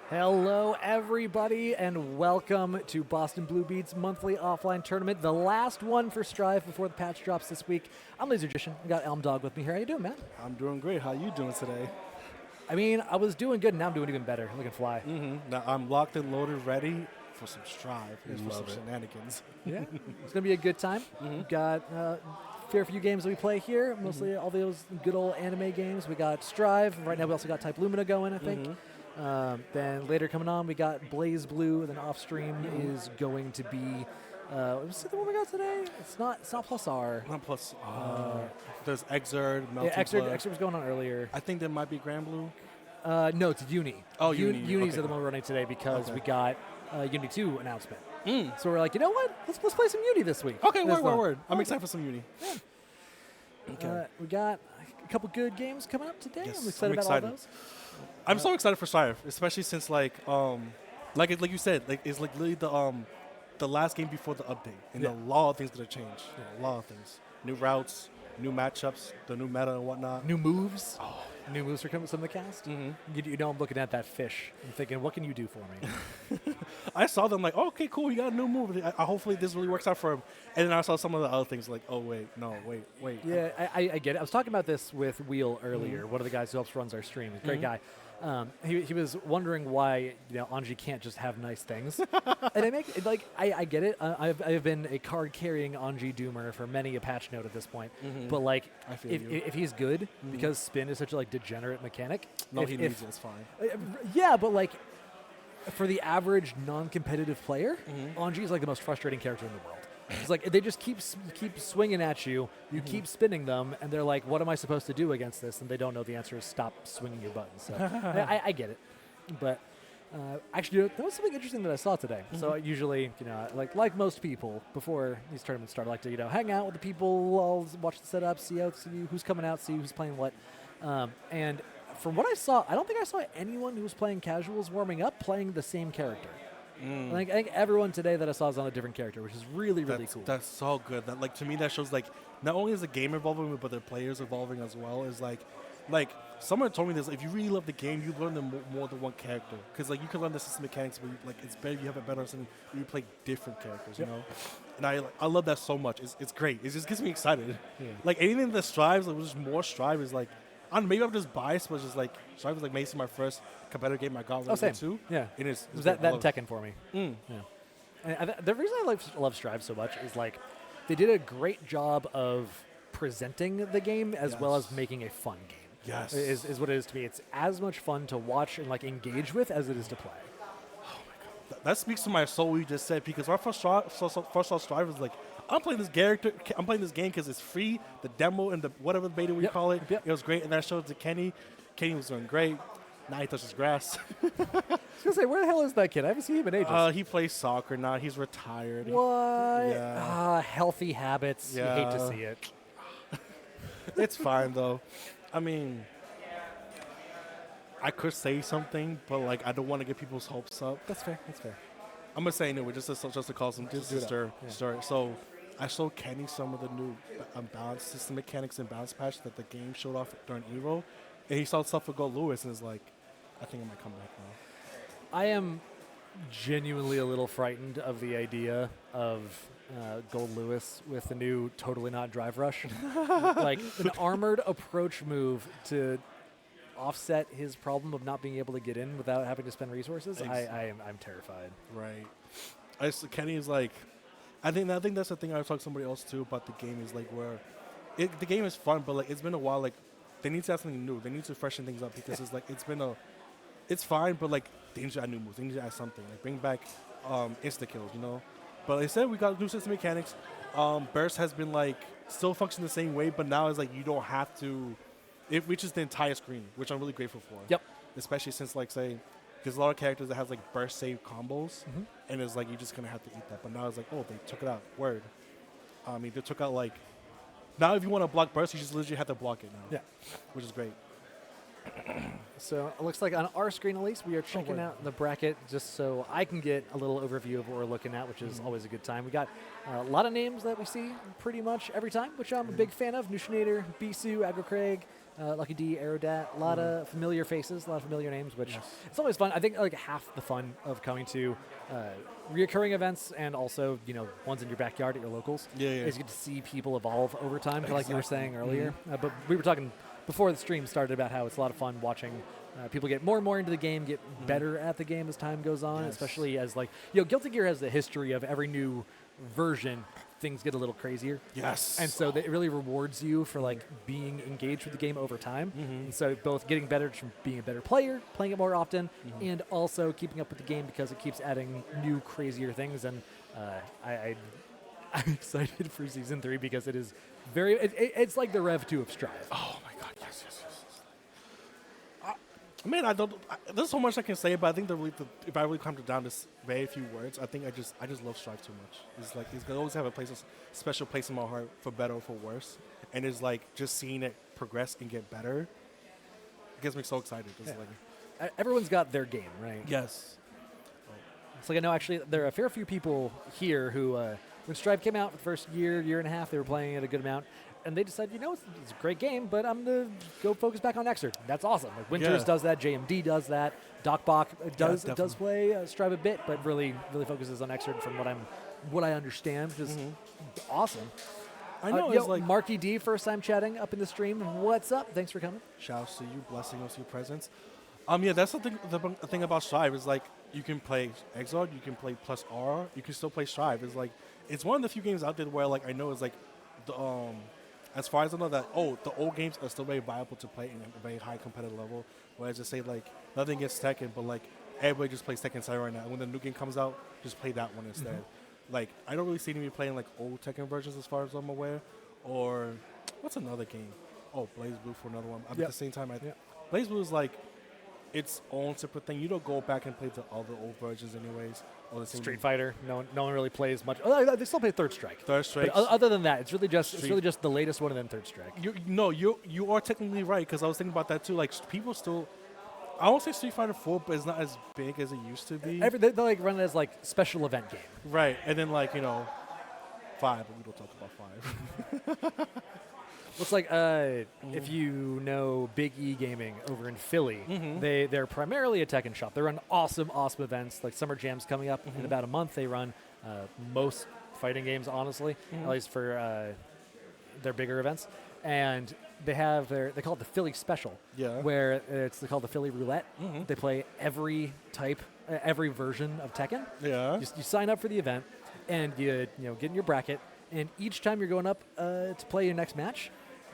Hello, everybody, and welcome to Boston Blue Beat's monthly offline tournament, the last one for Strive before the patch drops this week. I'm Laser Magician. I got Elm Dog with me here. How you doing, man? I'm doing great. How you doing today? I mean, I was doing good, and now I'm doing even better. Looking fly. Now I'm locked and loaded, ready for some Strive and for some Love it. shenanigans. Yeah, it's gonna be a good time. We've got a fair few games that we play here, mostly all those good old anime games. We got Strive. Right now, we also got Type Lumina going, I think. Then later coming on, we got Blaze Blue. Then off stream is going to be. Was it the one we got today? It's not Plus R. Not plus. There's Exerd, Melting Yeah, Blood. Extra was going on earlier. I think there might be Grand Blue. No, it's Uni. Oh, Uni. Uni's Okay. the one we're running today because Okay. we got Uni 2 announcement. So we're like, you know what? Let's play some Uni this week. Okay, That's fun. word. I'm excited for some Uni. Okay. We got a couple good games coming up today. Yes, I'm excited I'm about all excited. those. I'm so excited for Strive, especially since like you said, like it's like literally the last game before the update, and Yeah. a lot of things gonna change. A lot of things, new routes, new matchups, the new meta and whatnot. New moves. New moves are coming from the cast. Mhm. You know, I'm looking at that fish and thinking, what can you do for me? I saw them like, oh, okay, cool, you got a new move. I hopefully this really works out for him. And then I saw some of the other things like, oh wait, no, wait. Yeah, I get it. I was talking about this with Wheel earlier, one of the guys who helps runs our stream. He's a great guy. He was wondering why Anji can't just have nice things, and I get it. I've been a card carrying Anji Doomer for many a patch note at this point, but like I feel you. if he's good because spin is such a like degenerate mechanic. No, if, he needs it. It's fine. Yeah, but like for the average non-competitive player, Anji is like the most frustrating character in the world. It's like they just keep swinging at you. You keep spinning them, and they're like, "What am I supposed to do against this?" And they don't know the answer is stop swinging your buttons. So I get it, but actually, that was something interesting that I saw today. So usually, like most people, before these tournaments start, I like to hang out with the people, I'll watch the setup, see who's coming out, see who's playing what, and from what I saw, I don't think I saw anyone who was playing casuals warming up playing the same character. I think everyone today that I saw is on a different character, which is really cool. That's so good. That like to me that shows like not only is the game evolving, but the players evolving as well. Is like someone told me this. If you really love the game, you learn more than one character. Because like you can learn the system mechanics, but it's better you have a better understanding when you play different characters. You know, and I love that so much. It's great. It just gets me excited. Yeah. Like anything that strives, like just more strive is like. I don't know, maybe I'm just biased, but just like Strive was like basically my first competitive game I got same. too. Yeah. It is. It was that and Tekken for me. Mm. Yeah. And the reason I love Strive so much is like they did a great job of presenting the game as well as Yes. making a fun game. Yes. Is what it is to me. It's as much fun to watch and like engage with as it is to play. That speaks to my soul. What you just said because our first saw Strive was like I'm playing this character. I'm playing this game because it's free. The demo and the whatever beta we call it, Yep. it was great. And then I showed it to Kenny. Kenny was doing great. Now he touches grass. I was gonna say, where the hell is that kid? I haven't seen him in ages. He plays soccer now. He's retired. What? Yeah. Healthy habits. Yeah. You hate to see it. It's fine though. I mean, I could say something, but like I don't want to get people's hopes up. That's fair. That's fair. I'm gonna say anyway, just to cause some do just to that. stir. Yeah. Stir. So I showed Kenny some of the new balance system mechanics and balance patch that the game showed off during Evo, and he saw stuff with Gold Lewis and is like, I think I might come back now. I am genuinely a little frightened of the idea of Gold Lewis with the new Totally Not Drive Rush. Like an armored approach move to offset his problem of not being able to get in without having to spend resources. I'm terrified. Right. Kenny is like, I think that's the thing I was talking to somebody else too about the game is like where the game is fun, but like it's been a while. Like they need to have something new. They need to freshen things up because it's like it's fine, but like they need to add new moves. They need to add something. Like bring back insta kills, But instead we got new system mechanics. Burst has been like still functioning the same way, but now it's like you don't have to. It reaches the entire screen, which I'm really grateful for. Yep. Especially since like say. There's a lot of characters that has like burst save combos, and it's like you're just gonna have to eat that. But now it's like, oh, they took it out. Word. I mean, they took out like. Now, if you want to block burst, you just literally have to block it now. Yeah. Which is great. So it looks like on our screen at least, we are checking word. out the bracket just so I can get a little overview of what we're looking at, which is always a good time. We got a lot of names that we see pretty much every time, which I'm a big fan of. Nushinator, Beesu, Aggro Craig, Lucky D, Aerodat, a lot of familiar faces, a lot of familiar names, which it's always fun. I think like half the fun of coming to reoccurring events and also ones in your backyard at your locals is you get to see people evolve over time, like you were saying earlier. But we were talking before the stream started about how it's a lot of fun watching people get more and more into the game, get better at the game as time goes on, especially as Guilty Gear has the history of every new version, things get a little crazier. Yes. And so it really rewards you for being engaged with the game over time. And so both getting better from being a better player, playing it more often, and also keeping up with the game because it keeps adding new, crazier things. And I'm excited for Season 3 because it is it's like the Rev 2 of Strive. Oh my God, yes. Man, there's so much I can say, but I think if I really come down to very few words, I think I just love Strive too much. It's like it's gonna always have a special place in my heart, for better or for worse. And it's like just seeing it progress and get better, it gets me so excited. Everyone's got their game, right? Yes. It's like I know actually there are a fair few people here who, when Strive came out for the first year and a half, they were playing it a good amount. And they decided, it's a great game, but I'm going to go focus back on Xrd. That's awesome. Like Winters does that, JMD does that, DocBach does play Strive a bit, but really focuses on Xrd from what I understand, which is awesome. I know. It's like Marky D, first time chatting up in the stream. What's up? Thanks for coming. Shouts to you, blessing us your presence. That's the thing about Strive is like you can play Exod, you can play plus R, you can still play Strive. It's like it's one of the few games out there where like I know it's like the as far as I know that the old games are still very viable to play in a very high competitive level. Whereas I say like nothing against Tekken, but like everybody just plays Tekken 7 right now. When the new game comes out, just play that one instead. Like I don't really see anybody playing like old Tekken versions as far as I'm aware. Or what's another game? Oh, Blaze Blue for another one. At the same time, Blaze Blue is like its own separate thing. You don't go back and play the other old versions anyways. Or the same Street Fighter, no one really plays much. Oh, they still play Third Strike. Third Strike. But other than that, it's really just the latest one and then Third Strike. You are technically right because I was thinking about that too. Like people still, I won't say Street Fighter 4, but it's not as big as it used to be. They like run it as like special event game. Right, and then like 5, but we don't talk about 5. Looks like if you know Big E Gaming over in Philly, they're primarily a Tekken shop. They run awesome events like Summer Jam's coming up in about a month. They run most fighting games, honestly, at least for their bigger events. And they have they call it the Philly Special, where they call it the Philly Roulette. They play every version of Tekken. Yeah, you sign up for the event, and you get in your bracket. And each time you're going up to play your next match,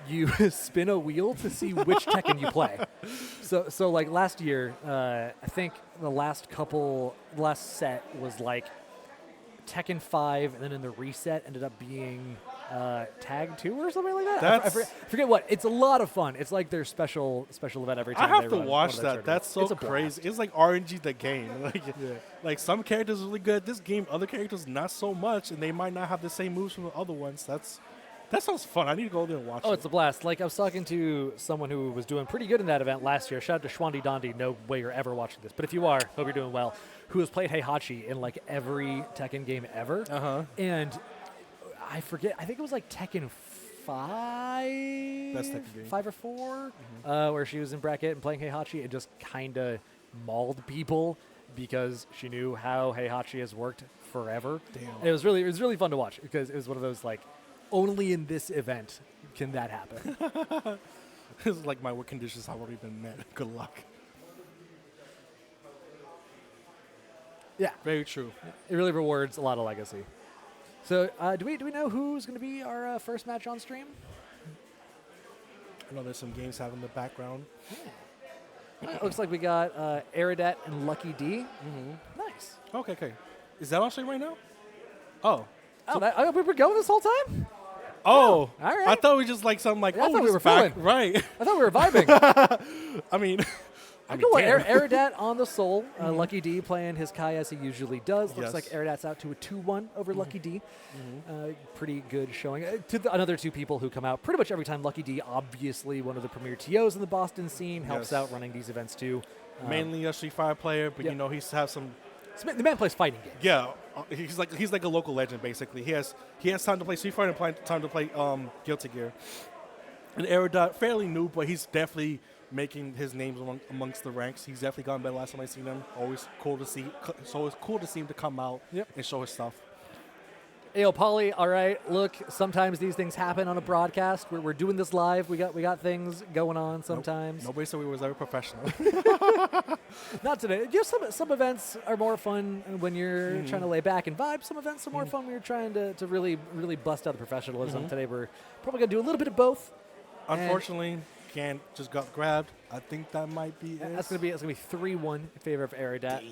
you spin a wheel to see which Tekken you play. So like last year, I think the last set was like Tekken 5, and then in the reset ended up being Tag 2 or something like that. I forget what. It's a lot of fun. It's like their special event every time. I have to watch that. That's so crazy. It's like RNG the game. Like some characters are really good at this game, other characters not so much, and they might not have the same moves from the other ones. That sounds fun. I need to go there and watch it. Oh, it's a blast. Like I was talking to someone who was doing pretty good in that event last year. Shout out to Schwandi Dondi. No way you're ever watching this, but if you are, hope you're doing well. Who has played Heihachi in like every Tekken game ever. And I forget. I think it was like Tekken 5. Best Tekken game. 5 or 4, where she was in bracket and playing Heihachi and just kind of mauled people because she knew how Heihachi has worked forever. Damn. It was really fun to watch because it was one of those like only in this event can that happen. It's like my work conditions have already been met. Good luck. Yeah, very true. It really rewards a lot of legacy. So, do we know who's going to be our first match on stream? I know there's some games having in the background. It looks like we got Aerodat and Lucky D. Nice. Okay. Is that on stream right now? Oh. Oh, we were going this whole time? Oh. All right. I thought we just like something like, I thought we were back. Right. I thought we were vibing. I mean, cool. Aerodat on the Soul. Lucky D playing his Kai as he usually does. Looks like Aerodat's out to a 2-1 over Lucky D. Pretty good showing. Another two people who come out pretty much every time. Lucky D, obviously one of the premier TOs in the Boston scene, helps out running these events too. Mainly a Street Fighter player, but he's have some. The man plays fighting games. Yeah, he's like a local legend basically. He has time to play Street Fighter and time to play Guilty Gear. And Aerodat, fairly new, but he's definitely making his name amongst the ranks. He's definitely gotten better last time I seen him. Always cool to see. So it's cool to see him to come out and show his stuff. Ayo, Polly, all right, look, sometimes these things happen on a broadcast. We're doing this live. We got things going on sometimes. Nobody said we was ever professional. Not today. Just some events are more fun when you're trying to lay back and vibe. Some events are more fun when you're trying to really bust out the professionalism. Today we're probably going to do a little bit of both. Unfortunately, Can just got grabbed. I think that might be it. That's going to be 3-1 in favor of Aerodat.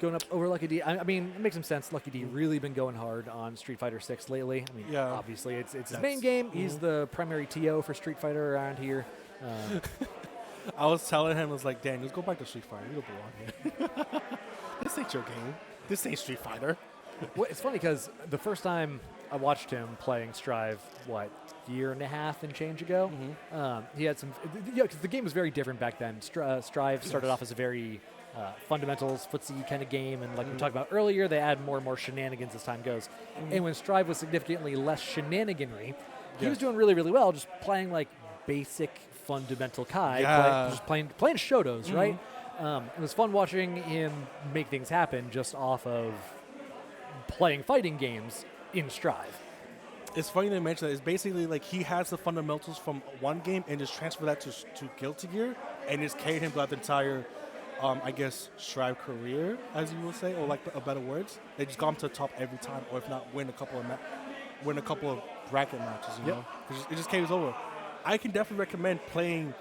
Going up over Lucky D. I mean, it makes some sense. Lucky D really been going hard on Street Fighter 6 lately. I mean, obviously it's his main game. He's the primary TO for Street Fighter around here. I was telling him, I was like, Dan, just go back to Street Fighter. You don't belong here. This ain't your game. This ain't Street Fighter. Well, it's funny because the first time I watched him playing Strive, year and a half and change ago, he had some. Because the game was very different back then. Strive started off as a very fundamentals, footsie kind of game, and like we talked about earlier, they add more and more shenanigans as time goes. And when Strive was significantly less shenaniganry, he was doing really, really well, just playing like basic fundamental Kai, just playing Shotos, right? It was fun watching him make things happen just off of playing fighting games in Strive. It's funny to mention that. It's basically like he has the fundamentals from one game and just transfer that to Guilty Gear, and just carried him throughout the entire I guess Strive career, as you will say, or like a better words. They just got him to the top every time, or if not, win a couple of bracket matches. You know, it just carries over. I can definitely recommend playing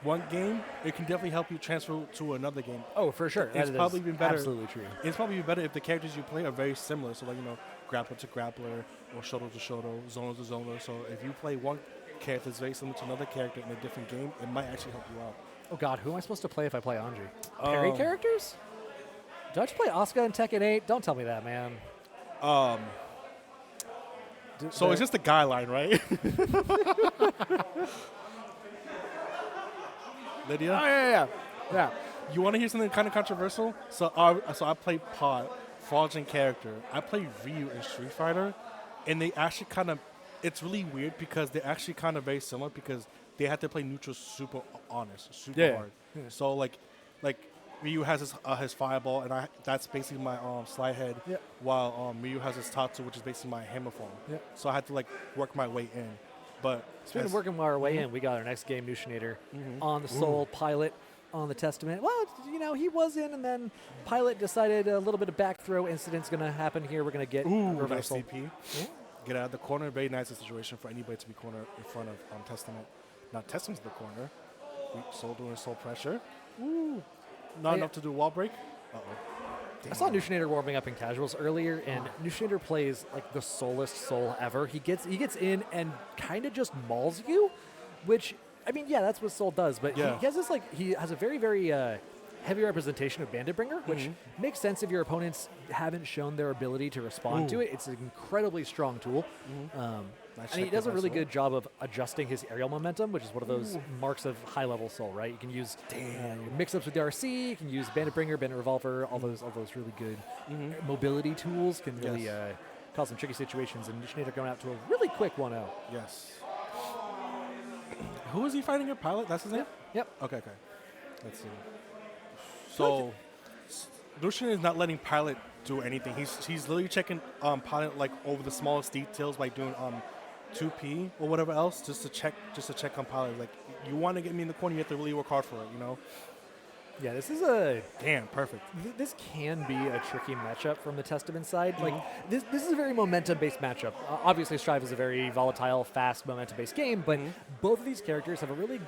one game. It can definitely help you transfer to another game. Oh, for sure. It's probably even better. Absolutely true. It's probably even better if the characters you play are very similar. So like grappler to grappler, or shoto to shoto, zoner to zoner. So if you play one character that's very similar to another character in a different game, it might actually help you out. Oh, God, who am I supposed to play if I play Anji? Parry characters? Do I just play Asuka in Tekken 8? Don't tell me that, man. So it's just a guideline, right? Lydia? Oh, yeah. You want to hear something kind of controversial? So I play Pot, fraudulent character. I play Ryu in Street Fighter, and they actually kind of, it's really weird because they're actually kind of very similar because they have to play neutral super honest, super hard. Yeah. So like Ryu has his fireball, and that's basically my slide head, while Ryu has his Tatsu, which is basically my hammer form. Yeah. So I had to like work my way in. But speaking of working our way in, we got our next game, Nushinator, on the Soul, Pil0t on the Testament. Well, he was in, and then Pil0t decided a little bit of back throw incident's going to happen here. We're going to get reversal. Nice CP. Yeah. Get out of the corner. Very nice situation for anybody to be corner in front of Testament. Now Testament's in the corner. Soul doing Soul pressure. Ooh. Not enough to do wall break. Uh-oh. I saw Nushinator warming up in casuals earlier, and Nushinator plays like the soulest Soul ever. He gets in and kind of just mauls you, which, I mean, that's what Soul does. But he has this he has a very, very heavy representation of Bandit Bringer, which makes sense if your opponents haven't shown their ability to respond to it. It's an incredibly strong tool. And he does a really good job of adjusting his aerial momentum, which is one of those marks of high-level Soul, right? You can use mix-ups with the RC, you can use Bandit Bringer, Bandit Revolver, all those really good mobility tools can really cause some tricky situations, and Nushinator going out to a really quick 1-0. Yes. Who is he fighting at Pil0t? That's his name? Yep. Okay. Let's see. So, Lucian is not letting Pil0t do anything. He's literally checking Pil0t like over the smallest details by doing 2P or whatever else just to check on Pil0t. Like, you want to get me in the corner, you have to really work hard for it, you know? Yeah, this is perfect. This can be a tricky matchup from the Testament side. Like this is a very momentum-based matchup. Obviously, Strive is a very volatile, fast, momentum-based game, but both of these characters have a really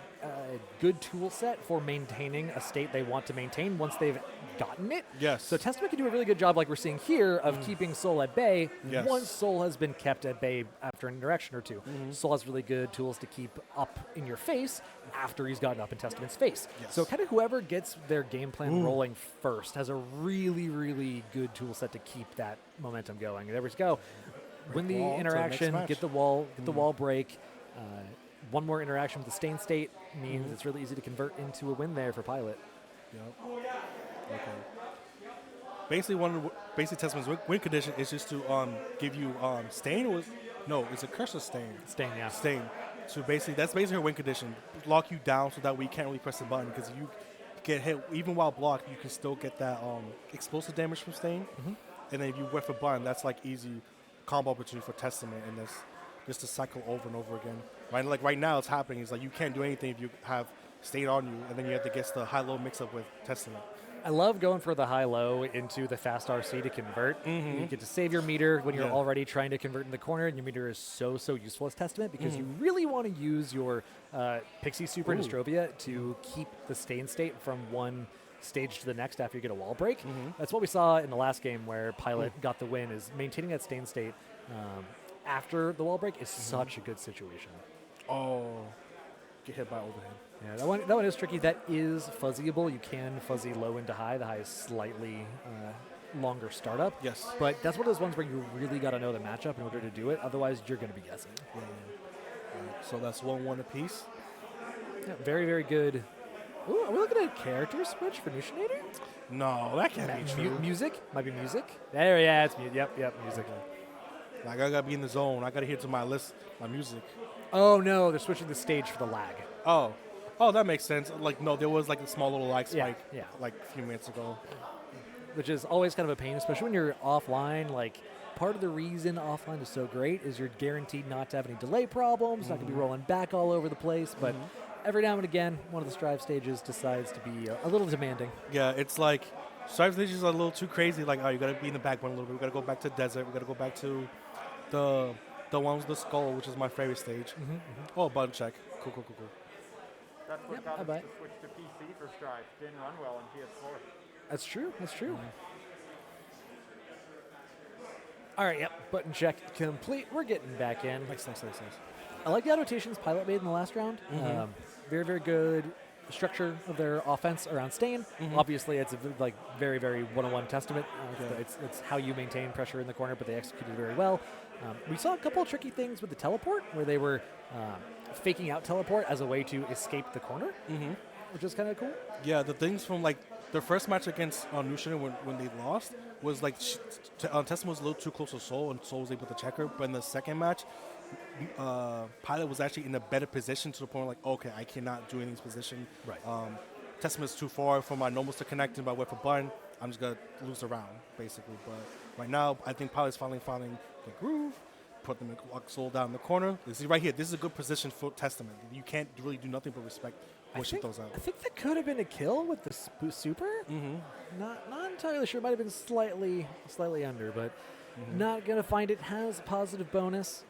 good tool set for maintaining a state they want to maintain once they've gotten it. Yes. So Testament can do a really good job, like we're seeing here, of keeping Soul at bay once Soul has been kept at bay after an interaction or two. Soul has really good tools to keep up in your face after he's gotten up in Testament's face. Yes. So kind of whoever gets their game plan rolling first has a really, really good tool set to keep that momentum going. There we go. Win the interaction, get the wall break. One more interaction with the stain state means it's really easy to convert into a win there for Pil0t. Yep. Okay. Basically, Testament's win condition is just to give you stain. It's a curse of stain. Stain, yeah. Stain. to basically, that's basically her win condition. Lock you down so that we can't really press the button because you get hit, even while blocked, you can still get that explosive damage from Stain. And then if you whiff a button, that's like easy combo opportunity for Testament, and that's just to cycle over and over again. Right, like right now, it's happening. It's like you can't do anything if you have Stain on you, and then you have to get the high-low mix-up with Testament. I love going for the high-low into the fast RC to convert. You get to save your meter when you're already trying to convert in the corner, and your meter is so useful as Testament because you really want to use your Pixie Super Dystropia to keep the Stain state from one stage to the next after you get a wall break. That's what we saw in the last game where Pil0t got the win, is maintaining that Stain state after the wall break is such a good situation. Oh, get hit by overhead. Yeah, that one is tricky. That is fuzzyable. You can fuzzy low into high. The high is slightly longer startup. Yes. But that's one of those ones where you really got to know the matchup in order to do it. Otherwise, you're going to be guessing. Right, so that's 1-1 apiece. Yeah, very, very good. Ooh, are we looking at a character switch for nushinator? No, that can't be true. Music? Might be music. There, yeah, it's music. Yep, music. Like, I got to be in the zone. I got to hear to my music. Oh, no, they're switching the stage for the lag. Oh, that makes sense. Like, no, there was like a small little lag spike yeah. like a few minutes ago. Which is always kind of a pain, especially when you're offline. Like, part of the reason offline is so great is you're guaranteed not to have any delay problems, not going to be rolling back all over the place. But every now and again, one of the Strive stages decides to be a little demanding. Yeah, it's like Strive stages are a little too crazy. Like, oh, you got to be in the back one a little bit. We got to go back to the desert. We got to go back to the one with the skull, which is my favorite stage. Oh, button check. Cool. That's what got us to switch to PC for Strive. Didn't run well on PS4. That's true. All right, button check complete. We're getting back in. Nice. I like the annotations Pil0t made in the last round. Very, very good structure of their offense around Stain. Obviously, it's a very, very one-on-one Testament. It's how you maintain pressure in the corner, but they executed very well. We saw a couple of tricky things with the teleport where they were faking out teleport as a way to escape the corner, which is kind of cool. Yeah, the things from like their first match against nushinator when they lost was like Testament was a little too close to Soul, and Soul was able to check her. But in the second match, Pil0t was actually in a better position to the point like, okay, I cannot do any in this position. Right. Testament's too far for my normals to connect, and by whip a button, I'm just gonna lose the round basically. But right now, I think Pil0t's finally finding the groove. Put them in Soul down in the corner. You see right here, this is a good position for Testament. You can't really do nothing but respect what she throws out. I think that could have been a kill with the super. Not entirely sure. Might have been slightly under, but not gonna find it. Has a positive bonus.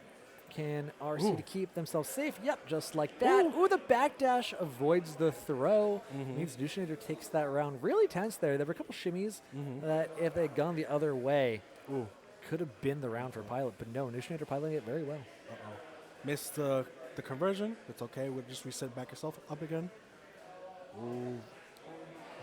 Can RC to keep themselves safe? Yep, just like that. Ooh, the backdash avoids the throw. Means nushinator takes that round really tense there. There were a couple shimmies that if they had gone the other way, could have been the round for Pil0t, but no, nushinator piloting it very well. Missed the conversion. It's okay. We'll just reset back yourself up again.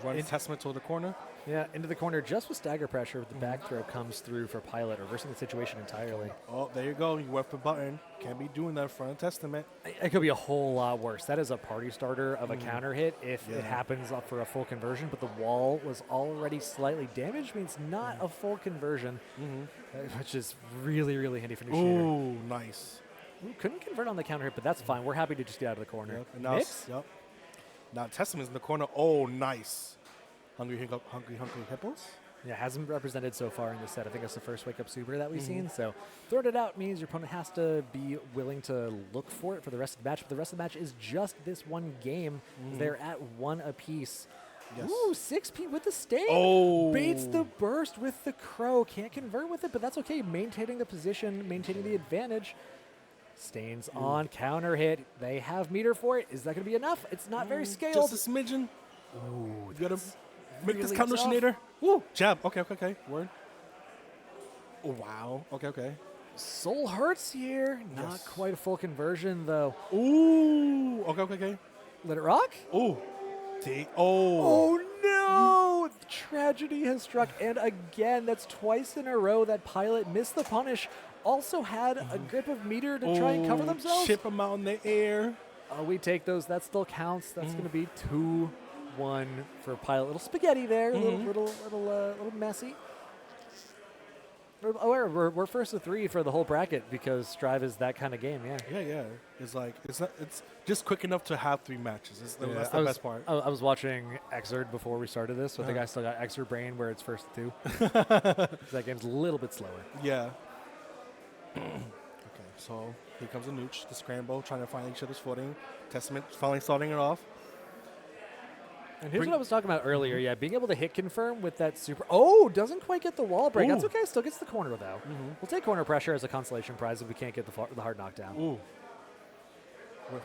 Run Testament toward the corner. Yeah, into the corner just with stagger pressure. The back throw comes through for Pil0t, reversing the situation entirely. Oh, there you go. You whip the button. Can't be doing that in front of Testament. It could be a whole lot worse. That is a party starter of a counter hit if it happens up for a full conversion, but the wall was already slightly damaged, means not a full conversion, which is really, really handy for nushinator. Ooh, nice. Couldn't convert on the counter hit, but that's fine. We're happy to just get out of the corner. And now, now Testament's in the corner. Oh, nice. Hungry hippos. Yeah, hasn't represented so far in this set. I think that's the first wake-up super that we've seen. So throwing it out means your opponent has to be willing to look for it for the rest of the match. But the rest of the match is just this one game. They're at 1 apiece. Yes. Ooh, 6P with the Stain. Oh. Baits the burst with the crow. Can't convert with it, but that's okay. Maintaining the position, maintaining the advantage. Stains on counter hit. They have meter for it. Is that going to be enough? It's not very scaled. Just a smidgen. Ooh, You got to make this really count tough. nushinator. Woo. Jab. Okay. Word. Oh, wow. Okay. Soul hurts here. Not Yes. quite a full conversion, though. Ooh. Okay. Let it rock. Ooh. Oh no! Tragedy has struck, and again, that's twice in a row that Pil0t missed the punish. Also had a grip of meter to try and cover themselves. Chip them out in the air. We take those. That still counts. That's going to be 2-1 for Pil0t. Little spaghetti there. Little messy. We're first of 3 for the whole bracket because Strive is that kind of game. Yeah. Yeah. It's like it's just quick enough to have 3 matches. That's the best part. I was watching Xrd before we started this, so I think I still got Xrd brain where it's first of 2. That game's a little bit slower. Yeah. Okay, so here comes a nooch, the scramble, trying to find each other's footing. Testament finally starting it off. And here's what I was talking about earlier. Yeah, being able to hit confirm with that super. Oh, doesn't quite get the wall break. That's okay. Still gets the corner though. We'll take corner pressure as a consolation prize if we can't get the hard knockdown. Ooh.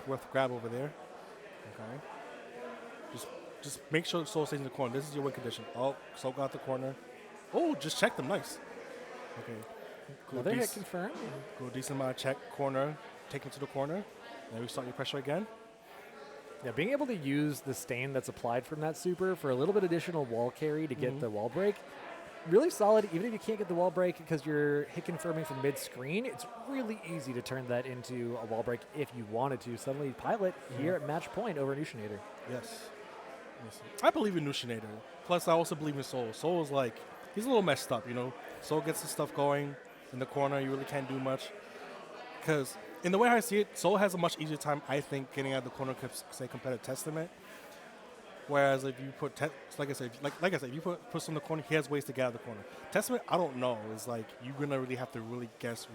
Worth grab over there. Okay. Just make sure Soul stays in the corner. This is your win condition. Oh, Soul got the corner. Oh, just check them. Nice. Okay. Another hit confirm. Go decent amount of check corner. Take him to the corner. Then we start your pressure again. Yeah, being able to use the stain that's applied from that super for a little bit additional wall carry to get the wall break, really solid. Even if you can't get the wall break because you're hit confirming from mid-screen, it's really easy to turn that into a wall break if you wanted to. Suddenly, Pil0t here at match point over nushinator. Yes. I believe in nushinator. Plus, I also believe in Soul. Soul is like, he's a little messed up, you know. Soul gets the stuff going in the corner. You really can't do much. Because in the way I see it, Soul has a much easier time, I think, getting out of the corner, say, compared to Testament. Whereas if you put, like I said, if you put some in the corner, he has ways to get out of the corner. Testament, I don't know. It's like you're going to really have to really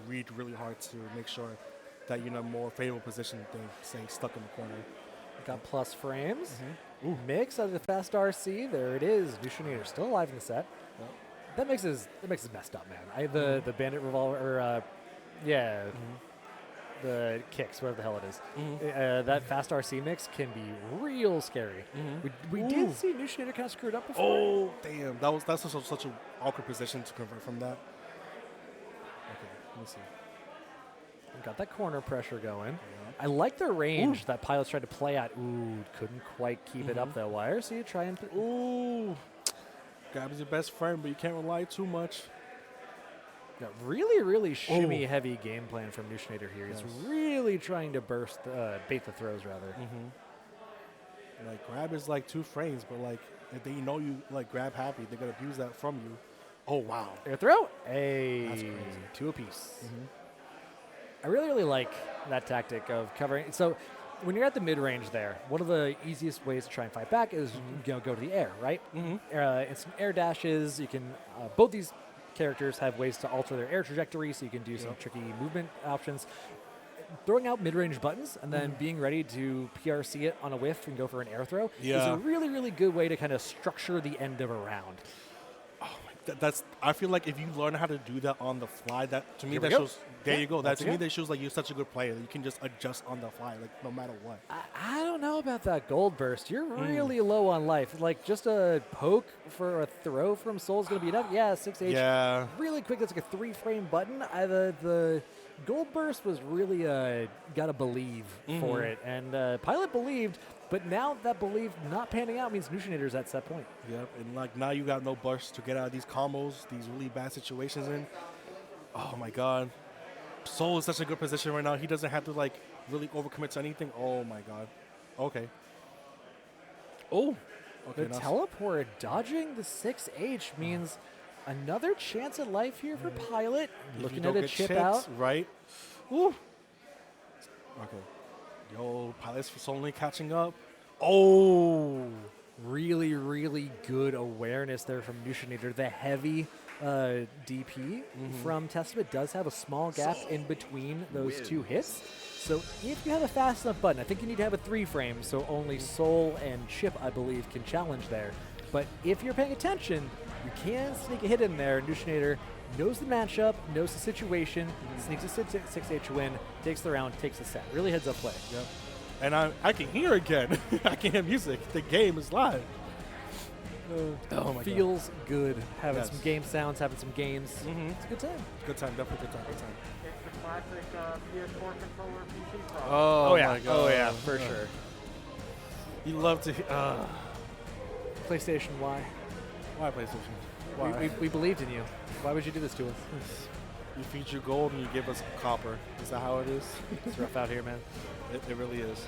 read really hard to make sure that you're in a more favorable position than, say, stuck in the corner. Got plus frames. Ooh. Mix out of the fast RC. There it is. nushinator still alive in the set. Yep. That makes us messed up, man. The bandit revolver, the kicks, whatever the hell it is. That fast RC mix can be real scary. We did see nushinator kind of screwed up before. Oh, damn. That's such an awkward position to convert from that. Okay, let me see. Got that corner pressure going. I like the range that Pil0t's tried to play at. Ooh, couldn't quite keep it up, though. Wire, so you try and... Ooh. Grab is your best friend, but you can't rely too much. Got really shimmy heavy game plan from nushinator here. He's really trying to bait the throws, rather. Like, grab is like 2 frames, but like, if they know you like grab happy, they're going to abuse that from you. Oh, wow. Air throw. Hey. That's crazy. 2 apiece. I really like that tactic of covering. So when you're at the mid-range there, one of the easiest ways to try and fight back is go to the air, right? Instant air dashes. You can both these characters have ways to alter their air trajectory, so you can do some tricky movement options. Throwing out mid-range buttons and then being ready to PRC it on a whiff and go for an air throw is a really good way to kind of structure the end of a round. I feel like if you learn how to do that on the fly, that to me that shows. There you go. That to me that shows like you're such a good player that you can just adjust on the fly, like no matter what. I don't know about that gold burst. You're really low on life. Like just a poke for a throw from Soul is going to be enough. Yeah, 6H. Yeah. Really quick. That's like a 3-frame button. The gold burst was really gotta believe for it, and Pil0t believed. But now that belief not panning out means nushinator's at set point. Yep, and like now you got no burst to get out of these combos, these really bad situations in. Oh my God. Soul is such a good position right now. He doesn't have to like really overcommit to anything. Oh my God. Okay. Oh. Okay. The teleport dodging the 6H means another chance at life here for Pil0t. Looking at a chip out. Right. Ooh. Okay. Yo, Pil0t's only catching up. Oh. Really good awareness there from nushinator. The heavy DP from Testament does have a small gap in between those 2 hits. So if you have a fast enough button, I think you need to have a 3-frame, so only Soul and Chip, I believe, can challenge there. But if you're paying attention, you can sneak a hit in there. nushinator knows the matchup, knows the situation, sneaks a 6H win, takes the round, takes the set. Really heads up play. Yep. And I can hear again. I can hear music. The game is live. Oh my Feels good having some game sounds, having some games. It's a good time. Good time, definitely good time. It's the classic PS4 controller PC problem. Oh yeah. my God. Oh yeah, for sure. You love to. PlayStation, why? Why PlayStation? Why? We believed in you. Why would you do this to us? You feed you gold and you give us copper. Is that how it is? It's rough out here, man. It really is.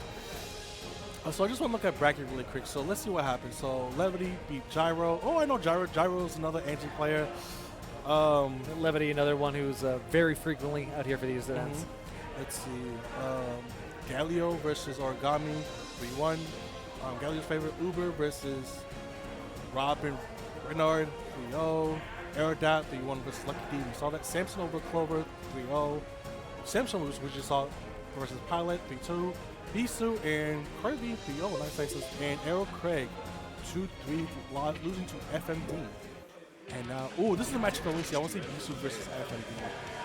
So I just want to look at bracket really quick. So let's see what happens. So Levity beat Gyro. Oh, I know Gyro. Gyro is another engine player. Levity, another one who's very frequently out here for these events. Let's see. Galeo versus Origami, 3-1. Galeo's favorite Uber versus Robin Renard, 3-0. Aerodat, 3-1 versus Lucky D. We saw that. Samson over Clover, 3-0. Samson, which we just saw, versus Pil0t, 3-2. Beesu and Kirby, 3-0. Nice faces. And Aero Craig, 2-3, losing to FMD. And now, this is a matchup I want to see. I want to see Beesu versus FMD.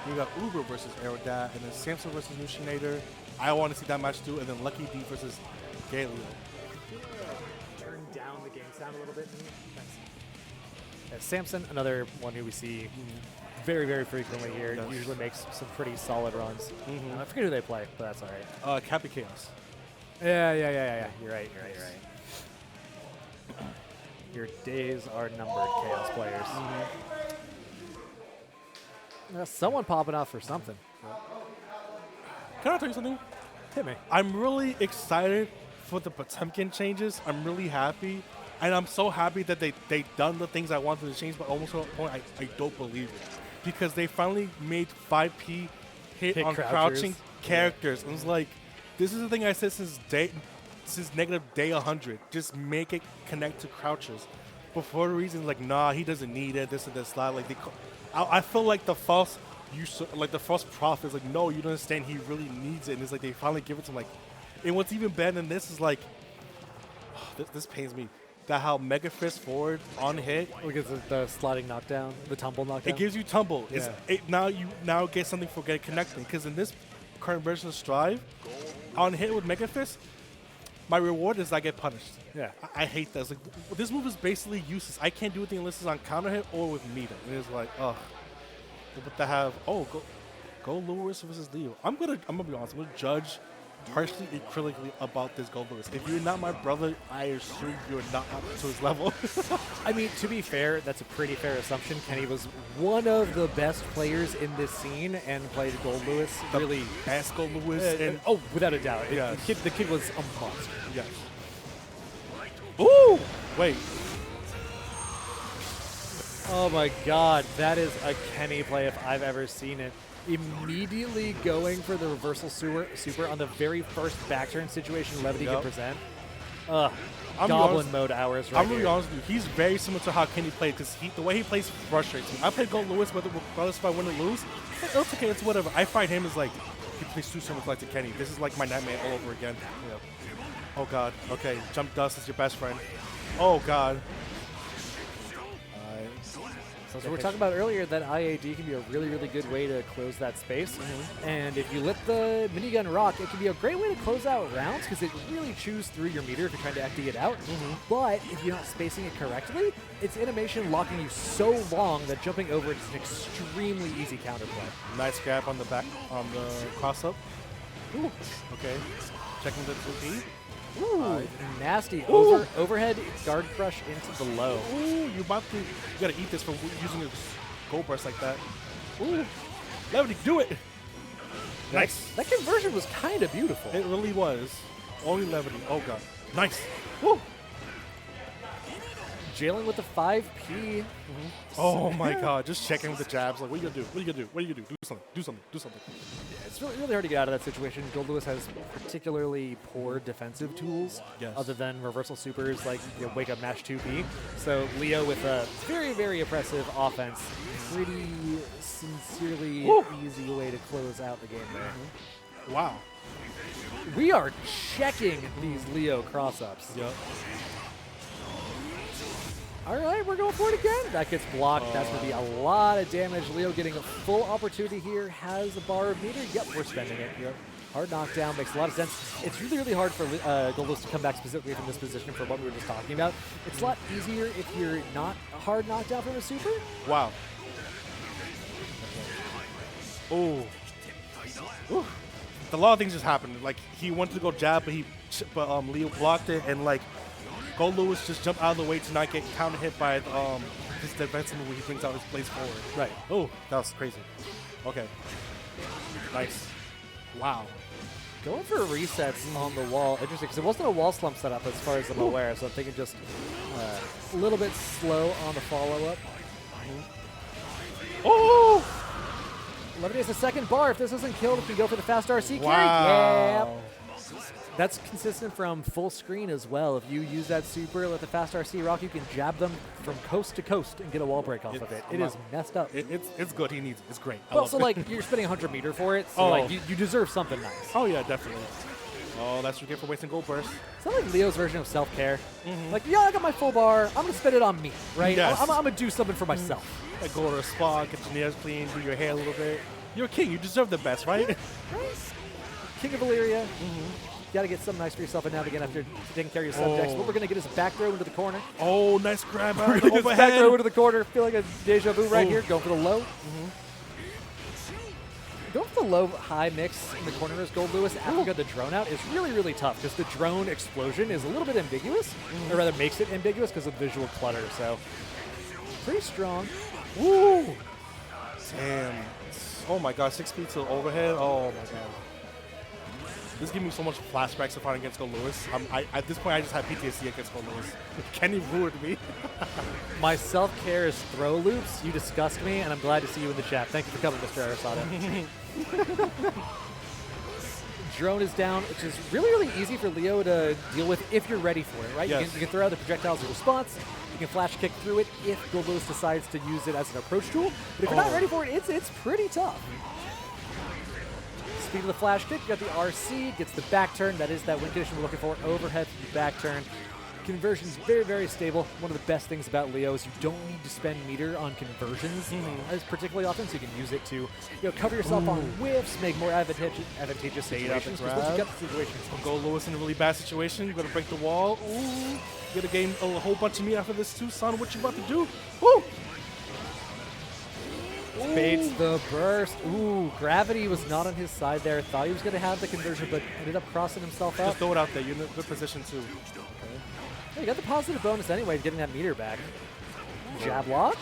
We got Uber versus Aerodat, and then Samson versus nushinator. I want to see that match too, and then Lucky D versus Galeo. Turn down the game sound a little bit. Samson, another one who we see very, very frequently here. Yes. Usually makes some pretty solid runs. I forget who they play, but that's all right. Cappy Chaos. Yeah. You're right. Your days are numbered, Chaos players. Someone popping off for something. Can I tell you something? Hit me. I'm really excited for the Potemkin changes. I'm really happy. And I'm so happy that they done the things I wanted to change, but almost to a point I don't believe it. Because they finally made 5P hit on crouching characters. And it's like, this is the thing I said since negative day 100. Just make it connect to crouchers. But for the reason, like, nah, he doesn't need it, this and this, that. Like, I feel like the false prophet is like, no, you don't understand, he really needs it. And it's like, they finally give it to him. Like, and what's even better than this is like, this pains me. That how Mega Fist forward on hit. Because of the sliding knockdown, the tumble knockdown. It gives you tumble. Yeah. Now you get something for getting connecting. Because in this current version of Strive, on hit with Mega Fist, my reward is I get punished. Yeah. I hate that. It's like, this move is basically useless. I can't do anything unless it's on counter hit or with meter. And it's like, ugh. But to have go Lewis versus Leo. I'm gonna be honest. I'm gonna judge harshly and critically about this Go Lewis. If you're not my brother, I assume you're not up to his level. I mean, to be fair, that's a pretty fair assumption. Kenny was one of the best players in this scene and played Gold Lewis. Really, ass Go Lewis. And without a doubt. Yeah. The kid was a monster. Yes. Ooh! Wait. Oh my God, that is a Kenny play if I've ever seen it. Immediately going for the reversal super on the very first back turn situation Levity can present. Goblin mode hours right I'm really honest with you. He's very similar to how Kenny played because the way he plays frustrates me. I played Gold Lewis, regardless if I win or lose. It's okay, it's whatever. I fight him as like, he plays too similar to Kenny. This is like my nightmare all over again. Yeah. Oh God. Okay, Jump Dust is your best friend. Oh God. So we were talking about earlier that IAD can be a really, really good way to close that space. And if you let the minigun rock, it can be a great way to close out rounds because it really chews through your meter if you're trying to FD it out. But if you're not spacing it correctly, its animation locking you so long that jumping over it is an extremely easy counterplay. Nice grab on the back, on the cross-up. Ooh. Okay. Checking the 2P. Ooh, nasty. Overhead guard crush into the low. Ooh, you gotta eat this for using a gold burst like that. Ooh. Levity, do it! Nice. That conversion was kind of beautiful. It really was. Only Levity. Oh God. Nice. Woo! Jailing with the 5P. Oh my God. Just checking with the jabs. Like, what are you gonna do? What are you gonna do? What are you gonna do? Do something. Yeah, it's really, really hard to get out of that situation. Gold Lewis has particularly poor defensive tools, other than reversal supers like wake up mash 2P. So Leo with a very, very oppressive offense, pretty sincerely easy way to close out the game there. Wow. We are checking these Leo cross-ups. Yep. All right, we're going for it again. That gets blocked. That's going to be a lot of damage. Leo getting a full opportunity here. Has a bar of meter. Yep, we're spending it. Yep. Hard knockdown makes a lot of sense. It's really, really hard for Gold Lewis to come back specifically from this position for what we were just talking about. It's a lot easier if you're not a hard knockdown from a super. Wow. Oh. A lot of things just happened. Like, he wanted to go jab, but Leo blocked it, and like, Gold Lewis just jumped out of the way to not get counter hit by his defensive move when he brings out his blades forward. Right. Oh, that was crazy. Okay. Nice. Wow. Going for resets on the wall. Interesting, because it wasn't a wall slump setup as far as I'm aware, so I'm thinking just a little bit slow on the follow-up. Oh! Levity has the second bar. If this isn't killed, it can go for the fast RC carry. Wow. Yeah. That's consistent from full screen as well. If you use that super, let the fast RC rock, you can jab them from coast to coast and get a wall break off of it. It is messed up. It's good. He needs it. It's great. But also, like, you're spending 100 meter for it, so like you deserve something nice. Oh, yeah, definitely. Oh, that's what you get for wasting gold burst. It's not like Leo's version of self-care. Like, yeah, I got my full bar. I'm going to spend it on me, right? Yes. I'm going to do something for myself. Like go to a spa, get your nails clean, do your hair a little bit. You're a king. You deserve the best, right? King of Valyria. Got to get something nice for yourself and now again after taking care of your subjects. What we're going to get is a back throw into the corner. Oh, nice grab out We're of going the to get back throw overhead. into the corner. Feel like a deja vu right here. Going for the low. Going for the low-high mix in the corner as Gold Lewis after you got the drone out is really, really tough because the drone explosion is a little bit ambiguous, or rather makes it ambiguous because of visual clutter. So pretty strong. Woo! Damn. Oh my god, 6 feet to the overhead. Oh my god. This gives me so much flashbacks to fighting against Gold Lewis. At this point, I just have PTSD against Gold Lewis. Kenny ruined me. My self-care is throw loops. You disgust me, and I'm glad to see you in the chat. Thank you for coming, Mr. Aerodat. Drone is down, which is really, really easy for Leo to deal with if you're ready for it, right? Yes. You can throw out the projectiles in response. You can flash kick through it if Gold Lewis decides to use it as an approach tool. But if you're not ready for it, it's pretty tough. Speed of the flash kick, you got the RC, gets the back turn. That is that win condition we're looking for. Overhead to the back turn. Conversion's very, very stable. One of the best things about Leo is you don't need to spend meter on conversions as particularly often, so you can use it to cover yourself on whiffs, make more advantageous situations. Because once you got the situations, Gold Lewis in a really bad situation. You're gonna break the wall. Ooh. You gotta gain a whole bunch of meat after this too, son. What you about to do? Woo! baits the burst. Ooh, gravity was not on his side there. Thought he was going to have the conversion, but ended up crossing himself up. Just throw it out there. You're in a good position too. Yeah, you got the positive bonus anyway, getting that meter back. Jab lock.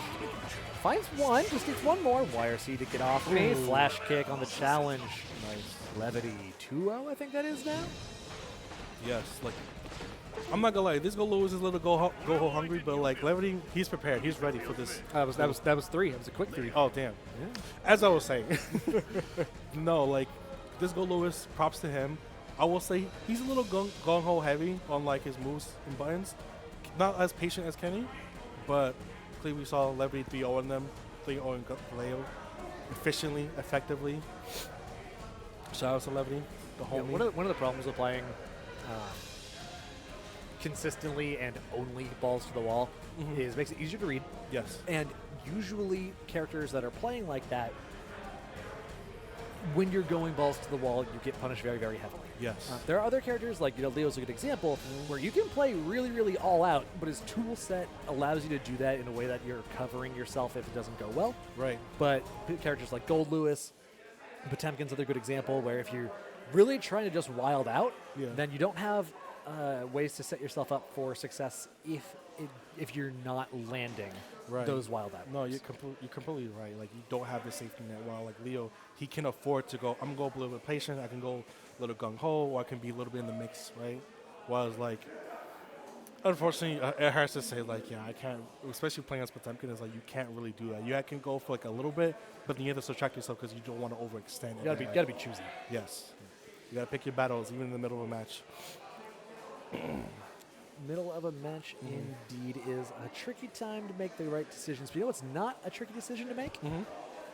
Finds one, just needs one more. YRC to get off me. Flash kick on the challenge. Nice. Levity 2-0, I think that is now. Yes, like, I'm not gonna lie, this Galeo is a little go hungry, but like Levity, he's prepared. He's ready for this. That was three. That was a quick three. Oh damn. Yeah. As I was saying, no, like this Galeo is props to him. I will say he's a little gung ho heavy on like his moves and buttons. Not as patient as Kenny, but clearly we saw Levity 3-0 in them, 3-0 in Galeo, efficiently, effectively. Shout out to Levity, the Yeah, homie. one of the problems with playing consistently and only balls to the wall is makes it easier to read. Yes. And usually characters that are playing like that, when you're going balls to the wall, you get punished very, very heavily. Yes. There are other characters, like Leo's a good example, where you can play really, really all out, but his tool set allows you to do that in a way that you're covering yourself if it doesn't go well. Right. But characters like Gold Lewis, Potemkin's another good example, where if you're really trying to just wild out, then you don't have ways to set yourself up for success if you're not landing those wild out. No, you're completely right. Like, you don't have the safety net. While like Leo, he can afford to go, I'm going to go a little bit patient, I can go a little gung-ho, or I can be a little bit in the mix, right? Whereas like, unfortunately, it hurts to say like, yeah, I can't, especially playing as Potemkin, is like, you can't really do that. You can go for like a little bit, but then you have to subtract yourself because you don't want to overextend. You gotta be choosy. Yes. You got to pick your battles, even in the middle of a match. Middle of a match indeed is a tricky time to make the right decisions. But you know what's not a tricky decision to make?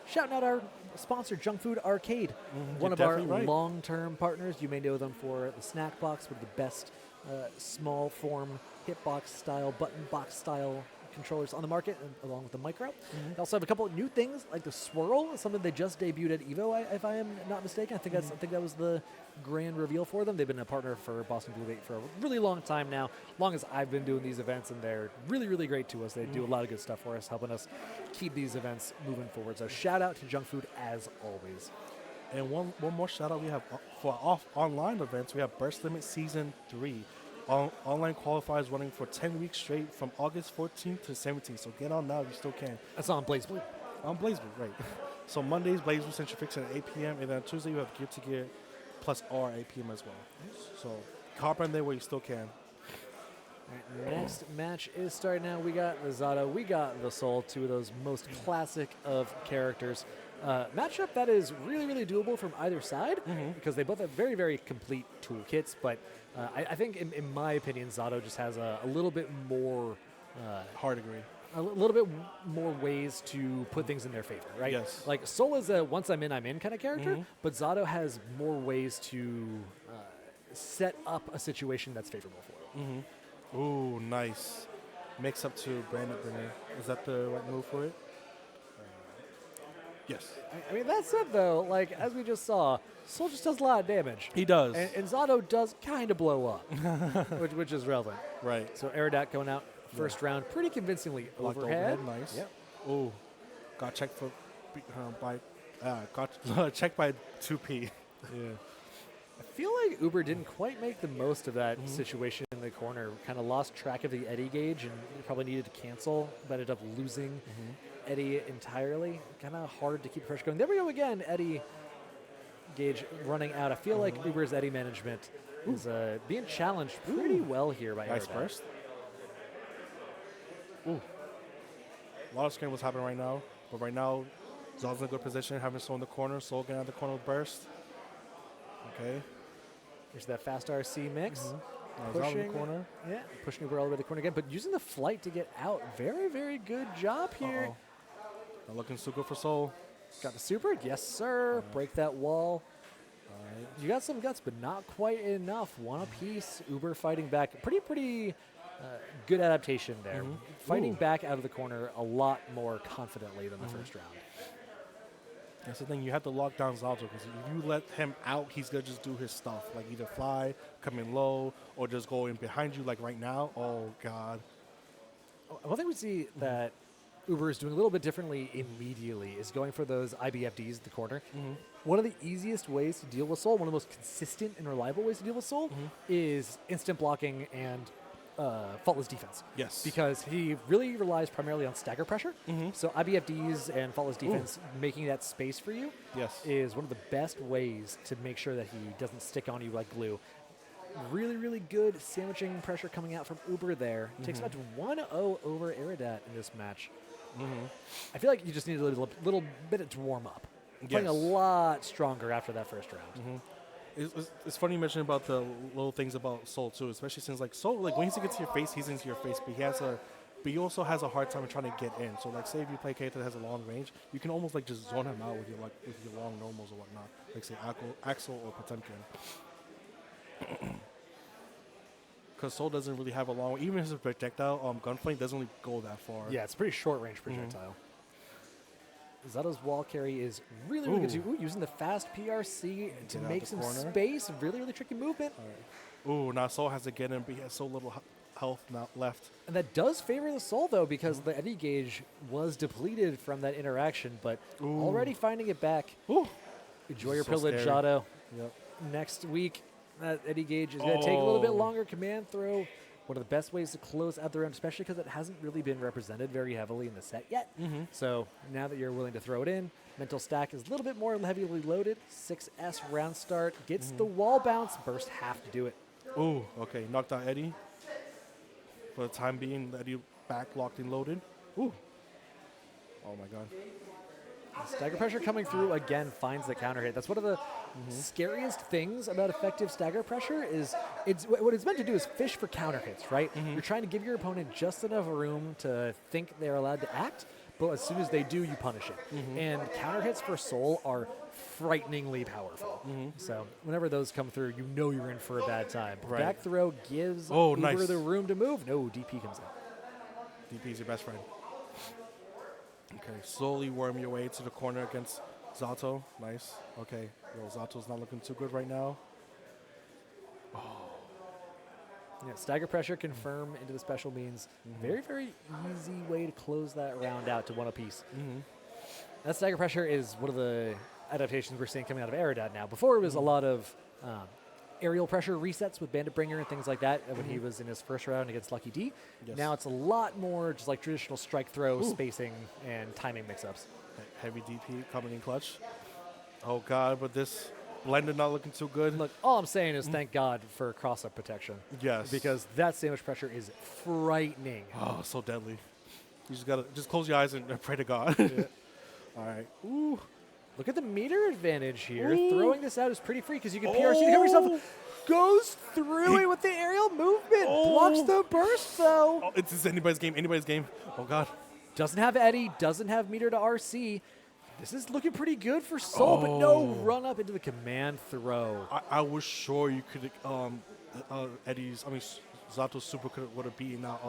Shouting out our sponsor, Junk Food Arcade. One of our long-term partners. You may know them for the Snack Box, one of the best small form hitbox style, button box style controllers on the market, along with the Micro. They also have a couple of new things, like the Swirl, something they just debuted at EVO, if I am not mistaken. I think that was the grand reveal for them. They've been a partner for BostonBlueBeat for a really long time now, long as I've been doing these events, and they're really, really great to us. They do a lot of good stuff for us, helping us keep these events moving forward. So shout out to Junk Food as always. And one more shout out we have for online events. We have Burst Limit Season 3. Online qualifiers running for 10 weeks straight from August 14th to 17th. So get on now if you still can. That's on BlazBlue. On BlazBlue, right. So Mondays, BlazBlue Central Fiction at 8 p.m. And then Tuesday, you have Gear to Gear plus R at 8 p.m. as well. So hop in there where you still can. Next match is starting now. We got the Zato, we got the Soul, two of those most classic of characters. Matchup that is really, really doable from either side because they both have very, very complete toolkits. But I think, in my opinion, Zato just has a little bit more. Hard agree. A little bit more ways to put things in their favor, right? Yes. Like Soul is a once I'm in kind of character, but Zato has more ways to set up a situation that's favorable for him. Ooh, nice. Mix up to Bandit Bringer. Is that the right move for it? Yes. I mean, that said, though, like, as we just saw, Soul just does a lot of damage. He does. And Zato does kind of blow up, which is relevant. Right. So Aerodat going out first round pretty convincingly Blocked overhead. nice. Yep. Ooh. Got checked for got checked by 2P. Yeah. I feel like Uber didn't quite make the most of that situation in the corner. Kind of lost track of the Eddie gauge and probably needed to cancel, but ended up losing Eddie entirely. Kind of hard to keep pressure going. There we go again. Eddie gauge running out. I feel like Uber's Eddie management is being challenged pretty well here by Nice Aerodat. burst. Ooh. A lot of scrambbles happening right now. But right now, Zal's in a good position, having Soul in the corner. Soul getting out of the corner with burst. Okay. There's that fast RC mix. Now Zal in the corner. Yeah, pushing Uber all the way to the corner again, but using the flight to get out. Very, very good job here. Not looking so good for Soul. Got the super. Yes, sir. Break that wall. Alright. You got some guts, but not quite enough. One apiece. Uber fighting back. Pretty good adaptation there. Fighting Ooh. back out of the corner a lot more confidently than the first round. That's the thing. You have to lock down Zalto because if you let him out, he's going to just do his stuff. Like either fly, come in low, or just go in behind you like right now. Oh, God. One thing we see that Uber is doing a little bit differently immediately is going for those IBFDs at the corner. One of the easiest ways to deal with Soul, one of the most consistent and reliable ways to deal with Soul, is instant blocking and faultless defense. Yes. Because he really relies primarily on stagger pressure. So IBFDs and faultless defense, making that space for you, Yes. is one of the best ways to make sure that he doesn't stick on you like glue. Really, really good sandwiching pressure coming out from Uber there. Takes him out to 1-0 over Aerodat in this match. I feel like you just need a little bit to warm up. Playing a lot stronger after that first round. It's funny you mention about the little things about Soul too, especially since like Soul, like when he gets to your face, he's into your face, but he also has a hard time trying to get in. So like, say if you play a character that has a long range, you can almost like just zone him out with your long normals or whatnot, like say Axel or Potemkin. Because Soul doesn't really have a long, even his projectile gunflame doesn't really go that far. Yeah, it's a pretty short range projectile. Zato's wall carry is really, really good too. Ooh, using the fast PRC to Get out make the some corner. space. Really, really tricky movement. Ooh, now Soul has to get in, but he has so little health now left. And that does favor the Soul, though, because the Eddie gauge was depleted from that interaction, but already finding it back. Ooh. Enjoy your So Pil0t, scary. Zato. Yep. Next week, that Eddie gauge is going to take a little bit longer. Command throw. One of the best ways to close out the round, especially because it hasn't really been represented very heavily in the set yet. So now that you're willing to throw it in, mental stack is a little bit more heavily loaded. 6S round start. Gets the wall bounce. Burst half to do it. Ooh, okay. Knocked out Eddie. For the time being, Eddie back locked and loaded. Ooh. Oh my God. Stagger pressure coming through again finds the counter hit. That's one of the scariest things about effective stagger pressure is what it's meant to do is fish for counter hits, right? You're trying to give your opponent just enough room to think they're allowed to act, but as soon as they do, you punish it. And counter hits for Soul are frighteningly powerful. So whenever those come through, you know you're in for a bad time. Right. Back throw gives Oh, Uber nice. the room to move. No, DP comes in. DP is your best friend. Okay, slowly worm your way to the corner against Zato. Nice. Okay, yo, Zato's not looking too good right now. Yeah, stagger pressure confirm into the special means very, very easy way to close that round out to one apiece. That stagger pressure is one of the adaptations we're seeing coming out of Aerodat now. Before it was a lot of aerial pressure resets with Bandit Bringer and things like that when he was in his first round against Lucky D. Yes. Now it's a lot more just like traditional strike throw, spacing, and timing mix-ups. Heavy DP coming in clutch. Oh God, but this Blender not looking too good. Look, all I'm saying is thank God for cross-up protection. Yes. Because that sandwich pressure is frightening. Oh, so deadly. You just gotta close your eyes and pray to God. Yeah. All right. Ooh. Look at the meter advantage here. Ooh. Throwing this out is pretty free because you can PRC to cover yourself. Goes through it with the aerial movement. Blocks the burst, though. Oh, it's anybody's game. Anybody's game. Oh, God. Doesn't have Eddie. Doesn't have meter to RC. This is looking pretty good for Soul, but no run up into the command throw. I was sure you could Zato's super would have beaten out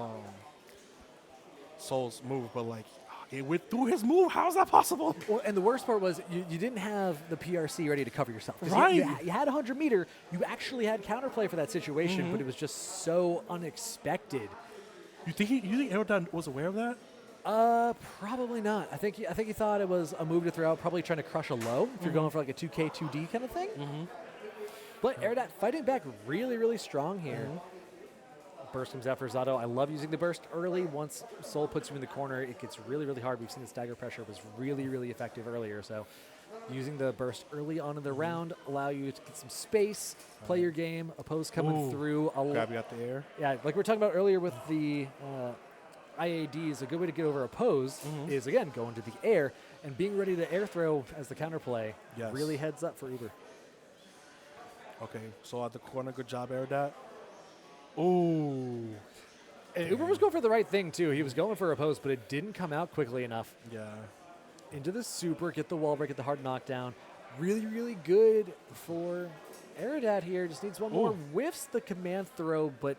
Soul's move, but like it went through his move. How is that possible? Well, and the worst part was you didn't have the PRC ready to cover yourself. Right. You had 100 meter. You actually had counterplay for that situation, but it was just so unexpected. You think Aerodat was aware of that? Probably not. I think he thought it was a move to throw out, probably trying to crush a low if you're going for like a 2K, 2D kind of thing. But Aerodat fighting back really, really strong here. Burst comes out for Zato. I love using the burst early. Once Soul puts you in the corner, it gets really, really hard. We've seen the stagger pressure was really, really effective earlier. So using the burst early on in the round allow you to get some space, play your game, opposed coming through. Grab you out the air. Yeah, like we were talking about earlier with the IADs, a good way to get over oppose is, again, going to the air and being ready to air throw as the counterplay. Yes. Really heads up for Uber. Okay, so at the corner, good job, Aerodat. Ooh. And Uber was going for the right thing, too. He was going for oppose, but it didn't come out quickly enough. Yeah. Into the super, get the wall break, get the hard knockdown. Really, really good for Aerodat here. Just needs one more. Whiffs the command throw, but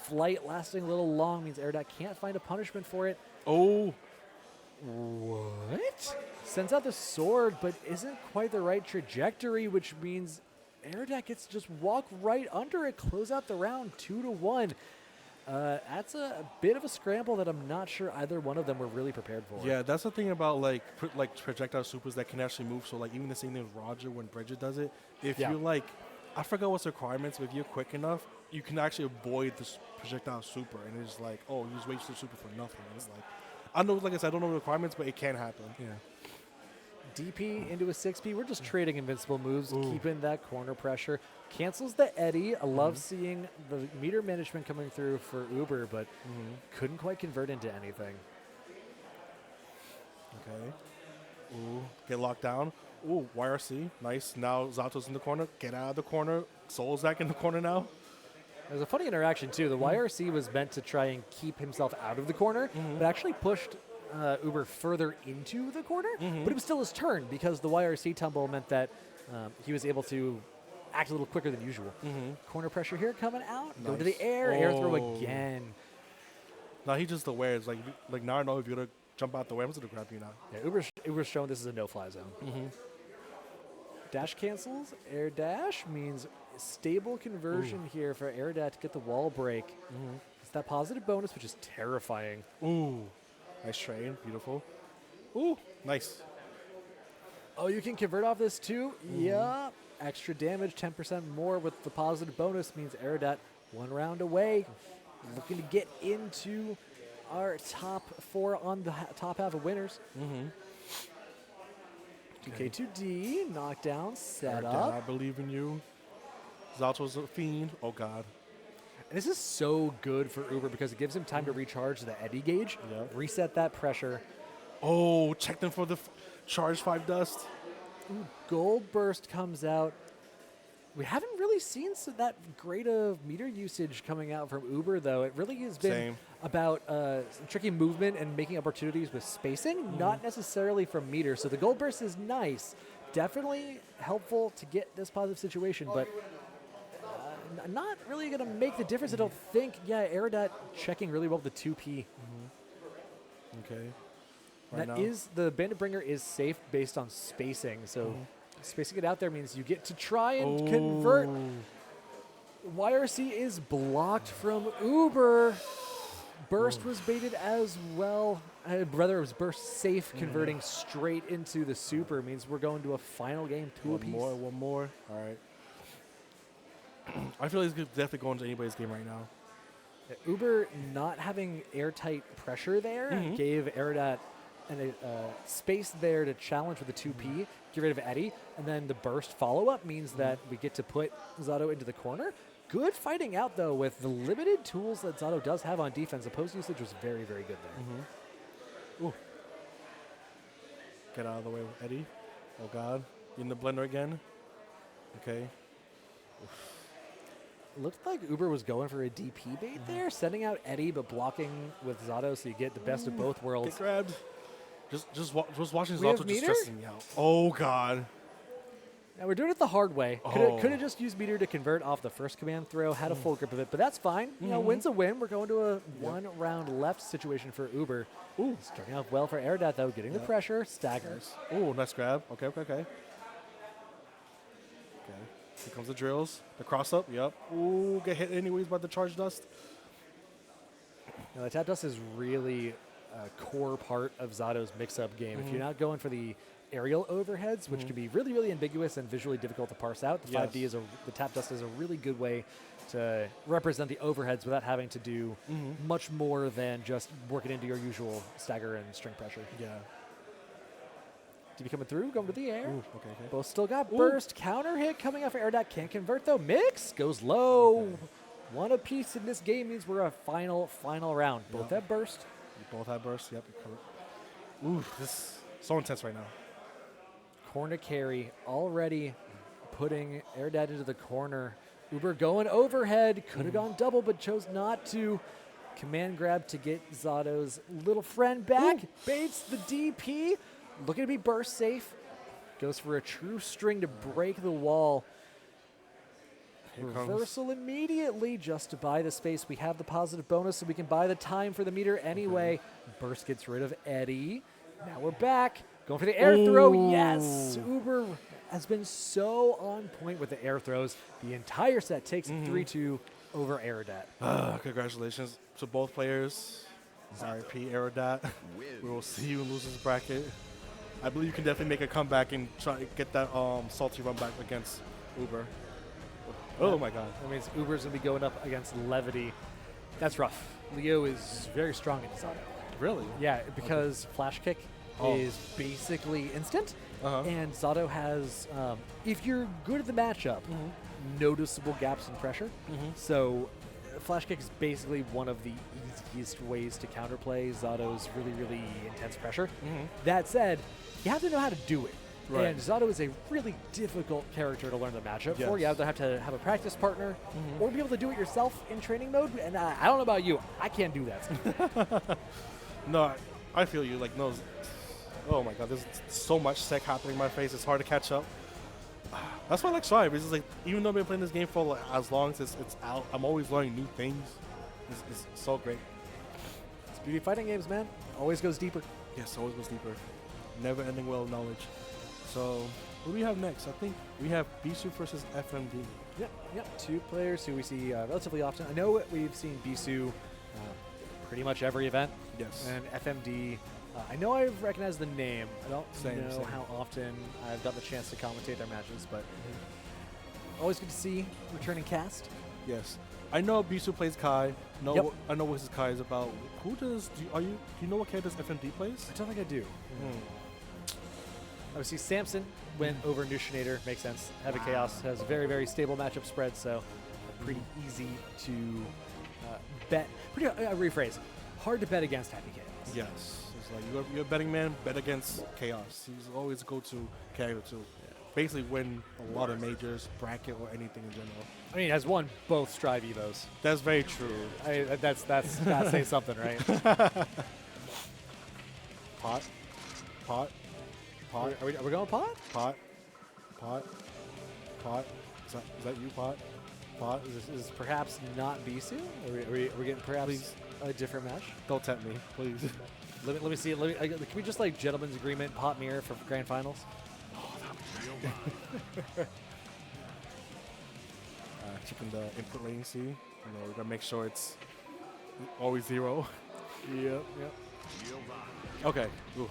flight lasting a little long means Aerodat can't find a punishment for it. Oh. What? Sends out the sword, but isn't quite the right trajectory, which means Aerodat gets to just walk right under it, close out the round 2-1. That's a bit of a scramble that I'm not sure either one of them were really prepared for. Yeah, that's the thing about like projectile supers that can actually move. So like even the same thing with Roger when Bridget does it. If you're like, I forgot what's the requirements, but if you're quick enough, you can actually avoid this projectile super, and it's like, oh, you just waste the super for nothing. It's like, I know, like I said, I don't know the requirements, but it can happen. Yeah. DP into a 6P. We're just trading invincible moves, keeping that corner pressure. Cancels the Eddie. I love seeing the meter management coming through for Uber, but couldn't quite convert into anything. Okay. Ooh, get locked down. Ooh, YRC. Nice. Now Zato's in the corner. Get out of the corner. Soul's back in the corner now. There's a funny interaction, too. The YRC was meant to try and keep himself out of the corner, but actually pushed Uber further into the corner, but it was still his turn because the YRC tumble meant that he was able to act a little quicker than usual. Corner pressure here coming out. Nice. Go to the air. Air throw again. Now he just aware. It's like now I know if you're going to jump out the way, I'm just going to grab you now. Yeah, Uber's showing this is a no-fly zone. Dash cancels. Air dash means stable conversion here for Aerodat to get the wall break. It's that positive bonus, which is terrifying. Ooh. Nice train. Beautiful. Ooh. Nice. Oh, you can convert off this too? Yeah. Extra damage, 10% more with the positive bonus means Aerodat 1 round away. Looking to get into our top 4 on the top half of winners. 2K2D, knockdown, set up. I believe in you. Zato's a fiend. Oh, God. And this is so good for Uber because it gives him time to recharge the Eddie gauge, reset that pressure. Oh, check them for the charge 5 dust. Ooh, gold burst comes out. We haven't really seen that great of meter usage coming out from Uber, though. It really has been about tricky movement and making opportunities with spacing, not necessarily from meter. So the gold burst is nice. Definitely helpful to get this positive situation, but not really going to make the difference, I don't think. Yeah, Aerodat checking really well with the 2P. Okay. The Bandit Bringer is safe based on spacing, so spacing it out there means you get to try and convert. YRC is blocked from Uber. Burst was baited as well. Brother was burst safe, converting straight into the super. Means we're going to a final game, 2 apiece. One more. All right. I feel like he's definitely going to anybody's game right now. Uber not having airtight pressure there gave Aerodat and a space there to challenge with the 2P, get rid of Eddie, and then the burst follow-up means that we get to put Zato into the corner. Good fighting out, though, with the limited tools that Zato does have on defense. The post usage was very, very good there. Ooh. Get out of the way with Eddie. Oh, God. You in the blender again? Okay. It looked like Uber was going for a DP bait there, sending out Eddie but blocking with Zato so you get the best of both worlds. Get grabbed. Just watching We have Zato just meter? stressing me out. Oh, God. Now we're doing it the hard way. Oh. Could have just used meter to convert off the first command throw, had a full grip of it, but that's fine. You know, win's a win. We're going to a one round left situation for Uber. Ooh. Starting off well for Aerodat, though, getting the pressure, staggers. Ooh, nice grab. Okay. Okay. Here comes the drills. The cross up. Yep. Ooh, get hit anyways by the charge dust. Now, the tap dust is really a core part of Zato's mix-up game. If you're not going for the aerial overheads, which can be really, really ambiguous and visually difficult to parse out, the 5D is the tap dust is a really good way to represent the overheads without having to do much more than just work it into your usual stagger and string pressure. Yeah. DB coming through, going to the air. Ooh, okay. Both still got burst. Counter hit coming off Aerodat. Can't convert, though. Mix goes low. One apiece in this game means we're a final round. Both have burst. You both have burst. Yep. Ooh, this is so intense right now. Corner carry already putting Aerodat into the corner. Uber going overhead. Could have gone double, but chose not to. Command grab to get Zato's little friend back. Baits the DP. Looking to be burst safe. Goes for a true string to break the wall. Reversal immediately just to buy the space. We have the positive bonus, so we can buy the time for the meter anyway. Burst gets rid of Eddie. Now we're back. Going for the air throw. Yes! Uber has been so on point with the air throws. The entire set takes 3-2 over Aerodat. Congratulations to both players. RIP Aerodat. We will see you in losers bracket. I believe you can definitely make a comeback and try to get that salty run back against Uber. Oh my God. That means Uber's going to be going up against Levity. That's rough. Leo is very strong in Zato. Really? Yeah, because Flash Kick is basically instant. And Zato has, if you're good at the matchup, noticeable gaps in pressure. So Flash Kick is basically one of the easiest ways to counterplay Zato's really, really intense pressure. That said, you have to know how to do it. Right. And Zato is a really difficult character to learn the matchup for. You either have to have a practice partner or be able to do it yourself in training mode. And I don't know about you. I can't do that. No, I feel you. Like, no. Oh my God, there's so much sec happening in my face. It's hard to catch up. That's why I like Strive. It's just like, even though I've been playing this game for like, as long as it's out, I'm always learning new things. It's so great. It's beauty of fighting games, man. Always goes deeper. Yes, always goes deeper. Never ending well of knowledge. So, what do we have next? I think we have Beesu versus FMD. Yep. Two players who we see relatively often. I know we've seen Beesu pretty much every event. Yes. And FMD, I know I've recognized the name. I don't know Same. how often I've got the chance to commentate their matches, but always good to see returning cast. Yes. I know Beesu plays Kai. Yep. I know what his Kai is about. Do you know what characters FMD plays? I don't think I do. Obviously, Samson went over nushinator. Makes sense. Heavy Chaos has a very, very stable matchup spread, so pretty easy to bet. Rephrase. Hard to bet against Heavy Chaos. Yes. It's like you're a betting man, bet against Chaos. He's always a go-to character to basically win a lot of majors, bracket, or anything in general. I mean, has won both Strive Evos. That's very true. That's gotta say something, right? Pot. Are we going pot? Pot. Is that you, Pot? Is perhaps not Beesu? Are we getting perhaps a different match? Don't tempt me, please. Let me see. Can we just like gentleman's agreement pot mirror for grand finals? Checking the input latency. We gotta make sure it's always 0. Yep. Okay. Ooh.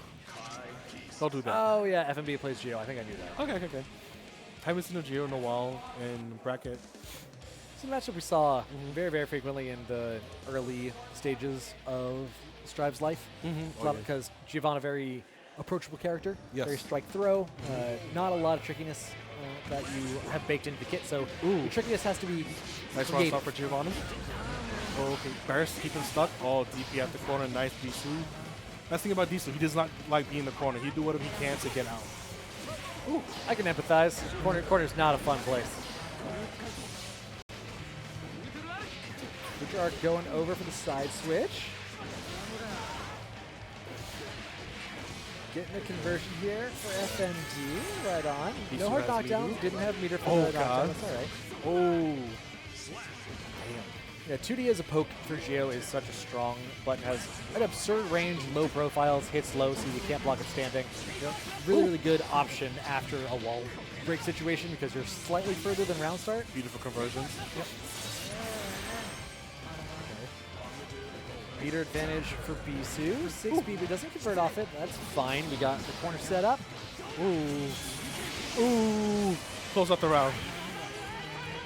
Don't do that. Oh yeah, FMB plays Geo. I think I knew that. Okay. Haven't seen a Geo in a while in bracket. It's a matchup we saw very, very frequently in the early stages of Strive's life. Because Giovanna, very approachable character, Yes. very strike throw, not a lot of trickiness that you have baked into the kit. So the trickiness has to be Nice run stop for Giovanna. Okay, burst, keep him stuck. Oh, DP at the corner, nice Beesu. Best thing about Beesu, he does not like being in the corner. He do whatever he can to get out. Ooh, I can empathize. Corner's not a fun place. Future Arc going over for the side switch. Getting a conversion here for FMD. Right on. Beesu No hard has knockdown. meter. Didn't have meter for Oh, the knockdown. God. That's all right. Oh. Yeah, 2D as a poke for Geo is such a strong button. Has an absurd range, low profiles, hits low, so you can't block it standing. Really good option after a wall break situation because you're slightly further than round start. Beautiful conversions. Yep. Meter advantage for Beesu. 6B, but doesn't convert off it. That's fine. We got the corner set up. Ooh. Ooh. Close up the round.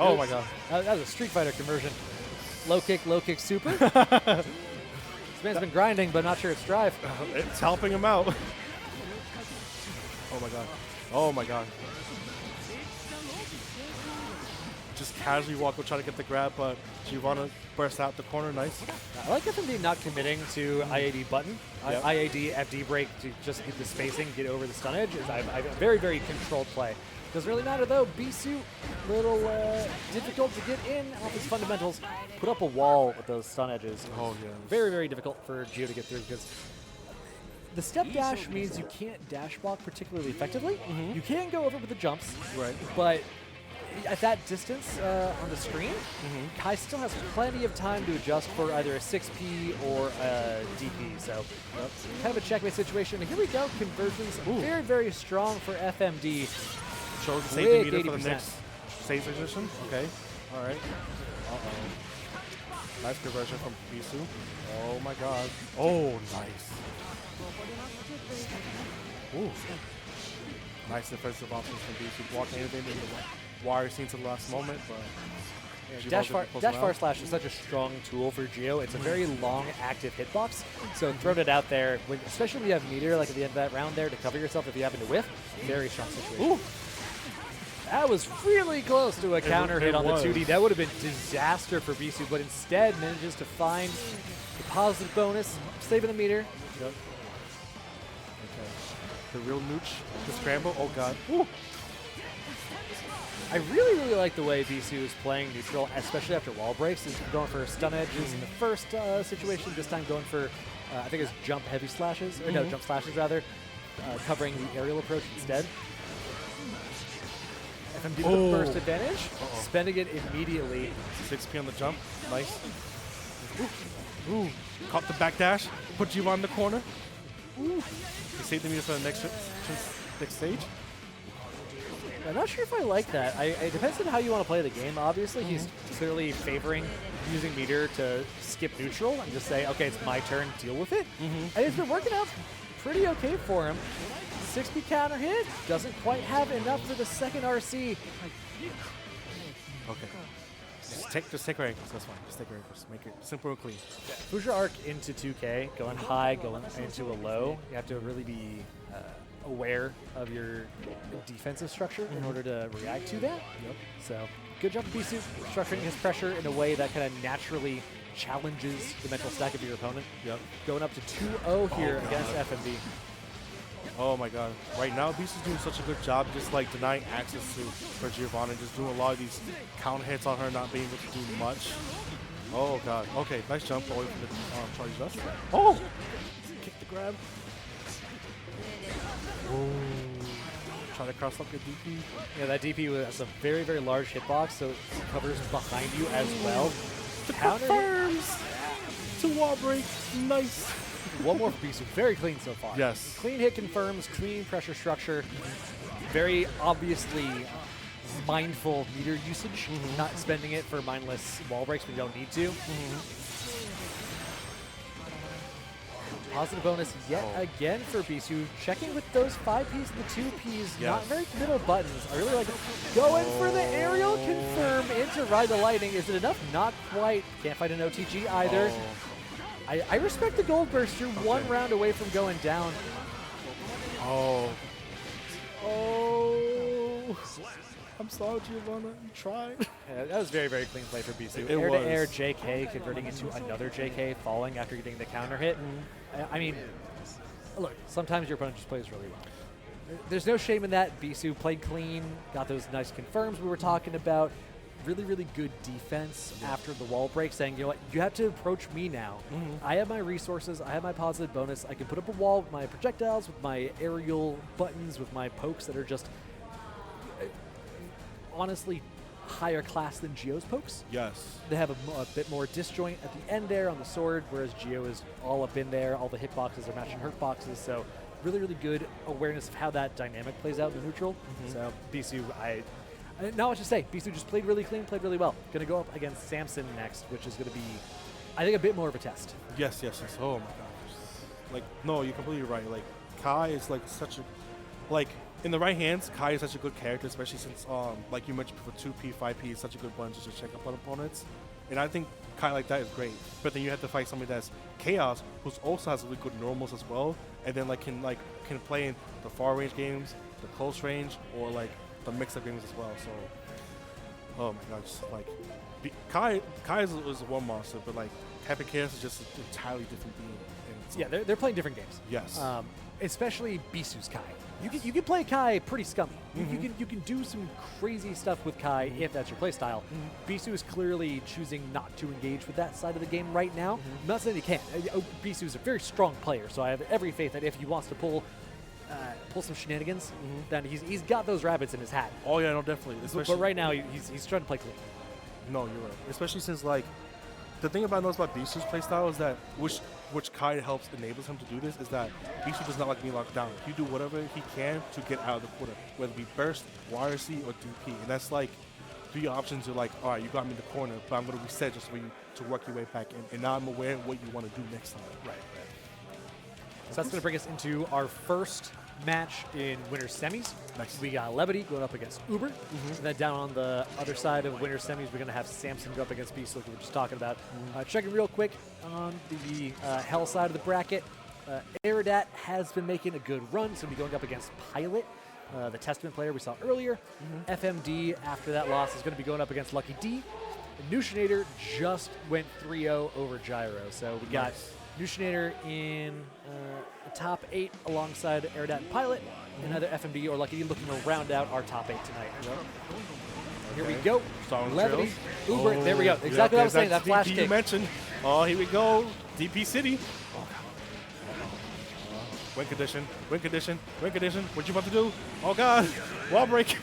Oh my god. That was a Street Fighter conversion. Low kick, super. This man's been grinding, but not sure it's drive. It's helping him out. Oh my god. Oh my god. Just casually walk, try to get the grab, but Giovanna bursts out the corner. Nice. I like FMD not committing to IAD button. Yep. IAD, FD break to just get the spacing, get over the stun edge. I very, very controlled play. Doesn't really matter though. Beesu, little difficult to get in off his fundamentals. Put up a wall with those stun edges. Oh yeah. Very, very difficult for Geo to get through because the step dash means you can't dash block particularly effectively. You can go over with the jumps, Right. but at that distance on the screen, Kai still has plenty of time to adjust for either a 6P or a DP. So kind of a checkmate situation. And here we go. Conversions very, very strong for FMD. Shows the safety meter Quick for the 80%. next save position. Okay. All right. Uh-oh. Nice conversion from Beesu. Oh my god. Oh, nice. Ooh. Nice defensive options from Beesu. Blocking anything in the wire scene to the last moment, but Dash far slash is such a strong tool for Geo. It's a very long, active hitbox. So throwing it out there, especially when you have meter, like at the end of that round there, to cover yourself if you happen to whiff, very strong situation. Ooh. That was really close to a counter hit on the was. 2D. That would have been disaster for Beesu, but instead manages to find the positive bonus, saving the meter. Yep. Okay. The real nooch, the scramble. Oh god. Ooh. I really, really like the way Beesu is playing neutral, especially after wall breaks. He's going for stun edges in the first situation. This time going for, I think it's jump heavy slashes, or no, jump slashes rather, covering the aerial approach instead. FMD with the burst advantage, spending it immediately. 6P on the jump. Nice. Ooh. Ooh. Caught the back dash. Put Giovanna in the corner. Ooh. He saved the meter for the next stage. I'm not sure if I like that. It depends on how you want to play the game. Obviously, he's clearly favoring using meter to skip neutral and just say, okay, it's my turn, deal with it. And it's been working out pretty okay for him. 6P counter hit, doesn't quite have enough for the second RC. Okay. Just take her ankles. That's fine. Just take her ankles. Make it simple and clean. Future Arc into 2K, going high, going into a low. You have to really be aware of your defensive structure in order to react to that. Yep. So good job, Beesu, structuring his pressure in a way that kind of naturally challenges the mental stack of your opponent. Yep. Going up to 2-0 here against FMD. Oh my god. Right now, Beesu's doing such a good job just like denying access to for Giovanna, just doing a lot of these counter hits on her, not being able to do much. Oh god. Okay, nice jump away from the charge dust. Oh! Kick the grab. Oh. Try to cross up your DP. Yeah, that DP has a very, very large hitbox, so it covers behind you as well. The confirms! To wall break. Nice. One more for Beesu. Very clean so far. Yes. Clean hit confirms, clean pressure structure. Very obviously mindful meter usage, not spending it for mindless wall breaks when you don't need to. Positive bonus yet again for Beesu. Checking with those 5Ps and the 2Ps. Not very middle buttons. I really like it. Going for the aerial confirm into Ride the Lightning. Is it enough? Not quite. Can't find an OTG either. I respect the gold burst. You're one round away from going down. Oh. Oh. I'm sorry, Giovanna. You tried. Yeah, that was very, very clean play for Beesu. It Air was. to air JK converting into another JK falling after getting the counter hit. I mean, look, sometimes your opponent just plays really well. There's no shame in that. Beesu played clean, got those nice confirms we were talking about. Really, really good defense after the wall break, saying, you know what, you have to approach me now. I have my resources, I have my positive bonus, I can put up a wall with my projectiles, with my aerial buttons, with my pokes that are just honestly higher class than Geo's pokes. Yes. They have a bit more disjoint at the end there on the sword, whereas Geo is all up in there. All the hitboxes are matching hurt boxes, so really, really good awareness of how that dynamic plays out in the neutral. So Beesu, not much to say. Beesu just played really clean, played really well. Going to go up against Samson next, which is going to be, I think, a bit more of a test. Yes. Oh my gosh. Like, no, you're completely right. Like, Kai is like such a, like, in the right hands, Kai is such a good character, especially since, like you mentioned, for 2P, 5P is such a good one just to check up on opponents. And I think Kai like that is great. But then you have to fight somebody that's Chaos, who also has really good normals as well, and then can play in the far range games, the close range, or like the mix of games as well. So, oh my gosh, like Kai is one monster, but like Happy Chaos is just an entirely different being. Yeah, they're playing different games. Yes. Especially Beesu's Kai. You can play Kai pretty scummy. You can do some crazy stuff with Kai if that's your playstyle. Beesu is clearly choosing not to engage with that side of the game right now. I'm not saying he can't. Beesu is a very strong player, so I have every faith that if he wants to pull some shenanigans, then he's got those rabbits in his hat. Oh yeah, no, definitely. But right now he's trying to play clean. No, you're right. Especially since like the thing about about Beesu's playstyle is that which Kai helps enables him to do this is that Beesu does not like being locked down. He do whatever he can to get out of the corner, whether it be burst, YRC, or DP. And that's like 3 options. You're like, all right, you got me in the corner, but I'm going to reset just for you to work your way back in. And now I'm aware of what you want to do next time. Right. So that's going to bring us into our first match in winner's semis. Nice. We got Levity going up against Uber. And then down on the other side of winner's semis, we're going to have Samson go up against Beesu, like we were just talking about. Checking real quick on the Hell side of the bracket. Aerodat has been making a good run, so he'll be going up against Pil0t, the Testament player we saw earlier. FMD, after that loss, is going to be going up against Lucky D. And nushinator just went 3-0 over Gyro. So we got nushinator in the top 8 alongside Aerodat and Pil0t. Another FMD or Lucky D looking to round out our top 8 tonight. Here we go. Levity, Uber. There we go. Exactly what I was saying. That flash kick. You mentioned. Oh, here we go. DP City. Win condition. Win condition. Win condition. What you about to do? Oh God. Wall break.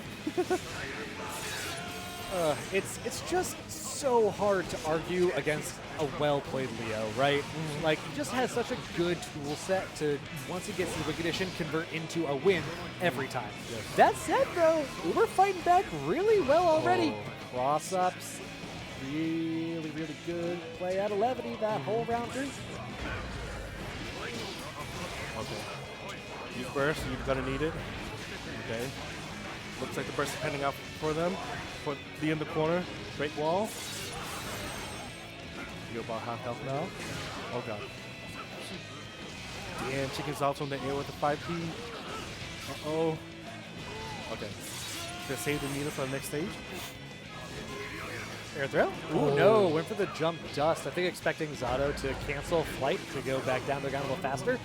It's just so hard to argue against a well-played Leo, right? Like, he just has such a good tool set to, once he gets to the Win condition, convert into a win every time. That said, though, Uber fighting back really well already. Cross-ups, really, really good play out of Levity that whole round through. Okay. Use burst. You're gonna need it. Okay. Looks like the burst is pending out for them. Put D in the corner. Break wall. You're about half health now. Oh God. Damn, chicken's out on the air with the 5P. Uh-oh. Okay. Gonna save the meter for the next stage. Air throw? Ooh, no. Went for the jump dust. I think expecting Zato to cancel flight to go back down the ground a little faster.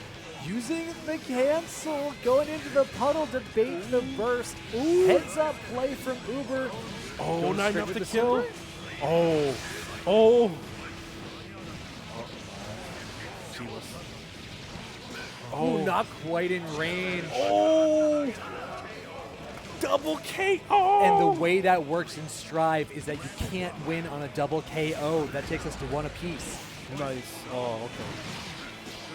Using the cancel, going into the puddle to bait the burst. Heads up play from Uber. Oh, not enough to kill. Oh. Oh. Oh, not quite in range. Oh. Double KO. And the way that works in Strive is that you can't win on a double KO. That takes us to 1 apiece. Nice. Oh, okay.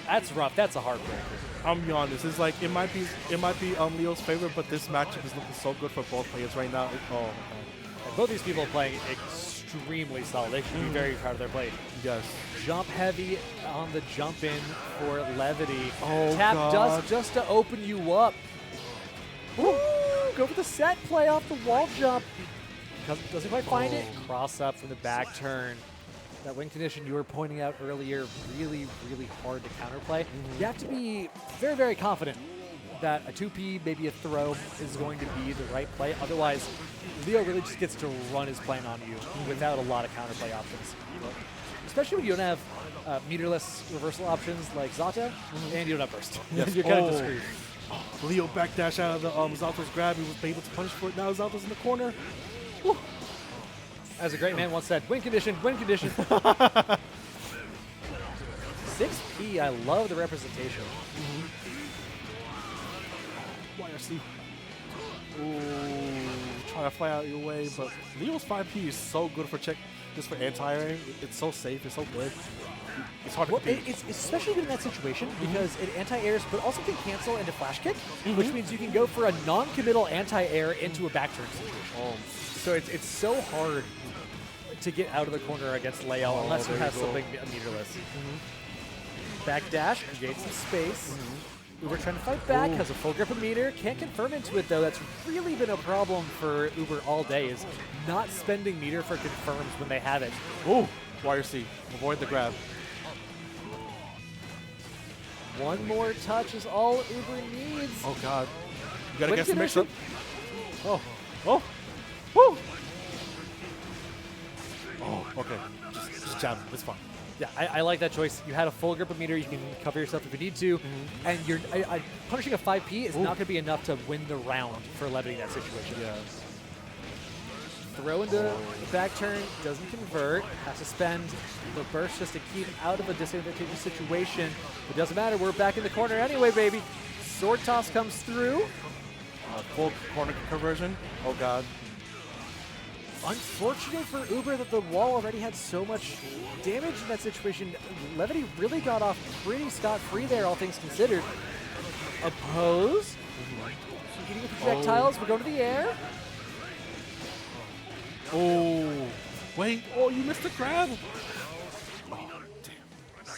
That's rough. That's a heartbreaker. I'm be honest. It's like it might be Leo's favorite, but this matchup is looking so good for both players right now. Oh my God. And both these people are playing extremely solid. They should be very proud of their play. Yes. Jump heavy on the jump in for Levity. Oh, Tap God. dust just to open you up. Woo! Go for the set play off the wall jump. Doesn't quite find it. Cross up from the back turn. that win condition you were pointing out earlier, really, really hard to counterplay. You have to be very, very confident that a 2P, maybe a throw, is going to be the right play. Otherwise, Leo really just gets to run his plan on you without a lot of counterplay options. Especially when you don't have meterless reversal options like Zato, and you don't have burst. Yes. You're kind of just screwed. Leo backdash out of the Zato's grab. He was able to punish for it. Now Zato's in the corner. Woo. As a great man once said, win condition, win condition. 6P, I love the representation. YRC. Ooh, trying to fly out your way, but Leo's 5P is so good for check, just for anti-airing. It's so safe, it's so good. It's hard to compete. It's especially good in that situation because it anti-airs, but also can cancel into flash kick, which means you can go for a non-committal anti-air into a back turn situation. So it's so hard to get out of the corner against Leo unless you have something meterless. Back dash, engage some space. Uber trying to fight back, has a full grip of meter, can't confirm into it though. That's really been a problem for Uber all day, is not spending meter for confirms when they have it. Ooh, YRC, avoid the grab. One more touch is all Uber needs. Oh God, you gotta Win guess the mix up. condition. Oh, woo! Oh, okay, just jab, it's fine. Yeah, I like that choice. You had a full grip of meter. You can cover yourself if you need to. And you're punishing a 5P is not going to be enough to win the round for Levity in that situation. Yes. Throw into the back turn, doesn't convert. Has to spend the burst just to keep out of a disadvantageous situation. It doesn't matter. We're back in the corner anyway, baby. Sword toss comes through. Full corner conversion. Oh God. Unfortunate for Uber that the wall already had so much damage in that situation. Levity really got off pretty scot-free there, all things considered. Oppose. Eating the projectiles. We're going to the air. Oh, wait. Oh, you missed the grab. Oh, damn.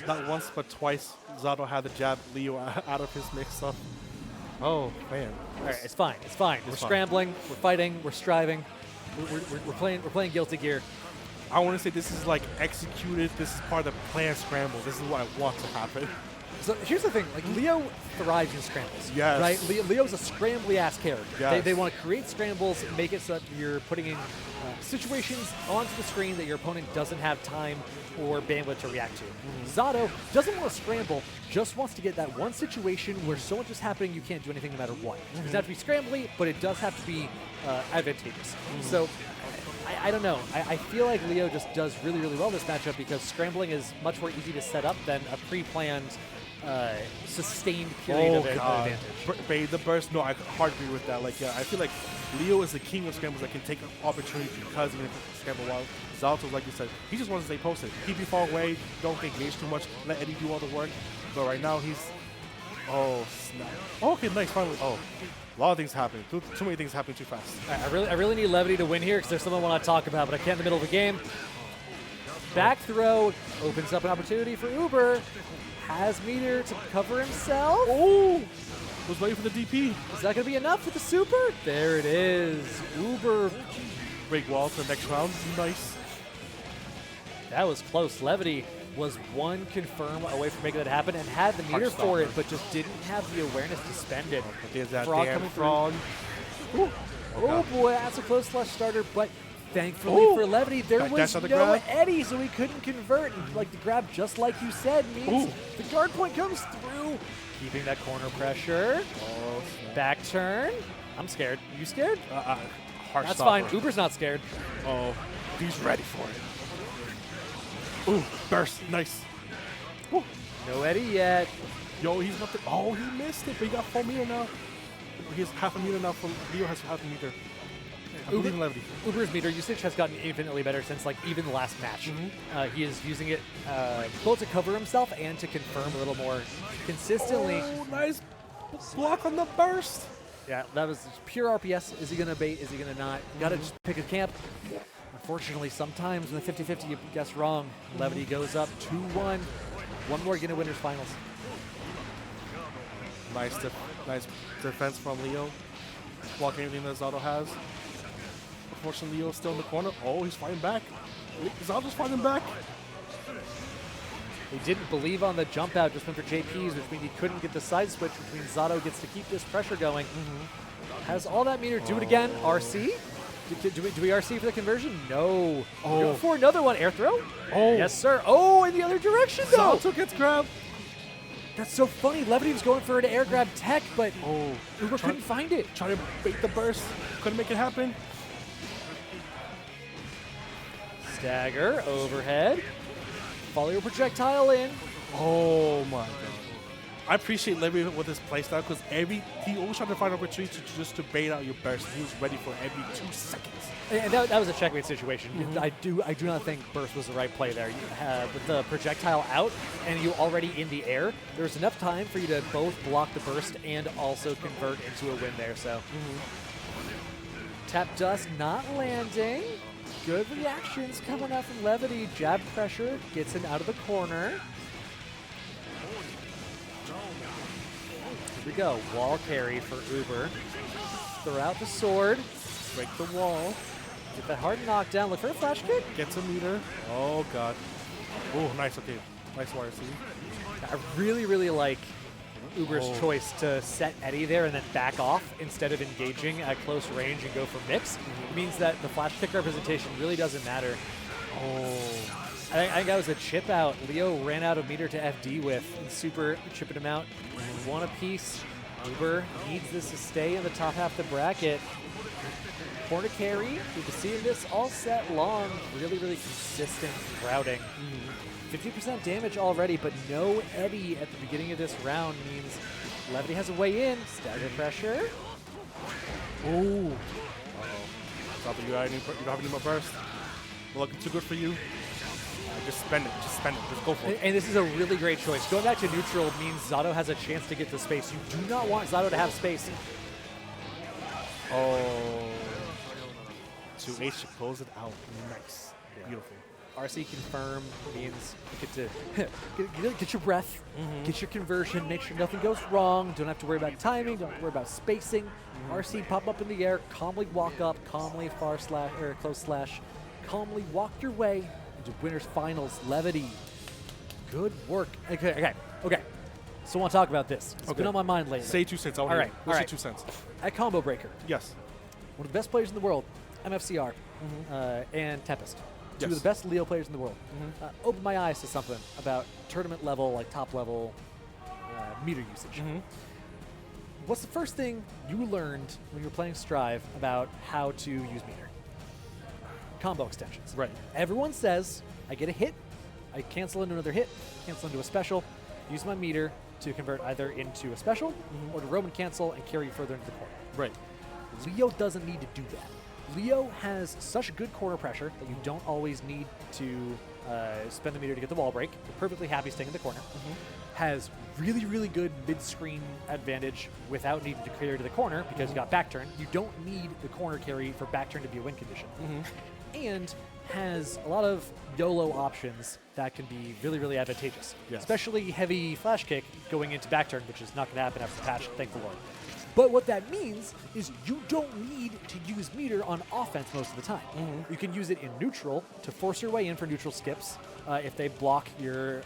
Not once, but twice, Zato had to jab Leo out of his mix-up. Oh, man. All right, it's fine. It's fine. We're scrambling. We're fighting. We're striving. We're playing Guilty Gear. I want to say this is like executed. This is part of the planned scramble. This is what I want to happen. So here's the thing, like Leo thrives in scrambles. Yes. Right? Leo's a scrambly-ass character. Yes. They want to create scrambles, make it so that you're putting in situations onto the screen that your opponent doesn't have time or bandwidth to react to. Zato doesn't want to scramble, just wants to get that one situation where so much is happening you can't do anything no matter what. It doesn't have to be scrambly, but it does have to be advantageous. So I don't know. I feel like Leo just does really, really well this matchup because scrambling is much more easy to set up than a pre-planned sustained period of advantage. The burst, no, I hard agree with that. Like, yeah, I feel like Leo is the king of scrambles that can take an opportunity because he can scramble well. Zato, like you said, he just wants to stay posted. Keep you far away, don't engage too much, let Eddie do all the work. But right now, he's... Oh, snap. Oh, okay, nice, finally. Oh, a lot of things happening. Too many things happening too fast. I really need Levity to win here because there's something I want to talk about, but I can't in the middle of the game. Back throw opens up an opportunity for Uber. Has meter to cover himself. Oh! Was waiting for the DP. Is that going to be enough for the super? There it is. Uber. Break wall to the next round. Nice. That was close. Levity was one confirm away from making that happen and had the meter for it, but just didn't have the awareness to spend it. There's that Frog damn coming frog. through. Oh boy, that's a close flush starter, but thankfully for Levity, there was no Eddie, so he couldn't convert. And like the grab, just like you said, means the guard point comes through. Keeping that corner pressure. Oh, back turn. I'm scared. You scared? Harsh That's stopper. fine. Uber's not scared. Oh, he's ready for it. Ooh, burst. Nice. Woo. No Eddie yet. Yo, he's got the... Oh, he missed it, but he got full meter now. He has half a meter now. Leo has half a meter. I believe in Levity. Uber's meter usage has gotten infinitely better since like even the last match. He is using it both to cover himself and to confirm a little more consistently. Oh, nice block on the burst. Yeah, that was pure RPS. Is he going to bait? Is he going to not? Got to just pick a camp. Unfortunately, sometimes in the 50-50 you guess wrong. Levity goes up 2-1. One more get a winners finals. Nice defense from Leo. Blocking everything that Zato has. Unfortunately, Leo's still in the corner. Oh, he's fighting back. Zato's fighting back. They didn't believe on the jump out, just went for JPs, which means he couldn't get the side switch, which means Zato gets to keep this pressure going. Has all that meter. Do it again. RC? Do we RC for the conversion? No. Go for another one. Air throw? Oh. Yes, sir. Oh, in the other direction, though. Zato gets grabbed. That's so funny. Levity was going for an air grab tech, but Uber couldn't find it. Trying to bait the burst. Couldn't make it happen. Stagger, overhead. Follow your projectile in. Oh my god. I appreciate Levity with his playstyle because he always tried to find opportunities just to bait out your burst. He was ready for every 2 seconds. And that was a checkmate situation. I do not think burst was the right play there. With the projectile out and you already in the air, there's enough time for you to both block the burst and also convert into a win there. So Tap Dust not landing. Good reactions coming out from Levity. Jab pressure gets him out of the corner. Here we go. Wall carry for Uber. Throw out the sword. Break the wall. Get that hard knockdown. Look for a flash kick. Gets a meter. Oh god. Oh, nice. Okay. Nice YRC. I really, really like Uber's choice to set Eddie there and then back off instead of engaging at close range and go for mix. It means that the flash kick representation really doesn't matter. I think that was a chip out. Leo ran out of meter to FD with, and Super chipping him out. One apiece. Uber needs this to stay in the top half of the bracket. Corner carry, we've been seeing this all set long. Really, really consistent routing. 50% damage already, but no Eddie at the beginning of this round means Levity has a way in. Stagger pressure. Oh. Zato, you don't have any more burst. Looking too good for you. Just spend it. Just spend it. Just go for it. And this is a really great choice. Going back to neutral means Zato has a chance to get to space. You do not want Zato to have space. Oh. 2H to close it out. Nice. Beautiful. RC confirm means you get to get your breath, get your conversion, make sure nothing goes wrong. Don't have to worry about timing. Don't have to worry about spacing. RC pop up in the air, calmly walk up, calmly far slash or close slash, calmly walk your way into winners finals. Levity, good work. Okay. So I want to talk about this. It's been on my mind lately. Say 2 cents. All right. Say 2 cents. At Combo Breaker, Yes. one of the best players in the world, MFCR, and Tempest. Two of the best Leo players in the world. Opened my eyes to something about tournament level, like top level meter usage. What's the first thing you learned when you were playing Strive about how to use meter? Combo extensions. Right. Everyone says, I get a hit, I cancel into another hit, cancel into a special, use my meter to convert either into a special or to Roman cancel and carry further into the corner. Right. Leo doesn't need to do that. Leo has such good corner pressure that you don't always need to spend the meter to get the wall break. You're perfectly happy staying in the corner. Has really, really good mid-screen advantage without needing to carry to the corner because you got back turn. You don't need the corner carry for back turn to be a win condition. And has a lot of YOLO options that can be really, really advantageous. Yes. Especially heavy flash kick going into back turn, which is not going to happen after the patch, thank the Lord. But what that means is you don't need to use meter on offense most of the time. You can use it in neutral to force your way in for neutral skips if they block your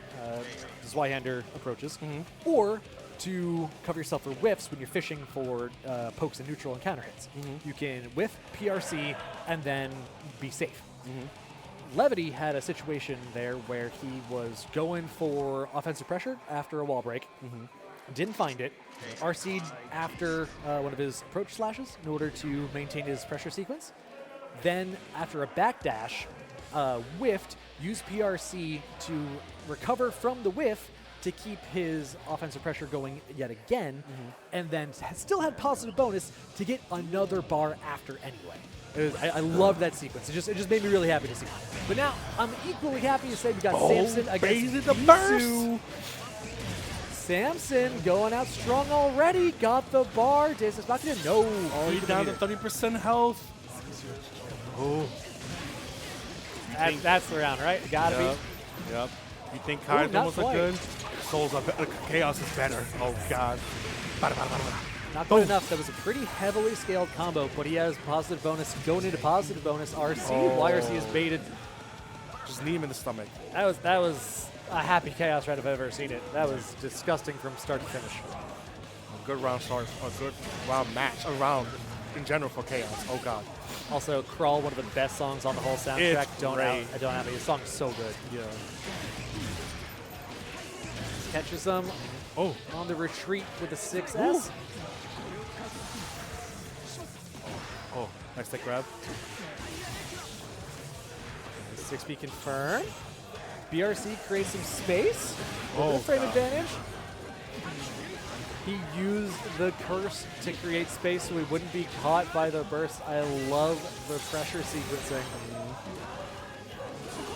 Zweihander approaches, or to cover yourself for whiffs when you're fishing for pokes in neutral and counter hits. You can whiff PRC and then be safe. Levity had a situation there where he was going for offensive pressure after a wall break, didn't find it, RC'd after one of his approach slashes in order to maintain his pressure sequence. Then after a backdash, whiffed, used PRC to recover from the whiff to keep his offensive pressure going yet again, and then still had positive bonus to get another bar after anyway. I love that sequence. It just made me really happy to see. But now I'm equally happy to say we got Samson against the Beesu. Samson going out strong already. Got the bar. Davis not going to know. Oh, he's down to 30% health. Oh. That's the round, right? Gotta be. Yep. You think Kai's almost look good? Souls are better. Chaos is better. Oh, God. Not quite enough. That was a pretty heavily scaled combo, but he has positive bonus. Going into positive bonus RC. YRC is baited. Just knee him in the stomach. That was a happy chaos ride if I've ever seen it. That was disgusting from start to finish. A good round start, a good round match, a round in general for chaos. Oh god. Also, Crawl, one of the best songs on the whole soundtrack. It's Don't great. have it. The song's so good. Yeah. Catches them Oh. on the retreat with a 6S. Ooh. Oh, nice tech grab. 6B confirmed. BRC creates some space. Oh, With frame God. advantage. He used the curse to create space so he wouldn't be caught by the burst. I love the pressure sequencing.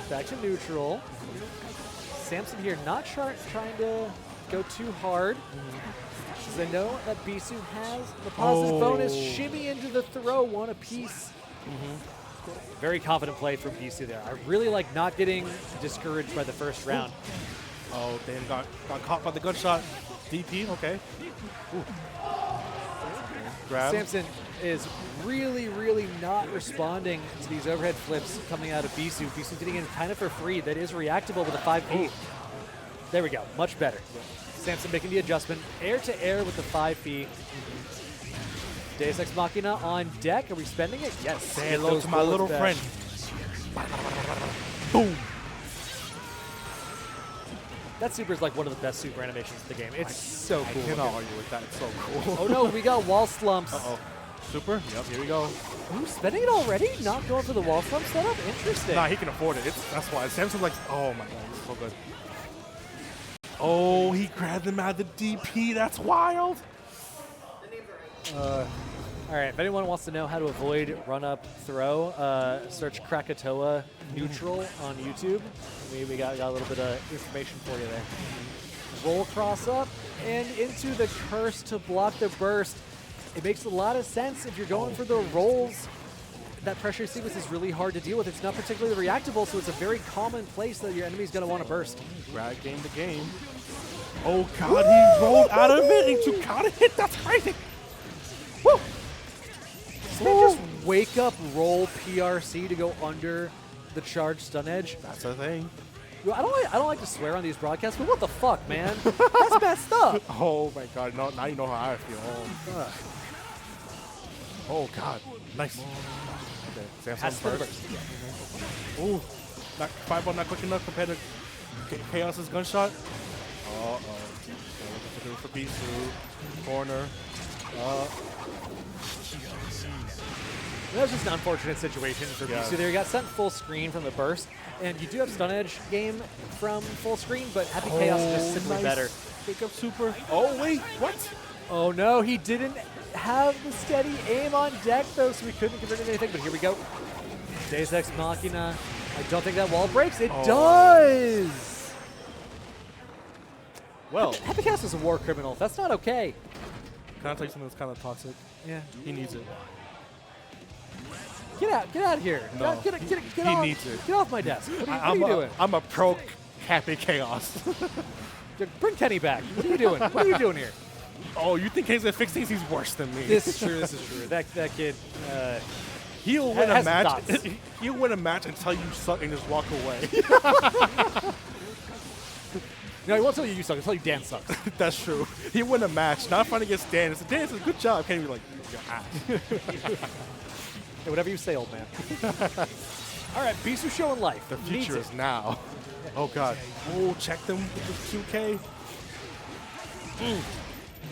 Back to neutral. Samson here not trying to go too hard. Because I know that Beesu has the positive bonus. Shimmy into the throw, one apiece. Very confident play from Beesu there. I really like not getting discouraged by the first round. Oh, damn, got caught by the gunshot. DP, okay. Ooh. Grab. Samson is really, really not responding to these overhead flips coming out of Beesu. Beesu getting in kind of for free. That is reactable with a 5P. There we go. Much better. Samson making the adjustment. Air to air with the 5P. Deus Ex Machina on deck. Are we spending it? Yes. Say Get hello those to my little bullets friend. back. Boom. That super is like one of the best super animations in the game. It's so cool. I cannot argue with that. It's so cool. Oh no, we got wall slumps. Uh-oh. Super? Yep, here we go. Ooh, spending it already? Not going for the wall slump setup? Interesting. Nah, he can afford it. That's why. Samson's like, oh my god, this is so good. Oh, he grabbed him out of the DP. That's wild. All right, if anyone wants to know how to avoid run-up throw, search Krakatoa neutral on YouTube. We got a little bit of information for you there. Roll cross up and into the curse to block the burst. It makes a lot of sense if you're going for the rolls. That pressure sequence is really hard to deal with. It's not particularly reactable, so it's a very common place that your enemy's going to want to burst. Grab game the game. Oh god, he rolled out of it into counter hit. That's crazy. Woo! Did they just wake up roll PRC to go under the charged stun edge? That's the thing. Well, I don't like to swear on these broadcasts, but what the fuck, man? That's messed up. Oh my god, no, now you know how I feel. Oh, oh god, nice. Okay, Samson That's for the first. Ooh, not 5-1 not quick enough compared to Chaos's gunshot. Uh-oh. Looking for Beesu. Corner. That was just an unfortunate situation for Yeah. Beesu there. He got sent full screen from the burst, and you do have stun edge game from full screen, but Happy Chaos is just simply nice. better. Pick up super. Oh wait, what? Oh no, he didn't have the steady aim on deck though, so we couldn't convert into anything, but here we go. Deus Ex Machina. I don't think that wall breaks. It does! Well, Happy Chaos is a war criminal. That's not okay. can I tell you something that's kind of toxic? Yeah. He needs it. Get out of here. No. Get He off, needs it. Get off my desk. What are you doing? I'm a pro Happy Chaos. Bring Kenny back. What are you doing? What are you doing here? Oh, you think he's gonna fix things? He's worse than me. This is true. This is true. That kid. He'll win a has match. thoughts. He'll win a match until you suck and just walk away. No, he won't tell you suck. He'll tell you Dan sucks. That's true. He'll win a match. Not fighting against Dan. It's Dan. It's a good job. Can't be like your ass. Hey, whatever you say, old man. All right, Beesu showing life. The Needs future it. is now. Oh god. Oh, check them with the 2K.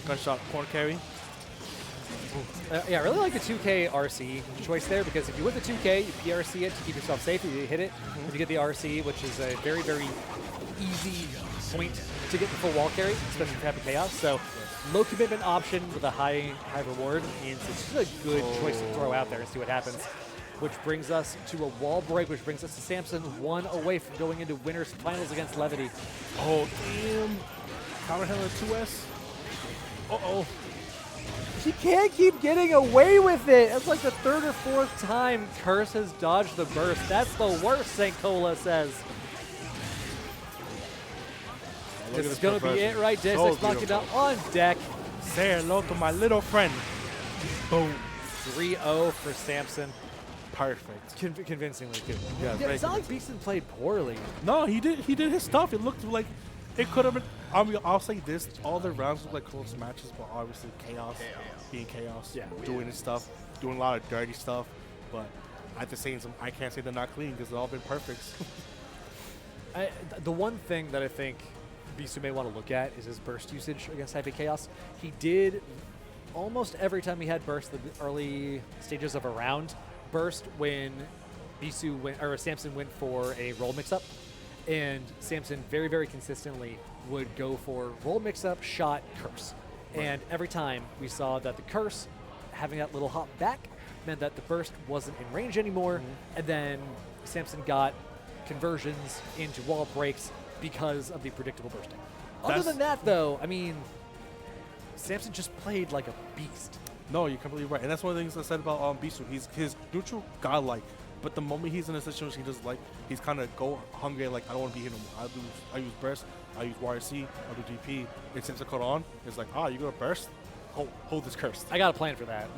Gunshot corner carry. Yeah, I really like the 2K RC choice there because if you win the 2K, you PRC it to keep yourself safe. You hit it, and you get the RC, which is a very, very easy point to get the full wall carry, especially for Happy Chaos. So low commitment option with a high reward means it's just a good choice to throw out there and see what happens. Which brings us to a wall break, which brings us to Samson, one away from going into winners finals against Levity. Oh, damn. Counter handler 2S. Uh-oh. He can't keep getting away with it. That's like the third or fourth time Curse has dodged the burst. That's the worst, St. Cola says. This is going to be it, right? Deus Ex Machina on deck. Say hello to my little friend. Boom. 3-0 for Samson. perfect. Convincingly good. Yeah, Yeah, it's not like Beeson played poorly. No, he did his stuff. It looked like it could have been. I'll say this: all the rounds look like close matches, but obviously chaos. Being chaos, Yeah. doing his stuff, doing a lot of dirty stuff. But at the same time, I can't say they're not clean because they've all been perfect. The one thing that I think Beesu may want to look at is his burst usage against Heavy Chaos. He did almost every time he had burst, the early stages of a round, burst when Samson went for a roll mix-up, and Samson very, very consistently would go for roll mix-up, shot, curse. Right. And every time we saw that the curse, having that little hop back, meant that the burst wasn't in range anymore, and then Samson got conversions into wall breaks because of the predictable bursting. Other than that, though, I mean, Samson just played like a beast. No, you're completely right, and that's one of the things I said about Beesu. His neutral godlike, but the moment he's in a situation he doesn't like, he's kind of go hungry. Like, I don't want to be here no more. I use burst, I use YRC, I do DP. And since I caught on, it's like, you gonna burst? Hold this curse. I got a plan for that.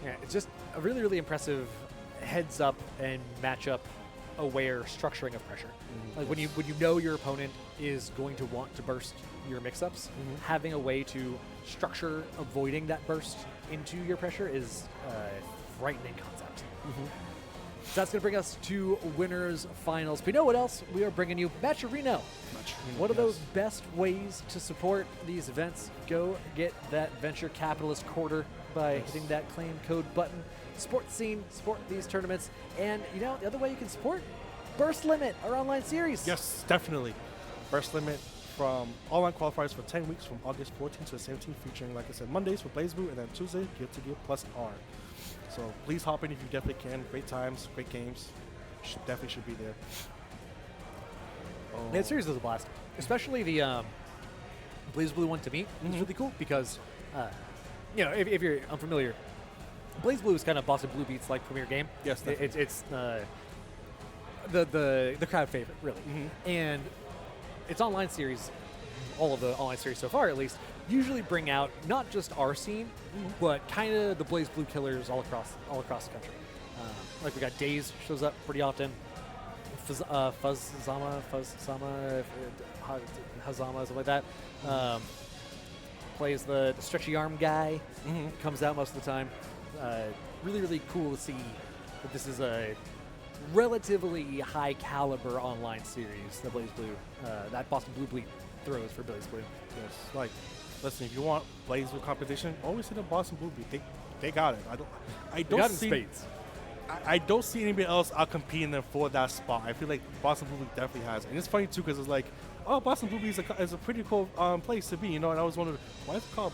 Yeah, it's just a really, really impressive heads up and matchup aware structuring of pressure. Like when you know your opponent is going to want to burst your mix-ups, having a way to structure avoiding that burst into your pressure is a frightening concept. So that's going to bring us to winners finals. But you know what else? We are bringing you Matcherino. One of those best ways to support these events. Go get that venture capitalist quarter by hitting that claim code button. Support the scene, support these tournaments, and you know the other way you can support Burst Limit, our online series. Yes, definitely. Burst Limit from online qualifiers for 10 weeks from August 14th to the 17th, featuring, like I said, Mondays for BlazBlue, and then Tuesday, Gear to Gear plus R. So please hop in if you definitely can. Great times, great games. Definitely should be there. That series was a blast, especially the BlazBlue one to me. It's really cool because, you know, if you're unfamiliar, BlazBlue is kind of BostonBlueBeat's like premier game. Yes, definitely. It's the crowd favorite, really. And its online series, all of the online series so far at least, usually bring out not just our scene, but kind of the BlazBlue killers all across the country. Like we got Daze shows up pretty often. Hazama, something like that. Plays the stretchy arm guy. Comes out most of the time. Really, really cool to see that this is a relatively high caliber online series that BlazBlue, that BostonBlueBeat throws for BlazBlue. Yes, like, listen, if you want BlazBlue competition, always hit up BostonBlueBeat. They got it. I don't see spades. I don't see anybody else out competing them for that spot. I feel like BostonBlueBeat definitely has it. And it's funny too because it's like, BostonBlueBeat is a pretty cool place to be, you know. And I was wondering why is it called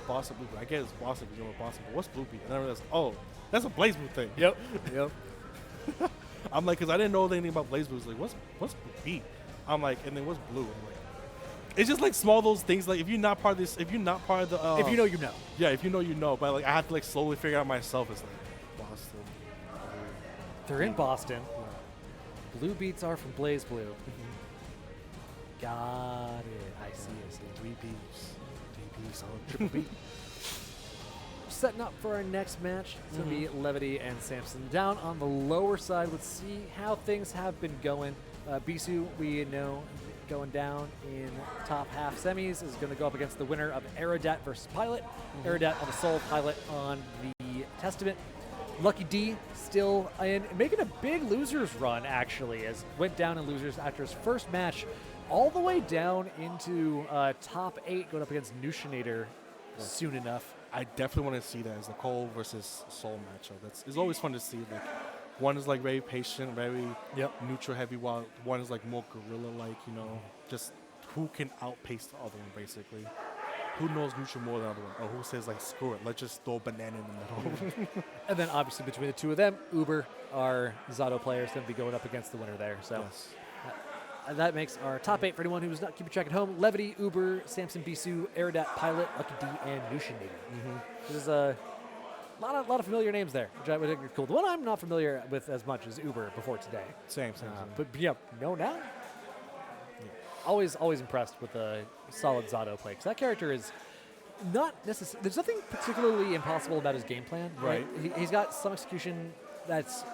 BostonBlueBeat? I get it's Boston because you're in Boston, but what's BlueBeat? And I realized, that's a BlazBlue thing. Yep. I'm like, because I didn't know anything about BlazBlue. It's like, what's BlueBeat? I'm like, and then what's blue? I'm like, it's just like small those things. Like if you're not part of this, if you're not part of the, if you know, you know. Yeah, if you know, you know. But like I have to like slowly figure out myself. It's like Boston. They're in Boston. Blue Beats are from BlazBlue. Got it. I see. 3 Bs. 3 Bs on triple B. Setting up for our next match. It's going to be Levity and Samson. Down on the lower side, let's see how things have been going. Beesu, we know, going down in top half semis, is going to go up against the winner of Aerodat versus Pil0t. Aerodat on the Soul, Pil0t on the Testament. Lucky D still in, making a big losers run, actually, as went down in losers after his first match, all the way down into top 8, going up against nushinator soon enough. I definitely want to see that as the Cole versus Soul matchup. It's always fun to see. Like one is like very patient, very neutral heavy, while one is like more gorilla-like. You know, just who can outpace the other one, basically. Who knows neutral more than the other one? Or who says like screw it, let's just throw a banana in the middle. And then obviously between the two of them, Uber, our Zato player, is going to be going up against the winner there. So. Yes. That makes our top 8 for anyone who's not keeping track at home. Levity, Uber, Samson, Beesu, Aerodat, Pil0t, Lucky D, and nushinator. There's a lot of familiar names there, which I think is cool. The one I'm not familiar with as much is Uber before today. Same. But yeah, no now. Always impressed with the solid Zato play, because that character is not necessarily. There's nothing particularly impossible about his game plan. Right. He's got some execution that's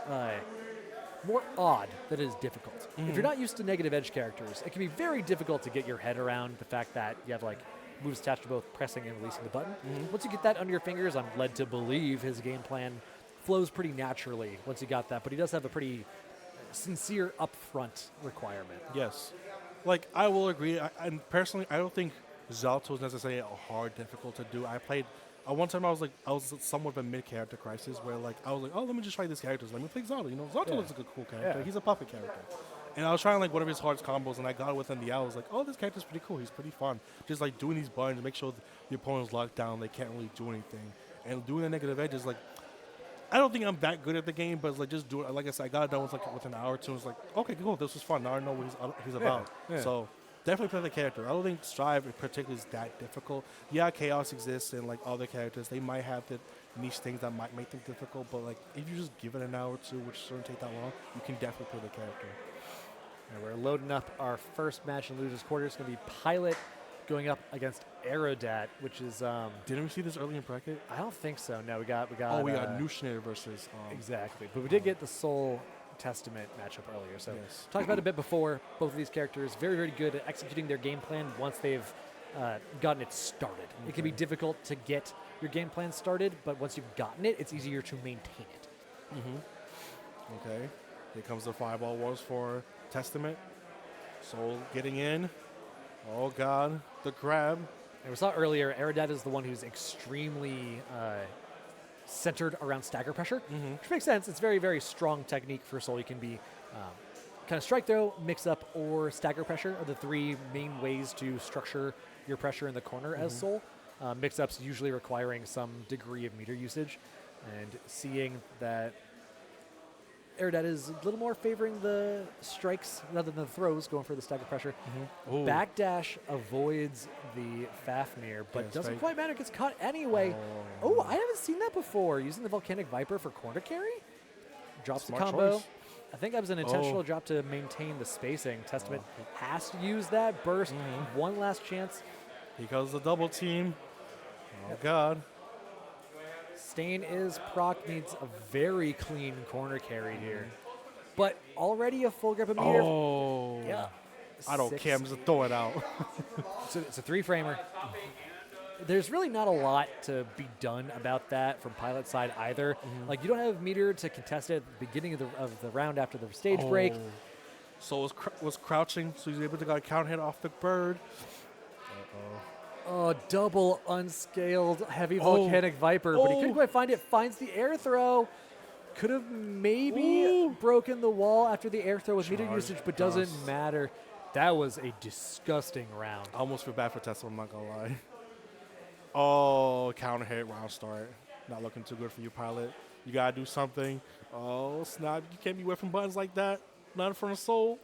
more odd than it is difficult. If you're not used to negative edge characters, it can be very difficult to get your head around the fact that you have like moves attached to both pressing and releasing the button. Once you get that under your fingers, I'm led to believe his game plan flows pretty naturally once you got that, but he does have a pretty sincere upfront requirement. Yes. Like, I will agree. And personally, I don't think Zalto is necessarily hard, difficult to do. I played, one time I was somewhat of a mid-character crisis where, like, I was like, oh, let me just try these characters. Let me play Zalto. You know, Zalto looks like a cool character. Yeah. He's a puppet character. And I was trying, like, one of his hardest combos, and I got it within the hour. I was like, oh, this character's pretty cool. He's pretty fun. Just, like, doing these buttons to make sure the opponent's locked down. They can't really do anything. And doing the negative edge is, like, I don't think I'm that good at the game, but it's like just doing it. Like I said, I got it done within an hour or two. It's like, okay, cool, this was fun. Now I know what he's about. Yeah. So definitely play the character. I don't think Strive in particular is that difficult. Yeah, Chaos exists and like other characters. They might have the niche things that might make them difficult, but like if you just give it an hour or two, which shouldn't take that long, you can definitely play the character. And we're loading up our first match in Losers Quarter. It's going to be Pil0t going up against Aerodat, which is Didn't we see this early in bracket? I don't think so. No, we got We got nushinator versus exactly. But we did get the Soul Testament matchup earlier. So Yes. talked about it a bit before. Both of these characters very, very good at executing their game plan once they've gotten it started. It can be difficult to get your game plan started, but once you've gotten it, it's easier to maintain it. Okay. Here comes the Fireball Wars for Testament. Soul getting in. Oh God, the grab. And we saw earlier, Aerodat is the one who's extremely centered around stagger pressure, which makes sense. It's very, very strong technique for Soul. You can be kind of strike throw, mix up, or stagger pressure are the three main ways to structure your pressure in the corner as Soul. Mix-ups usually requiring some degree of meter usage, and seeing that Aerodat is a little more favoring the strikes rather than the throws, going for the stagger pressure. Backdash avoids the Fafnir, but Yes, doesn't fake. quite matter. Gets caught anyway. Oh, I haven't seen that before. Using the Volcanic Viper for corner carry? Drops Smart the combo. choice. I think that was an intentional drop to maintain the spacing. Testament has to use that burst. One last chance. Here comes the double team. Oh God. Stain is proc, needs a very clean corner carry here. But already a full grip of meter. Oh. Yeah. I don't Six. care. I'm just throwing it out. So it's a three-framer. There's really not a lot to be done about that from Pil0t side either. Like, you don't have meter to contest it at the beginning of the round after the stage break. So was crouching, so he's able to get a count hit off the bird. Oh, double unscaled heavy Volcanic Viper, but he couldn't quite find it. Finds the air throw. Could have maybe broken the wall after the air throw with meter Charge usage, but doesn't dust. matter. That was a disgusting round. I almost feel bad for Tesla, I'm not gonna lie. Oh, counter hit, round start. Not looking too good for you, Pil0t. You gotta do something. Oh, snap. You can't be whiffing buttons like that. Not in front of Soul.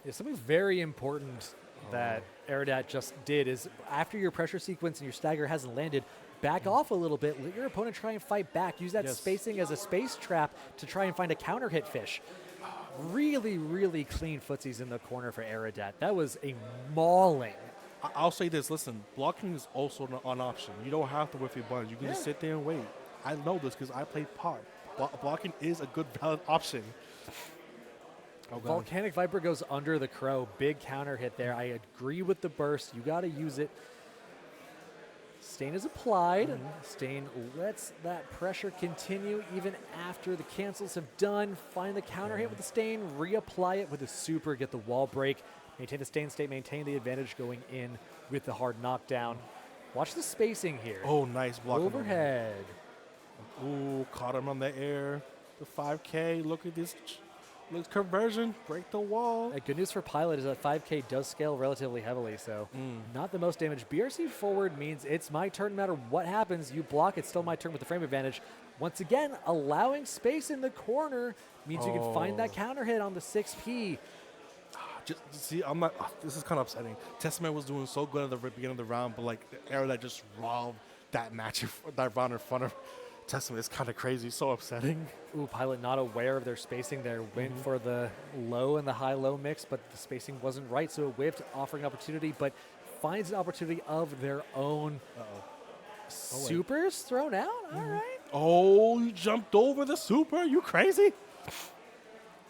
Yeah, something very important that Aerodat just did is after your pressure sequence and your stagger hasn't landed, back off a little bit. Let your opponent try and fight back. Use that Yes. spacing as a space trap to try and find a counter hit fish. Really, really clean footsies in the corner for Aerodat. That was a mauling. I'll say this. Listen, blocking is also an option. You don't have to whiff your buttons. You can just sit there and wait. I know this because I played pot. Blocking is a good, valid option. Oh, God. Volcanic Viper goes under the crow. Big counter hit there. I agree with the burst. You got to use it. Stain is applied. Stain lets that pressure continue even after the cancels have done. Find the counter hit with the Stain. Reapply it with a super. Get the wall break. Maintain the Stain state. Maintain the advantage going in with the hard knockdown. Watch the spacing here. Oh, nice blocking. Overhead. Ooh, caught him on the air. The 5K. Look at this. Look, conversion. Break the wall. Good news for Pil0t is that 5K does scale relatively heavily, so not the most damage. BRC forward means it's my turn no matter what happens. You block, it's still my turn with the frame advantage. Once again, allowing space in the corner means you can find that counter hit on the 6P. Just see, I'm not. This is kind of upsetting. Testament was doing so good at the beginning of the round, but like the arrow that just robbed that match, that round in front of Testament is kind of crazy. So upsetting. Ooh, Pil0t not aware of their spacing there. Went for the low and the high-low mix, but the spacing wasn't right, so it whiffed, offering opportunity, but finds an opportunity of their own. Supers thrown out? All right. Oh, you jumped over the super? You crazy?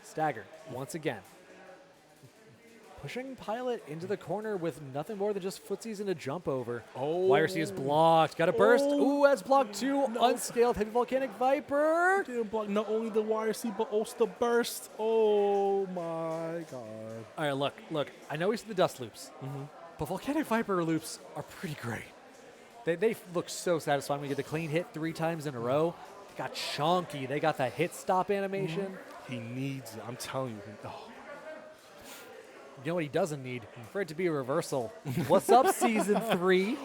Stagger once again. Pushing Pil0t into the corner with nothing more than just footsies and a jump over. Oh. YRC is blocked. Got a burst. Oh. Ooh, that's blocked too. No. Unscaled Heavy Volcanic Viper. Didn't block not only the YRC, but also the burst. Oh, my God. All right, look. I know we see the dust loops, but Volcanic Viper loops are pretty great. They look so satisfying when you get the clean hit 3 times in a row. They got chunky. They got that hit stop animation. He needs it. I'm telling you. Oh. You know what he doesn't need? For it to be a reversal. What's up, Season 3?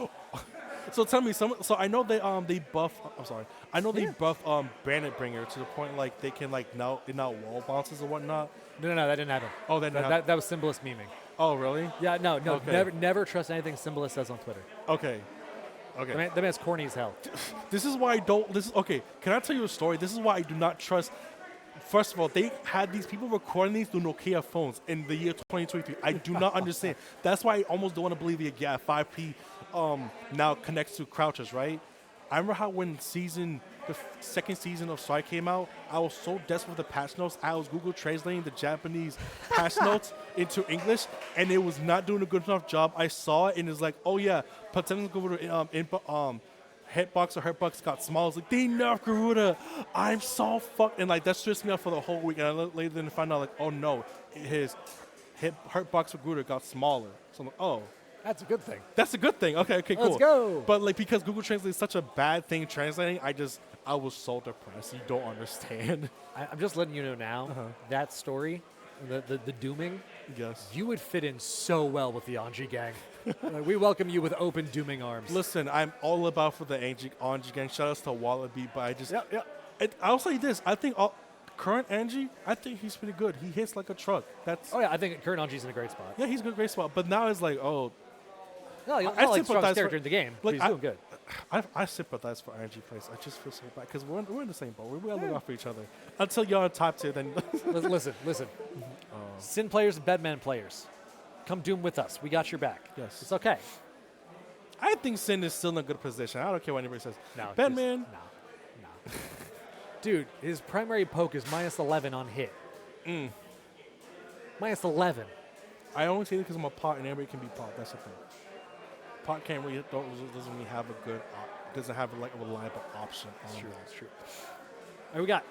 So tell me, so I know they buff. I'm sorry. I know they buff Bandit Bringer to the point like they can like now wall bounces and whatnot. No, that didn't happen. Oh, That was Symbolist memeing. Oh, really? Yeah, no. Okay. Never trust anything Symbolist says on Twitter. Okay. That man's corny as hell. This is why I don't. This is okay. Can I tell you a story? This is why I do not trust. First of all, they had these people recording these through Nokia phones in the year 2023. I do not understand. That's why I almost don't want to believe it. Yeah, 5P now connects to crouchers, right? I remember how when the second season of Strike came out, I was so desperate for the patch notes. I was Google translating the Japanese patch notes into English, and it was not doing a good enough job. I saw it, and it's like, oh yeah, potential hitbox or hurtbox got small. I was like, they nerfed Garuda. I'm so fucked. And like, that stressed me out for the whole week. And I later then found out like, oh no, his hurtbox for Garuda got smaller. So I'm like, oh. That's a good thing. That's a good thing. Okay, cool. Let's go. But like, because Google Translate is such a bad thing translating, I was so depressed. You don't understand. I'm just letting you know now, that story, the dooming, Yes. you would fit in so well with the Anji gang. We welcome you with open dooming arms. Listen, I'm all about for the Angie gang. Shout outs to Wallaby, but I just... Yep. I'll say this. I think current Angie, I think he's pretty good. He hits like a truck. Oh yeah, I think current Anji's in a great spot. Yeah, he's in a great spot. But now it's like, oh... No, you're I not like the strongest sympathize character in the game, but like, he's doing good. I sympathize for Angie plays. I just feel so bad because we're in the same boat. We gotta look out for each other. Until you're on top tier, then... Listen. Sin players and Bedman players, come doom with us. We got your back. Yes. It's okay. I think Sin is still in a good position. I don't care what anybody says. No, Bedman. No. Dude, his primary poke is -11 on hit. -11. I only say it because I'm a pot and everybody can be pot. That's the thing. Pot doesn't really have a good, doesn't have like a reliable option. That's true. All right, we got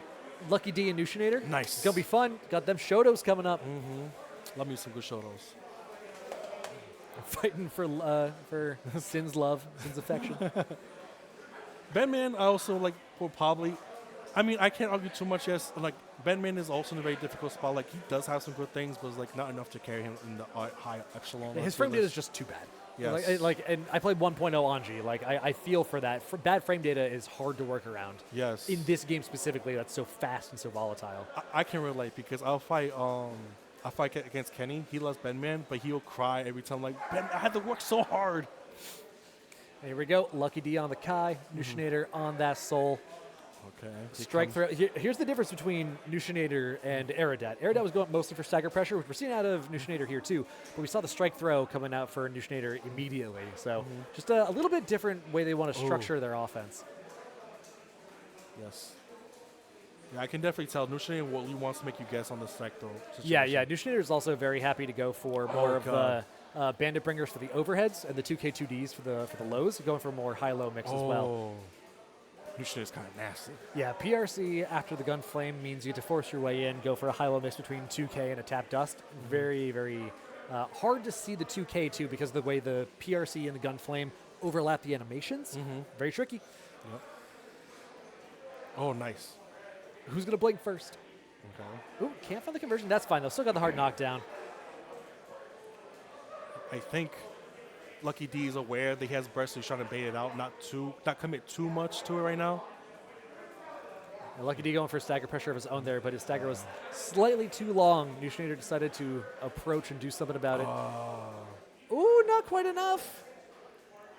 Lucky D and nushinator. Nice. It's gonna be fun. Got them Shotos coming up. Love me some good Shotos. Fighting for Sin's love, Sin's affection. Bedman, I also like will probably. I mean, I can't argue too much. Yes, like Bedman is also in a very difficult spot. Like he does have some good things, but it's like not enough to carry him in the high echelon. His frame data is just too bad. Yes. And I played 1.0 Anji. Like I feel for that. Bad frame data is hard to work around. Yes. In this game specifically, that's so fast and so volatile. I can relate because I'll fight against Kenny. He loves Bedman, but he'll cry every time. Like Ben, I had to work so hard. And here we go. Lucky D on the Kai. nushinator on that soul. Okay. Strike throw. Here's the difference between nushinator and Aerodat. Aerodat was going mostly for stagger pressure, which we're seeing out of nushinator here too. But we saw the strike throw coming out for nushinator immediately. So just a little bit different way they want to structure their offense. Yes. Yeah, I can definitely tell nushinator what he wants to make you guess on the strike throw situation. Yeah. nushinator is also very happy to go for more of the bandit bringers for the overheads and the 2K2Ds for the lows, going for more high-low mix as well. nushinator is kind of nasty. Yeah, PRC after the gun flame means you have to force your way in, go for a high-low mix between 2K and a tap dust. Very, very hard to see the 2K too because of the way the PRC and the gun flame overlap the animations. Very tricky. Yep. Oh, nice. Who's going to blink first? Okay. Ooh, can't find the conversion. That's fine though. Still got the hard knockdown. I think Lucky D is aware that he has burst, so he's trying to bait it out, not commit too much to it right now. And Lucky D going for stagger pressure of his own there, but his stagger was slightly too long. nushinator decided to approach and do something about it. Ooh, not quite enough.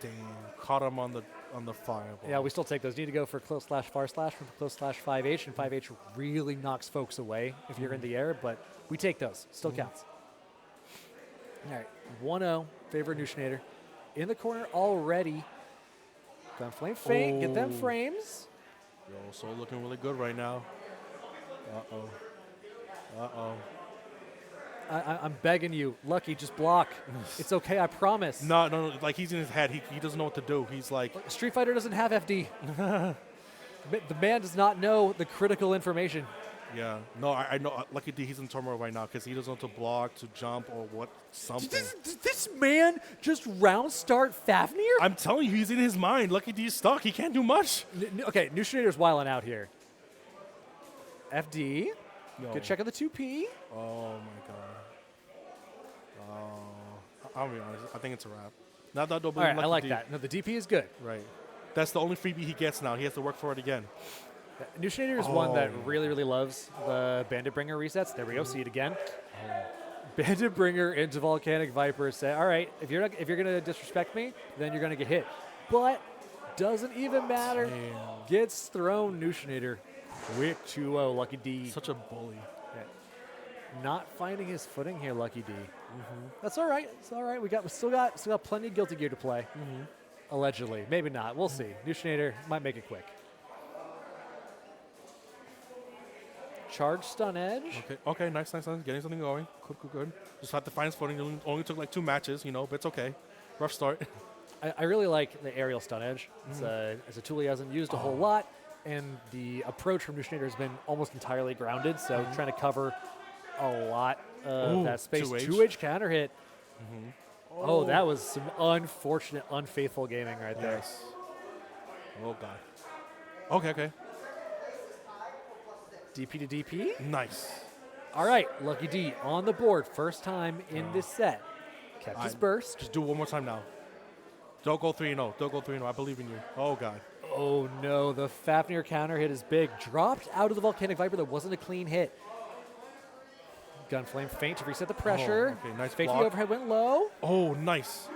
Damn, caught him on the fireball. Yeah, we still take those. Need to go for close slash far slash from close slash 5H, and 5H really knocks folks away if you're in the air, but we take those. Still counts. All right, 1-0, favor nushinator. In the corner already. Gun flame feint, get them frames. Yo, Soul looking really good right now. Uh-oh. Uh-oh. I'm begging you, Lucky, just block. It's okay, I promise. No. Like, he's in his head. He doesn't know what to do. He's like... Street Fighter doesn't have FD. The man does not know the critical information. Yeah. No, I know. Lucky D, he's in turmoil right now because he doesn't know to block, to jump, or what, something. Did this man just round start Fafnir? I'm telling you, he's in his mind. Lucky D's stuck. He can't do much. Okay, nushinator's wilding out here. FD. Yo. Good check on the 2P. Oh, my God. Oh. I'll be honest. I think it's a wrap. Not that All right, I like D. that. No, the DP is good. Right. That's the only freebie he gets now. He has to work for it again. Nushinator is one that really, really loves the Bandit Bringer resets. There we go. See it again. Bandit Bringer into Volcanic Viper. Say, all right, if you're gonna disrespect me, then you're gonna get hit. But doesn't even matter. Damn. Gets thrown. Nushinator. Quick 2-0. Lucky D. Such a bully. Yeah. Not finding his footing here, Lucky D. That's all right. It's all right. We still got plenty of Guilty Gear to play. Allegedly, maybe not. We'll see. Nushinator might make it quick. Charge stun edge. Okay. Nice. Getting something going. Good. Just had to find his footing. Only took like 2 matches, but it's okay. Rough start. I really like the aerial stun edge. It's a tool he hasn't used a whole lot, and the approach from Nushinator has been almost entirely grounded, so trying to cover a lot of that space. 2H counter hit. Oh, that was some unfortunate, unfaithful gaming right there. Yes. Oh, God. Okay. DP to DP. Nice. All right, Lucky D on the board. First time in this set. Kept his burst. Just do it one more time now. Don't go 3-0. Don't go 3-0. I believe in you. Oh, God. Oh, no. The Fafnir counter hit is big. Dropped out of the Volcanic Viper. That wasn't a clean hit. Gunflame feint to reset the pressure. Oh, okay, nice Fake block. the overhead went low. Oh, nice.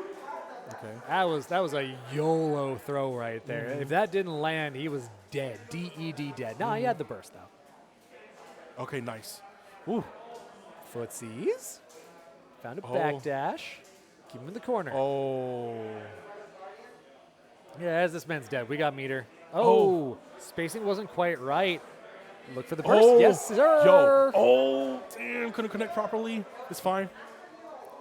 Okay. That was a YOLO throw right there. If that didn't land, he was dead. DED dead. Nah, he had the burst, though. Okay, nice. Ooh. Footsies. Found a backdash. Keep him in the corner. Oh. Yeah, as this man's dead. We got meter. Oh. Spacing wasn't quite right. Look for the burst. Yes, sir. Yo. Oh, damn. Couldn't connect properly. It's fine.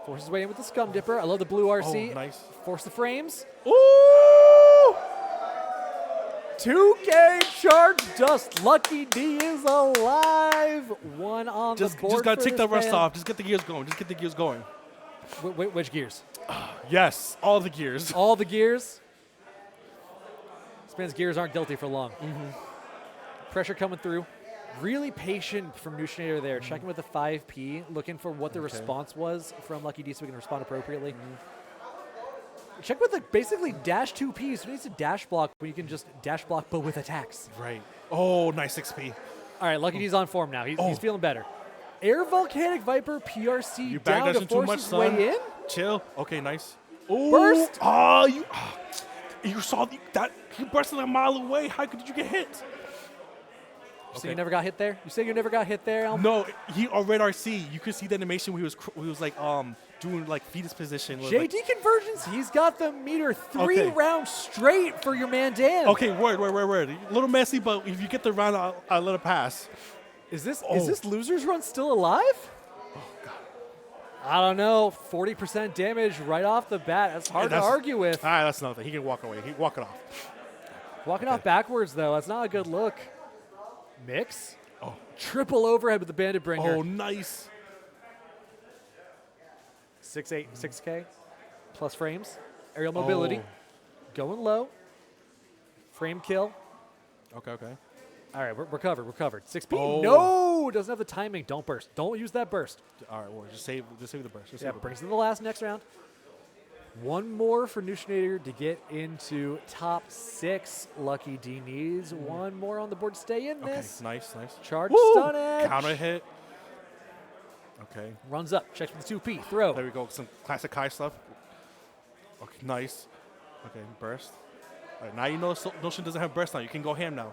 Forces his way in with the Scum Dipper. I love the blue RC. Oh, nice. Force the frames. Ooh. 2K charge dust. Lucky D is alive. One on the board. Just gotta take the rust man. off. Just get the gears going. Which gears? Yes, all the gears. All the gears. This man's gears aren't guilty for long. Pressure coming through. Really patient from Nushinator there. Checking with the 5P, looking for what the response was from Lucky D so we can respond appropriately. Check with the basically dash 2Ps. Who needs to dash block when you can just dash block but with attacks? Right. Oh, nice 6P. All right, Lucky D's on form now. He's feeling better. Air Volcanic Viper PRC You down to backdashing too force much, his son. way in. Chill. Okay, nice. Ooh. Burst. Oh, you saw that. He bursted a mile away. How did you get hit? You say you never got hit there? You say you never got hit there, Elm? No, he on red RC. You could see the animation where he was like doing like fetus position. JD convergence. He's got the meter 3 rounds straight for your man Dan. Okay, word. A little messy, but if you get the round, I'll let it pass. Is this loser's run still alive? Oh God. I don't know. 40% damage right off the bat. That's hard to argue with. All right, that's nothing. He can walk away. He can walk it off. Walking off backwards though, that's not a good look. Mix. Oh. Triple overhead with the Bandit Bringer. Oh, nice. 6'8", 6K, plus frames. Aerial mobility. Going low. Frame kill. Okay. All right, we're covered. 6P. Oh. No! Doesn't have the timing. Don't burst. Don't use that burst. All right, just save the burst. Brings in the last next round. One more for Nushinator to get into top 6. Lucky D needs one more on the board to stay in this. Okay, nice. Charge Woo! stun edge. Counter hit. Okay. Runs up. Checks with the 2P. Throw. There we go. Some classic Kai stuff. Okay, nice. Okay, burst. All right, now you know Notion doesn't have burst now. You can go ham now.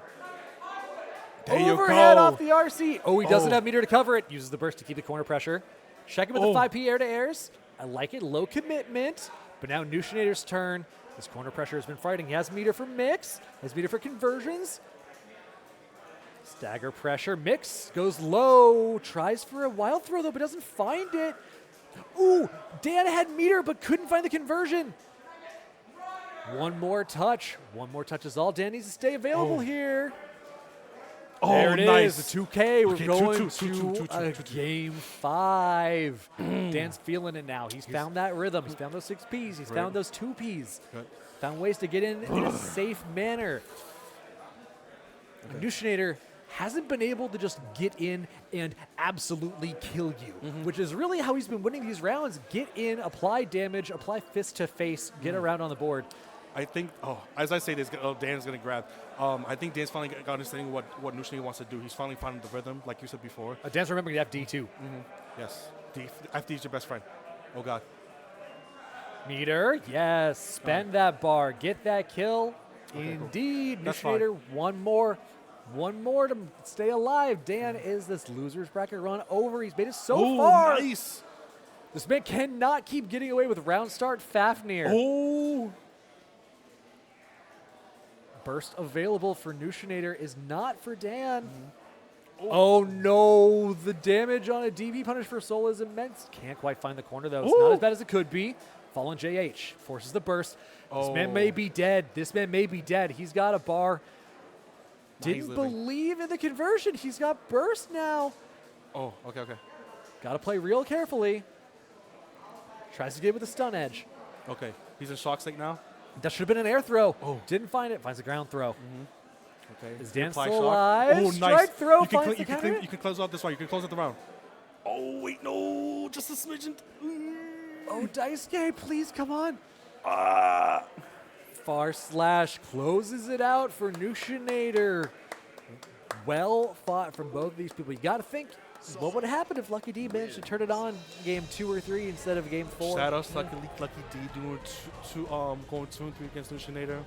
There you Overhead go. off the RC. Oh, he doesn't have meter to cover it. Uses the burst to keep the corner pressure. Checking with the 5P air to airs. I like it. Low commitment. But now Nushinator's turn. His corner pressure has been fighting. He has meter for mix. Has meter for conversions. Stagger pressure. Mix goes low. Tries for a wild throw, though, but doesn't find it. Ooh, Dan had meter, but couldn't find the conversion. One more touch. One more touch is all. Dan needs to stay available here. Oh, There it nice. is, the 2K. We're Okay, going two, to game 5. Dan's feeling it now. He's found that rhythm. He's found those 6 Ps. He's found those 2 Ps. Good. Found ways to get in a safe manner. Nushinator hasn't been able to just get in and absolutely kill you, which is really how he's been winning these rounds. Get in, apply damage, apply fist to face, get around on the board. I think, as I say this, Dan's going to grab. I think Dan's finally got understanding what Nushinator wants to do. He's finally finding the rhythm, like you said before. Dan's remembering the FD too. Yes. FD is your best friend. Oh, God. Meter, yes. Spend that bar. Get that kill. Okay, Indeed. cool. That's Nushinator, one more. One more to stay alive. Dan is this loser's bracket run over. He's made it so far. Nice. This man cannot keep getting away with round start Fafnir. Oh. Burst available for Nushinator is not for Dan. Oh no, the damage on a DV punish for Soul is immense. Can't quite find the corner though. It's not as bad as it could be. Fallen JH forces the burst. This man may be dead. This man may be dead. He's got a bar. Didn't believe in the conversion. He's got burst now. Oh, okay. Got to play real carefully. Tries to get with a stun edge. Okay. He's in shock state now. That should have been an air throw. Oh. Didn't find it. Finds a ground throw. Okay. Is Dan Apply still shock. alive? Oh, nice. Strike throw You can, finds the counter. you can close out this round. You can close out the round. Oh, wait, no. Just a smidgen. Oh, Daisuke, please come on. Ah. Far slash closes it out for Nushinator. Well fought from both of these people. You got to think, what would have happened if Lucky D managed to turn it on game 2 or 3 instead of game 4? Shout out to Lucky D doing going 2 and 3 against Nushinator.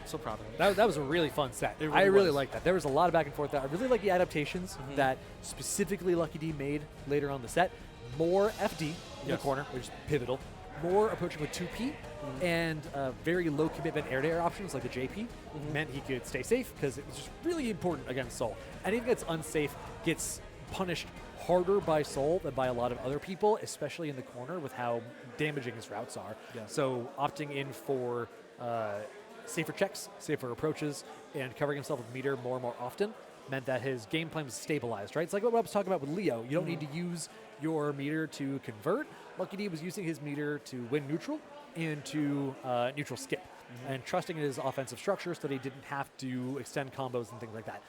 So proud of him. That was a really fun set. It really I really was. liked that. There was a lot of back and forth there. I really like the adaptations that specifically Lucky D made later on the set. More FD in the corner, which is pivotal. More approaching with 2P and very low commitment air-to-air options like the JP meant he could stay safe because it was just really important against Soul. Anything that's unsafe gets punished harder by Soul than by a lot of other people, especially in the corner with how damaging his routes are. Yeah. So opting in for safer checks, safer approaches, and covering himself with meter more and more often meant that his game plan was stabilized, right? It's like what I was talking about with Leo. You don't need to use your meter to convert. Lucky D was using his meter to win neutral and to neutral skip and trusting in his offensive structure so that he didn't have to extend combos and things like that.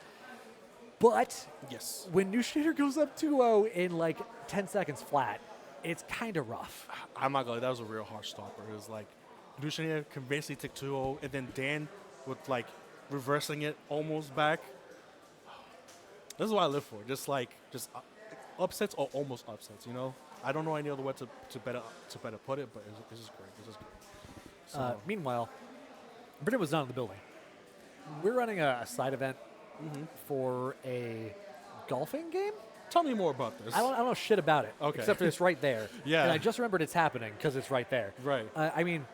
But Yes. when Nushinator goes up 2-0 in like 10 seconds flat, it's kind of rough. I'm not gonna lie, that was a real hard stopper. It was like Nushinator can basically take 2-0, and then Dan with like reversing it almost back. This is what I live for. Just upsets or almost upsets. You know, I don't know any other way to better put it, but it's just great. It's just great. So, Meanwhile, Britton was not in the building. We're running a side event for a golfing game. tell me more about this. I don't know shit about it. Okay. Except for it's right there. Yeah. And I just remembered it's happening because it's right there. Right. I mean,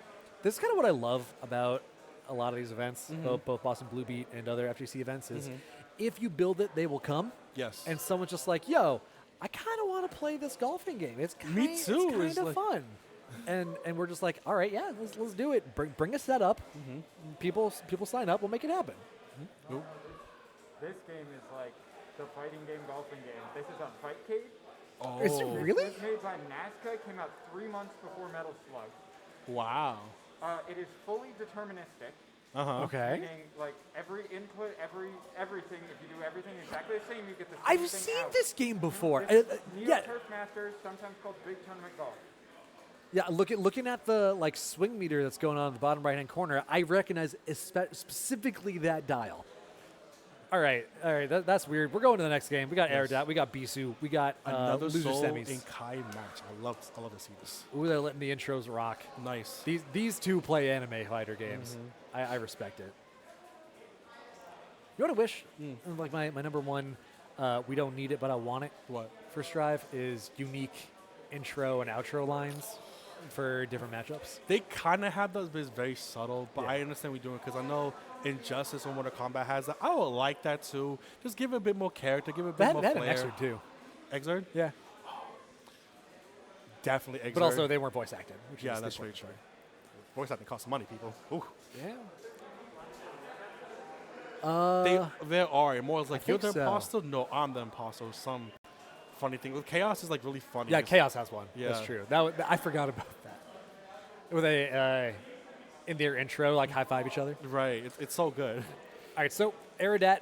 this is kind of what I love about a lot of these events, both BostonBlueBeat and other FGC events, is if you build it, they will come. Yes. And someone's just like, yo, I kind of want to play this golfing game. It's kind Me too. It's kind of fun. And we're just like, all right, yeah, let's do it. Bring a setup. People sign up. We'll make it happen. Nope. This game is like the fighting game, golfing game. This is on Fightcade. Oh. Is it really? It's made by Nazca. Came out 3 months before Metal Slug. Wow. It is fully deterministic. Okay. Meaning, like, every input, everything, if you do everything exactly the same, you get the same I've thing seen out. this game before. This Yeah. Turf Masters, sometimes called Big Tournament Golf. Yeah, looking at the like swing meter that's going on in the bottom right hand corner, I recognize specifically that dial. All right, that's weird. We're going to the next game. We got Aerodat, we got Beesu, we got Another loser Soul semis. in Kai match. I love to see this. Ooh, they're letting the intros rock. Nice. These two play anime fighter games. I respect it. You want to wish? Like my number one, we don't need it, but I want it. What? For Strive is unique intro and outro lines. for different matchups. They kind of have those, but it's very subtle. But Yeah. I understand what you're doing because I know Injustice or Mortal Kombat has that. I would like that too. Just give it a bit more character, give it a bit more They had an flair. Exert too. Exert? Yeah. Definitely Exert. But also they weren't voice acted. Which yeah, is that's the very important true. Voice acting costs money, people. Ooh. Yeah. There are. And more is like, I you're think the so. imposter? No, I'm the imposter. Some funny thing. With Chaos is like really funny. Yeah, It's- Chaos has one. Yeah. That's true. I forgot about that. Where they in their intro like high five each other. Right. It's so good. All right, so Aerodat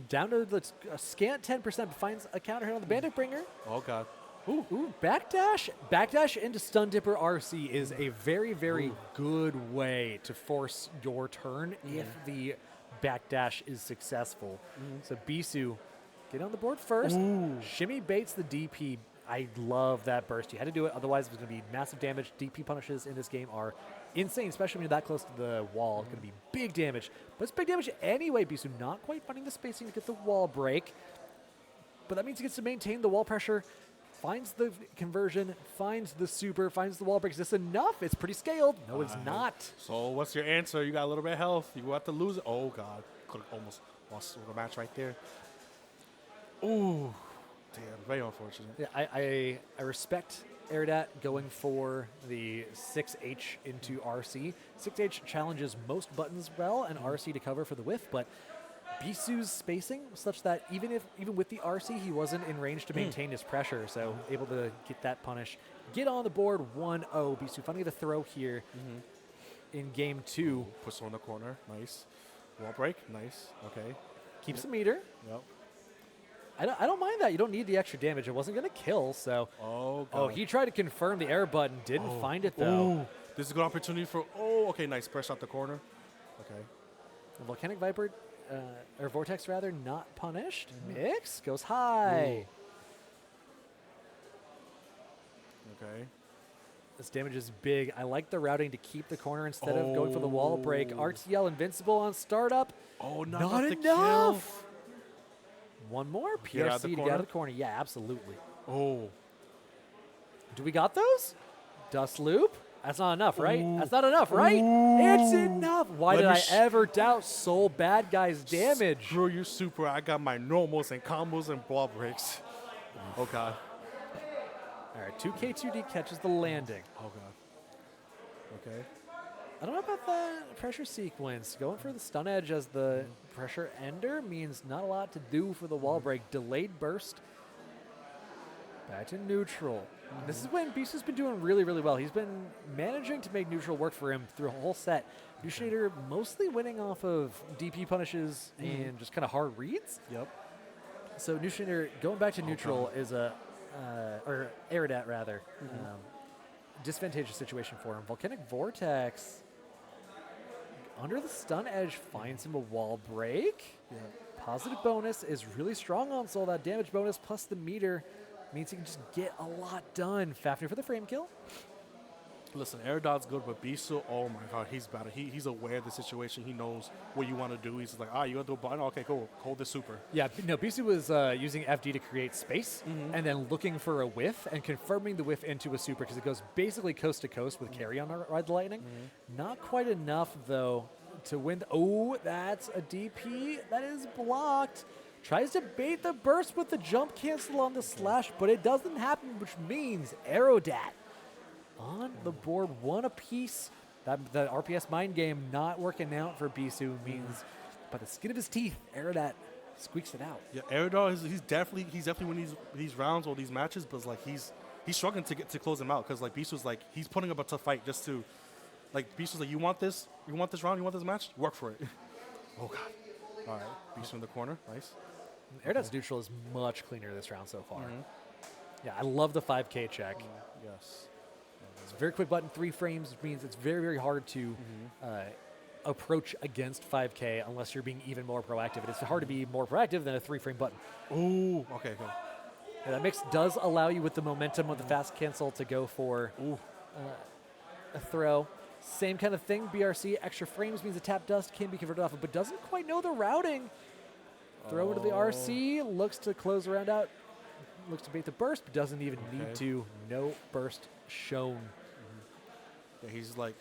down to the scant 10%, but finds a counter hit on the Bandit Bringer. Oh, God. Ooh, backdash into Stun Dipper RC is a very, very good way to force your turn if the backdash is successful. So Beesu, get on the board first. Shimmy baits the DP. I love that burst. You had to do it, otherwise it was going to be massive damage. DP punishes in this game are insane, especially when you're that close to the wall. It's going to be big damage. But it's big damage anyway. Beesu not quite finding the spacing to get the wall break. But that means he gets to maintain the wall pressure. Finds the conversion, finds the super, finds the wall break. Is this enough? It's pretty scaled. No, it's not. So what's your answer? You got a little bit of health. You have to lose it. Oh, God. Could have almost lost the match right there. Ooh. Damn, very unfortunate. Yeah, I respect Aerodat going for the 6H into RC. 6H challenges most buttons well, and RC to cover for the whiff, but Beesu's spacing was such that even with the RC, he wasn't in range to maintain his pressure, so able to get that punish. Get on the board 1-0. Beesu finally the throw here in game 2. Puts on the corner. Nice. Wall break. Nice. Okay. Keeps the meter. Yep. I don't mind that. You don't need the extra damage. It wasn't going to kill, so... Oh, God. Oh, he tried to confirm the air button. Didn't find it, though. Ooh. This is a good opportunity for... Oh, okay. Nice. Press out the corner. Okay. The Volcanic Viper, or Vortex rather, not punished. Mix goes high. Okay. This damage is big. I like the routing to keep the corner instead of going for the wall break. RTL invincible on startup. Oh, Not the enough. One more Get out of the PRC to get corner? out of the corner. Yeah, absolutely. Kill. Oh. Do we got those? Dust loop? That's not enough, right? That's not enough, right? It's enough. Why Let did me I ever doubt Soul Bad Guy's damage? Screw you, super. I got my normals and combos and ball breaks. Oh, God. All right, 2K2D catches the landing. Oh, God. Okay. I don't know about that pressure sequence. Going for the stun edge as the pressure ender means not a lot to do for the wall break. Delayed burst. Back to neutral. This is when Beesu's been doing really, really well. He's been managing to make neutral work for him through a whole set. Nushinator mostly winning off of DP punishes and just kind of hard reads. Yep. So Nushinator going back to neutral is a, or Aerodat rather, disadvantageous situation for him. Volcanic Vortex under the stun edge finds him a wall break. Yeah. Positive bonus is really strong on Soul. That damage bonus plus the meter means he can just get a lot done. Fafnir for the frame kill. Listen, Aerodat's good, but Beesu, oh my God, he's better. He's aware of the situation. He knows what you want to do. He's like, you want to do a button? Okay, cool. Hold the super. Yeah, no, Beesu was using FD to create space and then looking for a whiff and confirming the whiff into a super because it goes basically coast to coast with carry on Ride the Lightning. Not quite enough, though, to win. Oh, that's a DP. That is blocked. Tries to bait the burst with the jump cancel on the slash, but it doesn't happen, which means Aerodat on the board, one apiece. That RPS mind game not working out for Beesu means by the skin of his teeth, Aerodat squeaks it out. Yeah, Aerodat, he's definitely winning these rounds or these matches, but like he's struggling to close them out because like Beesu's like he's putting up a tough fight just to like Beesu's like you want this round, you want this match, work for it. Oh God. All right, Beesu in the corner, nice. Aerodat's neutral is much cleaner this round so far. Yeah, I love the 5K check. Yes. It's a very quick button, 3 frames, which means it's very, very hard to approach against 5K unless you're being even more proactive. And it's hard to be more proactive than a 3-frame button. Ooh, okay, cool. Yeah, that mix does allow you with the momentum of the fast cancel to go for a throw. Same kind of thing, BRC, extra frames means the tap dust can be converted off of, but doesn't quite know the routing. Throw into the RC, looks to close the round out, looks to bait the burst, but doesn't even need to. No burst shown. Yeah, he's like,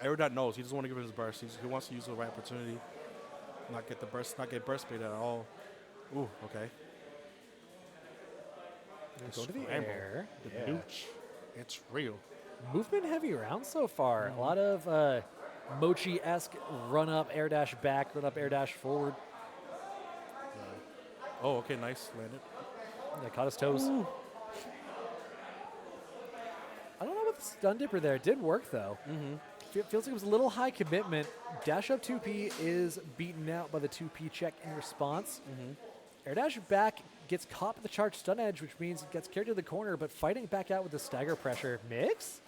Aerodat knows. He doesn't want to give it his burst. He wants to use the right opportunity. Not get burst bait at all. Ooh, okay. Go to the Scramble. air. The Yeah. nooch. It's real. Movement heavy round so far. A lot of Mochi-esque run up, air dash back, run up, air dash forward. Oh, okay, nice. Landed. That caught his toes. Ooh. I don't know about the stun dipper there. It did work though. Feels like it was a little high commitment. Dash up 2P is beaten out by the 2P check in response. Air dash back gets caught by the charged stun edge, which means it gets carried to the corner, but fighting back out with the stagger pressure. Mix?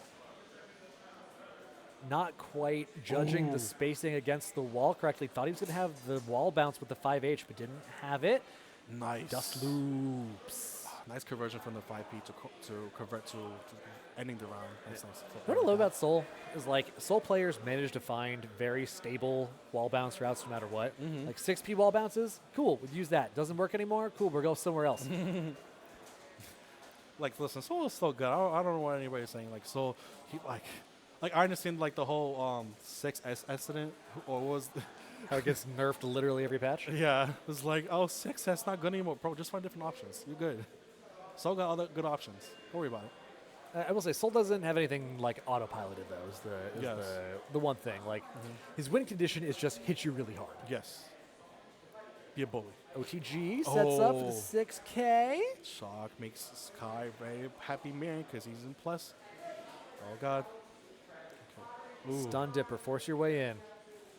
Not quite judging the spacing against the wall correctly. Thought he was going to have the wall bounce with the 5H, but didn't have it. Nice. Dust loops. Nice conversion from the 5P to convert to ending the round. That's nice. What I love about Soul is like Soul players manage to find very stable wall bounce routes no matter what. Like 6P wall bounces, cool, we'll use that. Doesn't work anymore, cool, we'll go somewhere else. Like, listen, Soul is so good. I don't know what anybody's saying. Like, Soul, he like I understand like the whole 6S incident, or was How it gets nerfed literally every patch. yeah, it's like, oh, 6S not good anymore, bro. Just find different options. You're good. Soul got other good options. Don't worry about it. I will say Soul doesn't have anything like autopiloted though. Is Yes. the one thing. Like his win condition is just hit you really hard. Yes. Be a bully. OTG sets up for the Oh. 6K. Shock makes Sky very happy man because he's in plus. Oh God. Okay. Ooh. Stun dipper, force your way in.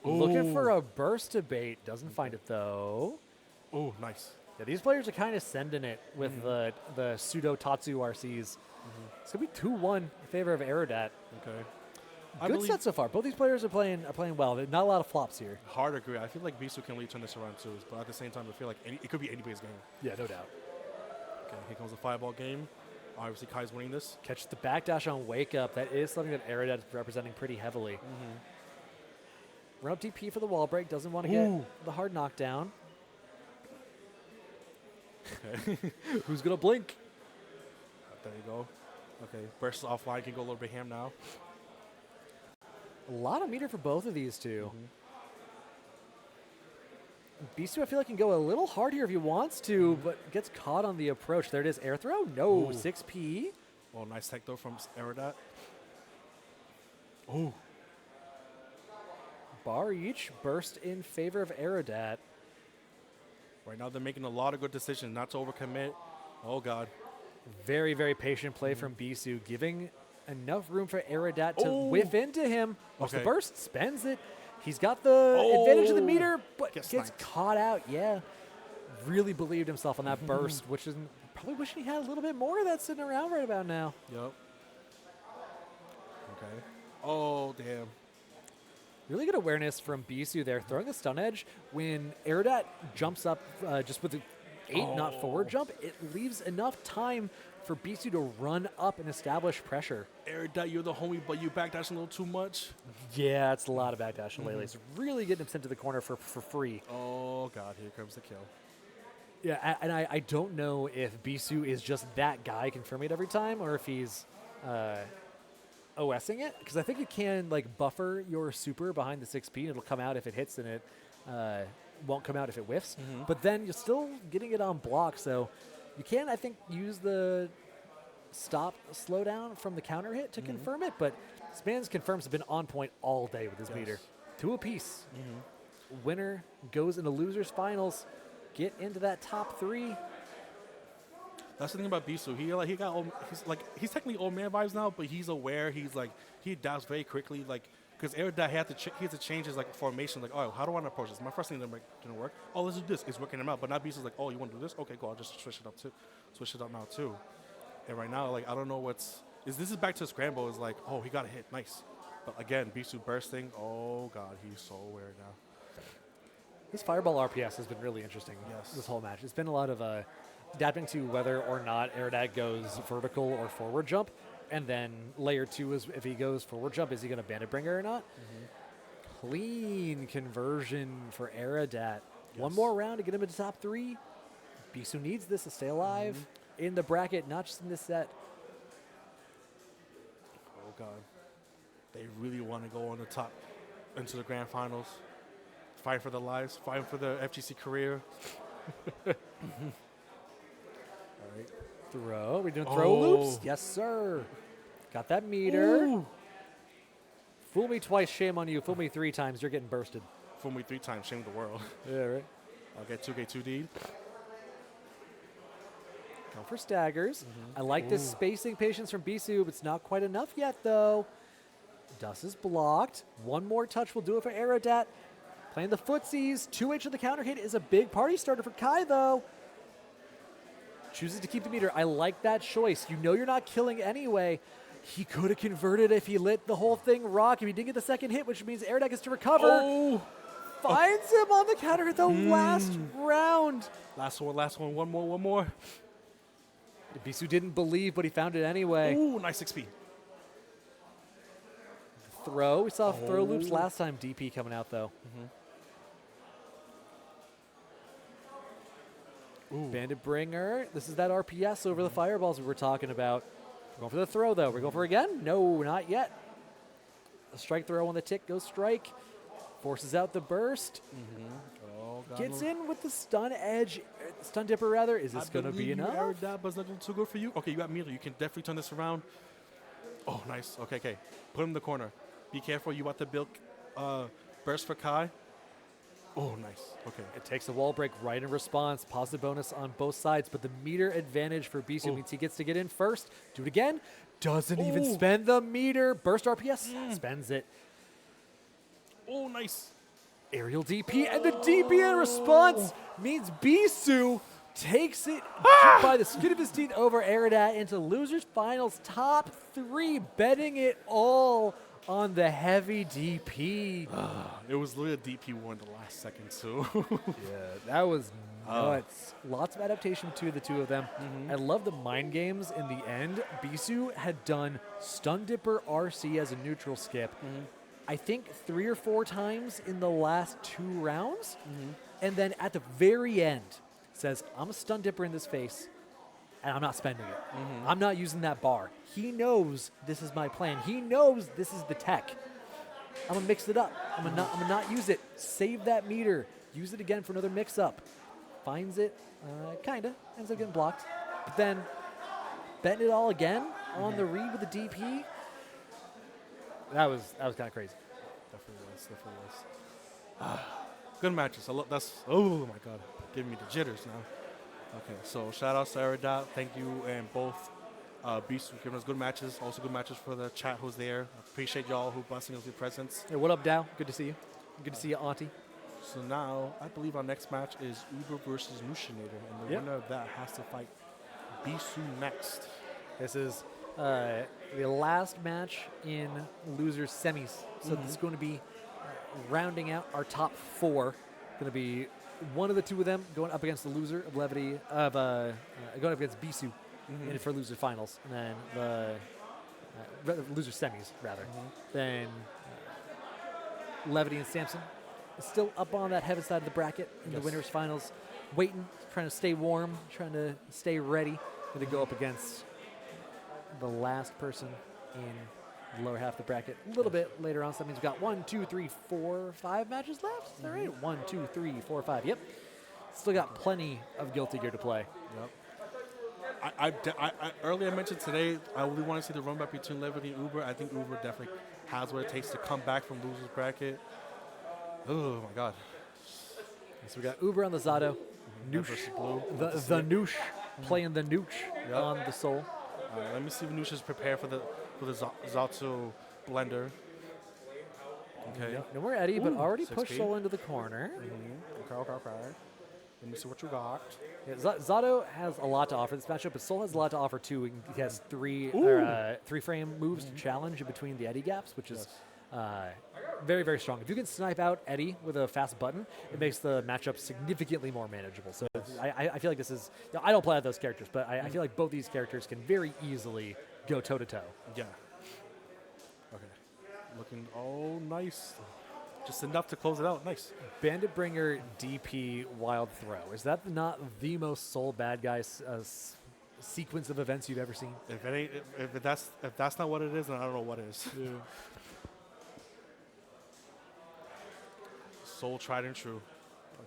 Ooh. Looking for a burst to bait. Doesn't find it though. Oh, nice. Yeah, these players are kind of sending it with the pseudo Tatsu RCs. It's gonna be 2-1 in favor of Aerodat. Okay. Good set so far. Both these players are playing well. There's not a lot of flops here. Hard agree. I feel like Beesu can really turn this around too, but at the same time, I feel like it could be anybody's game. Yeah, no doubt. Okay, here comes the fireball game. Obviously, Kai's winning this. Catch the backdash on wake up. That is something that Aerodat is representing pretty heavily. Run up DP for the wall break. Doesn't want to get the hard knockdown. Okay. Who's gonna blink? There you go. Okay, burst is offline. Can go a little bit ham now. A lot of meter for both of these two. Beesu, I feel like, can go a little hard here if he wants to, but gets caught on the approach. There it is. Air throw? No. 6P. Oh, nice tech though from Aerodat. Oh. Bar each. Burst in favor of Aerodat. Right now they're making a lot of good decisions not to overcommit. Oh God. Very, very patient play from Beesu, giving enough room for Aerodat to whiff into him. Watch the Okay. burst, spends it. He's got the advantage of the meter, but Gets gets sniped. caught out. Yeah. Really believed himself on that burst, which is probably wishing he had a little bit more of that sitting around right about now. Yep. Okay. Oh damn. Really good awareness from Beesu there, throwing the stun edge. When Aerodat jumps up just with the 8 not forward jump, it leaves enough time for Beesu to run up and establish pressure. Aerodat, you're the homie, but you backdash a little too much. Yeah, it's a lot of backdash lately. It's really getting him sent to the corner for free. Oh God, here comes the kill. Yeah, and I don't know if Beesu is just that guy confirming it every time or if he's OSing it. Because I think you can like buffer your super behind the 6P and it'll come out if it hits and it won't come out if it whiffs. But then you're still getting it on block. So you can, I think, use the stop slowdown from the counter hit to confirm it. But Span's confirms have been on point all day with his meter. 2 apiece. Winner goes into losers finals. Get into that top 3. That's the thing about Beesu. He's technically old man vibes now, but he's aware. He's like he adapts very quickly. Like because Aerodat had to change his like formation. Like, oh, how do I want to approach this? My first thing didn't work. Oh, let's do this. It's working him out. But now Beesu's like, oh, you want to do this? Okay, cool. I'll just switch it up now too. And right now, like I don't know this is back to scramble. Is like, oh, he got a hit, nice. But again, Beesu bursting. Oh God, he's so aware now. This fireball RPS has been really interesting this whole match. It's been a lot of adapting to whether or not Aerodat goes vertical or forward jump. And then layer 2 is if he goes forward jump, is he going to bandit bringer or not? Clean conversion for Aerodat. One more round to get him into top 3. Beesu needs this to stay alive in the bracket, not just in this set. Oh God. they really want to go on the top into the grand finals, fight for their lives, fight for their FGC career. All right. Throw. We doing throw loops? Yes, sir. Got that meter. Ooh. Fool me twice, shame on you. Fool me 3 times, you're getting bursted. Fool me 3 times, shame the world. Yeah, right. I'll get 2D. Go for staggers. I like this spacing patience from Beesu, but it's not quite enough yet, though. Dust is blocked. One more touch will do it for Aerodat. Playing the footsies. 2H of the counter hit is a big party starter for Kai, though. Chooses to keep the meter. I like that choice. You know you're not killing anyway. He could have converted if he lit the whole thing rock. If he didn't get the second hit, which means Aerodat gets to recover. Oh! Finds him on the counter hit the last round. Last one. One more. Beesu didn't believe, but he found it anyway. Ooh, nice XP. Throw. We saw throw loops last time. DP coming out, though. Bandit Bringer. This is that RPS over the fireballs we were talking about. We're going for the throw, though. We're going for it again? No, not yet. A strike throw on the tick. Goes strike. Forces out the burst. Gets in with the stun edge. Stun dipper, rather. Is this going to be enough? Aerodat, but it's not doing too good for you. Okay, you got meter. You can definitely turn this around. Oh, nice. Okay. Put him in the corner. Be careful. You want the build burst for Kai. Oh, nice. Okay. It takes a wall break right in response. Positive bonus on both sides, but the meter advantage for Beesu means he gets to get in first. Do it again. Doesn't even spend the meter. Burst RPS. Spends it. Oh, nice. Aerial DP, and the DP in response means Beesu takes it by the skin of his teeth over Aerodat into losers finals top 3, betting it all on the heavy DP. It was literally a DP war in the last second, too. Yeah, that was nuts. Lots of adaptation between the two of them. I love the mind games in the end. Beesu had done Stun Dipper RC as a neutral skip. I think 3 or 4 times in the last 2 rounds. And then at the very end says, I'm a Stun Dipper in this face, and I'm not spending it. I'm not using that bar. He knows this is my plan. He knows this is the tech. I'm going to mix it up. I'm gonna not use it. Save that meter. Use it again for another mix-up. Finds it, kind of. Ends up getting blocked. But then betting it all again on the read with the DP. That was kind of crazy. Definitely was. Good matches. Oh my god, giving me the jitters now. Okay, so shout out to Aerodat. Thank you, and both Beesu giving us good matches. Also good matches for the chat who's there. Appreciate y'all who blessing us with your presence. Hey, what up, Dow? Good to see you. Good to see you, Auntie. So now I believe our next match is Uber versus Nushinator, and the winner of that has to fight Beesu next. This is the last match in losers semis. So this is going to be rounding out our top 4. Going to be one of the 2 of them going up against the loser of Levity, going up against Beesu in for loser finals, and then the loser semis rather. Then Levity and Samson is still up on that heaven side of the bracket in the winners finals, waiting, trying to stay warm, trying to stay ready to go up against the last person in the lower half of the bracket a little bit later on. So that means we've got 1, 2, 3, 4, 5 matches left. Is that right? 1, 2, 3, 4, 5. Yep. Still got plenty of Guilty Gear to play. Yep. I earlier mentioned today I really want to see the run back between Levity and Uber. I think Uber definitely has what it takes to come back from losers bracket. Oh my god. So we got Uber on the Zato, Noosh, Blue. the Noosh playing the Nooch on the Soul. Let me see if Noosh is prepared for the Zato blender. Okay. No more Eddie, but already 6P. pushed Soul into the corner. Okay. Let me see what you got. Yeah, Zato has a lot to offer this matchup, but Soul has a lot to offer too. He has 3 frame moves to challenge in between the Eddie gaps, which is very, very strong. If you can snipe out Eddie with a fast button, it makes the matchup significantly more manageable. So I feel like this is, I don't play those characters, but I feel like both these characters can very easily go toe-to-toe. Yeah. Okay. Looking, nice. Just enough to close it out. Nice. Bandit Bringer DP Wild Throw. Is that not the most Soul bad guy sequence of events you've ever seen? If that's not what it is, then I don't know what is. Soul tried and true.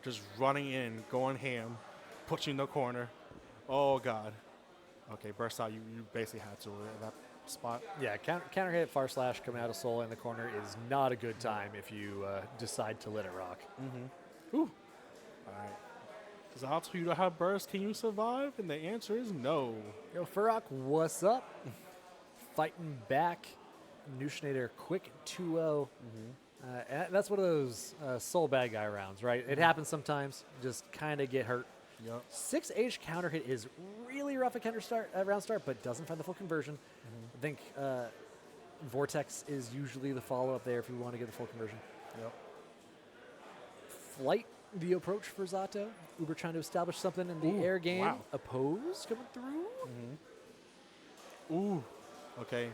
Just running in, going ham, pushing the corner. Oh, God. Okay, burst out. You basically had to in that spot. Yeah, counter hit, far slash coming out of Soul in the corner is not a good time if you decide to let it rock. Ooh. All right. Because I'll tell you to have burst. Can you survive? And the answer is no. Yo, Furrock, what's up? Fighting back. Nushinator, quick 2-0. And that's one of those Soul bad guy rounds, right? It happens sometimes. Just kind of get hurt. Yep. 6H counter hit is really rough at round start, but doesn't find the full conversion. I think Vortex is usually the follow-up there if you want to get the full conversion. Yep. Flight, the approach for Zato. Uber trying to establish something in the air game. Wow. Oppose coming through. Ooh. Okay.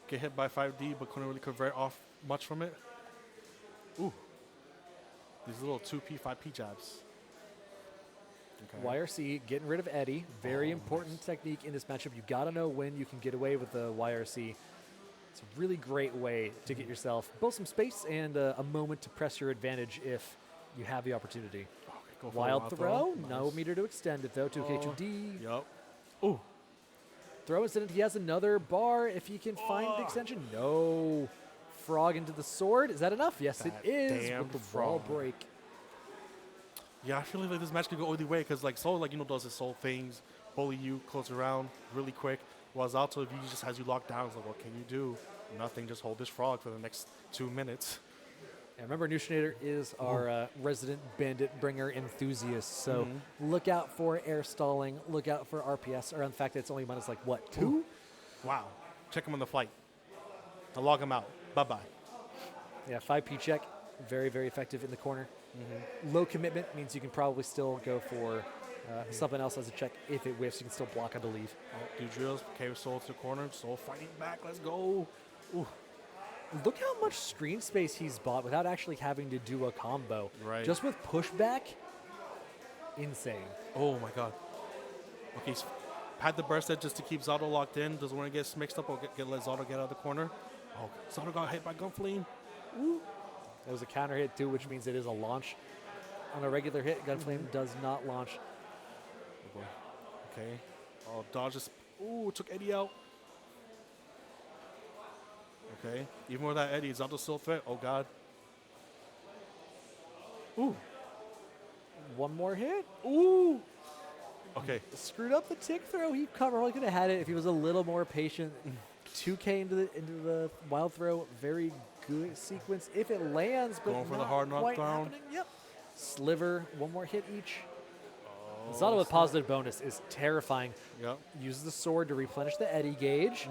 Get hit by 5D, but couldn't really convert off much from it. Ooh. These little 2P, 5P jabs. Okay. YRC, getting rid of Eddie. Very important technique in this matchup. You got to know when you can get away with the YRC. It's a really great way to get yourself both some space and a moment to press your advantage if you have the opportunity. Okay, go for Wild the throw. Nice. No meter to extend it, though. 2K2D. Yup. Ooh. Throw incident. He has another bar if he can find the extension. No. Frog into the sword. Is that enough? Yes, That it is. damn With the wall frog. break. Yeah, I feel like this match could go either way because, like, Soul, like, does his Soul things, bully you, close around really quick. While Zato, if he just has you locked down, it's like, what can you do? Nothing, just hold this frog for the next 2 minutes. And remember, Nushinator is our resident bandit bringer enthusiast, so look out for air stalling, look out for RPS, or in fact, it's only minus, like, what, 2? Wow. Check him on the flight. I'll log him out. Bye-bye. Yeah, 5P check, very, very effective in the corner. Low commitment means you can probably still go for something else as a check. If it whiffs, you can still block, I believe. Do drills, carry Soul to the corner, Soul fighting back, let's go. Ooh. Look how much screen space he's bought without actually having to do a combo. Right. Just with pushback, insane. Oh my God. Okay, had the burst set just to keep Zato locked in. Doesn't want to get mixed up or let Zato get out of the corner. Oh, Zato got hit by Gunflame. Ooh. That was a counter hit too, which means it is a launch. On a regular hit, Gunflame does not launch. Oh boy. Okay. Oh, dodges. Ooh, took Eddie out. Okay. Even with that Eddie, Zato still a threat. Oh God. Ooh. One more hit. Ooh. Okay. Screwed up the tick throw. He probably could have had it if he was a little more patient. 2K into the wild throw. Very good sequence if it lands, but Going for the not hard quite knockdown. happening. Yep. Sliver. One more hit each. Oh, Zato with positive bonus is terrifying. Yep. Uses the sword to replenish the Eddie gauge.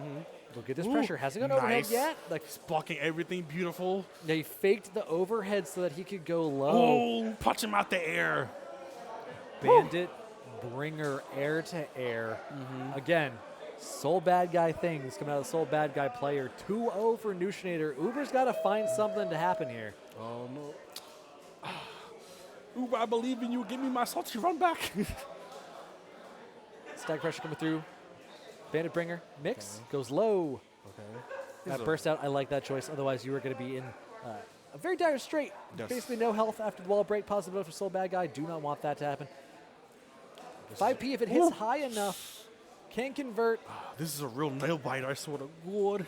Look at this Ooh, pressure. Hasn't gone overhead nice. yet. Like, He's blocking everything beautiful. yeah, he faked the overhead so that he could go low. Oh, punch him out the air. Bandit, bringer, air to air. Again, Soul bad guy things coming out of the Soul bad guy player. 2-0 for Nushinator. Uber's got to find something to happen here. Oh no. Uber, I believe in you. Give me my salty run back. Stack pressure coming through. Bandit bringer, mix, goes low. Okay. That burst out, I like that choice. Otherwise, you were going to be in a very dire strait. Yes. Basically no health after the wall break. Positive note for Soul bad guy. Do not want that to happen. 5P, if it hits high enough, can convert. This is a real nail biter, I swear to God.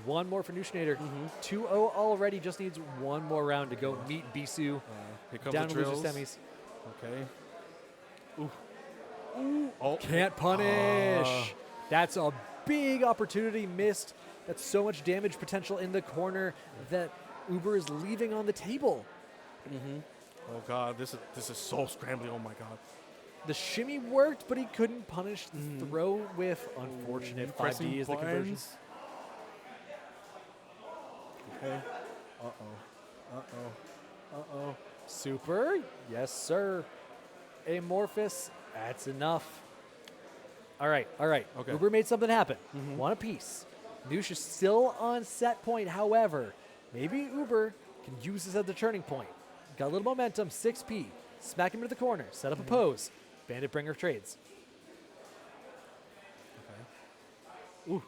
One more for Nushinator. 2-0 already. Just needs one more round to go meet Beesu Here comes down the to loser drills. semis. Okay. Ooh. Ooh. Oh. Can't punish. That's a big opportunity missed. That's so much damage potential in the corner that Uber is leaving on the table. Oh God, this is so scrambling. Oh my God. The shimmy worked, but he couldn't punish the throw with unfortunate. 5D Pressing is the conversion. buttons. Okay. Uh-oh. Uh-oh. Uh-oh. Super. Yes, sir. Amorphous. That's enough. All right. Okay. Uber made something happen. One apiece. Noosh is still on set point. However, maybe Uber can use this as the turning point. Got a little momentum. 6P. Smack him into the corner. Set up a pose. Bandit bringer trades. Okay. Ooh.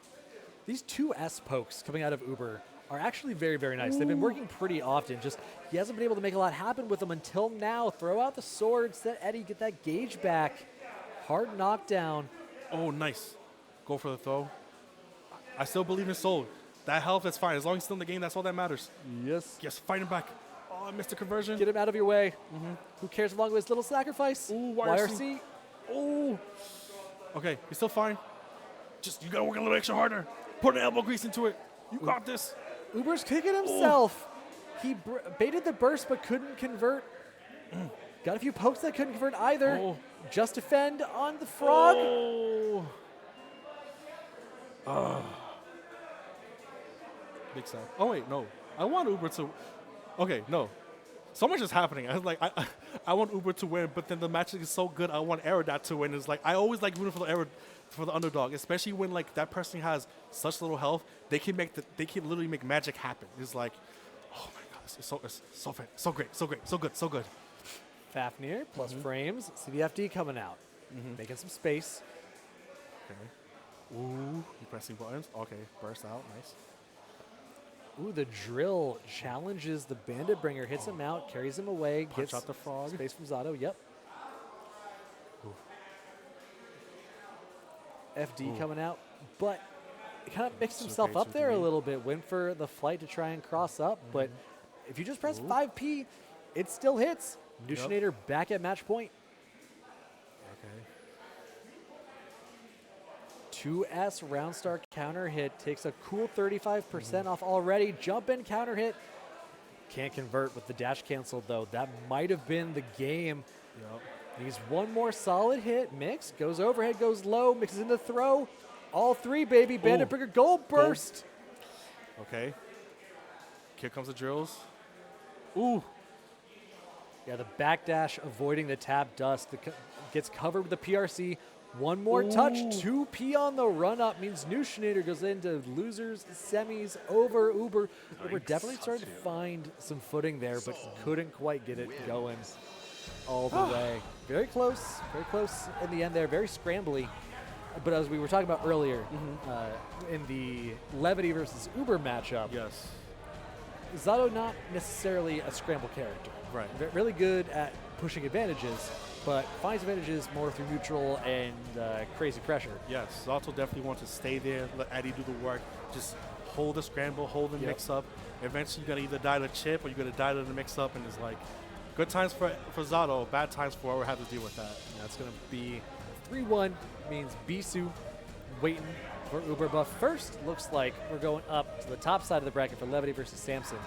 These two S pokes coming out of Uber are actually very, very nice. They've been working pretty often. Just he hasn't been able to make a lot happen with them until now. Throw out the swords. Let Eddie get that gauge back. Hard knockdown. Oh, nice. Go for the throw. I still believe in Soul. That health is fine. As long as he's still in the game, that's all that matters. Yes. Yes, fight him back. Oh, I missed the conversion. Get him out of your way. Who cares along with his little sacrifice? Ooh, YRC. Oh. Okay, he's still fine. Just, you gotta work a little extra harder. Put an elbow grease into it. You got this. Uber's kicking himself. He baited the burst but couldn't convert. Got a few pokes that couldn't convert either. Oh. Just defend on the frog. Oh. Big sad. Oh wait, no. I want Uber to. Okay, no. So much is happening. I was like, I want Uber to win, but then the match is so good. I want Aerodat to win. It's like I always like rooting for the underdog, especially when like that person has such little health. They can literally make magic happen. It's like, oh my god, it's so great, so great, so good, so good. Fafnir plus frames. CBFD coming out, making some space. Okay. Ooh, you pressing buttons. Okay, burst out, nice. Ooh, the drill challenges the Bandit Bringer, hits him out, carries him away, Punch gets out the frog. space from Zato. Yep. Ooh. FD coming out, but he kind of mixed Super himself up there a HMD. little bit. Went for the flight to try and cross up, but if you just press 5P, it still hits. Nushinator back at match point. Okay. 2S round star counter hit takes a cool 35% off already. Jump in counter hit. Can't convert with the dash canceled though. That might have been the game. Yep. Needs one more solid hit. Mix goes overhead, goes low, mixes into throw. All three, baby. Bandit Bringer gold burst. Okay. Here comes the drills. Ooh. Yeah, the backdash avoiding the tap dust. Gets covered with the PRC. One more touch. 2P on the run up means Nushinator goes into losers, semis, over Uber. Uber definitely started to find some footing there, but couldn't quite get it going all the way. Very close in the end there. Very scrambly. But as we were talking about earlier, in the Levity versus Uber matchup, Yes. Zato not necessarily a scramble character. Right. Really good at pushing advantages, but finds advantages more through neutral and crazy pressure. Yes. Zato definitely wants to stay there, let Eddie do the work. Just hold the scramble, hold the mix up. Eventually, you're going to either die to chip or you're going to die to the mix up, and it's like good times for Zato, bad times for whoever has to deal with that. That's going to be 3-1, means Beesu waiting for Uber buff first. Looks like we're going up to the top side of the bracket for Levity versus Samson.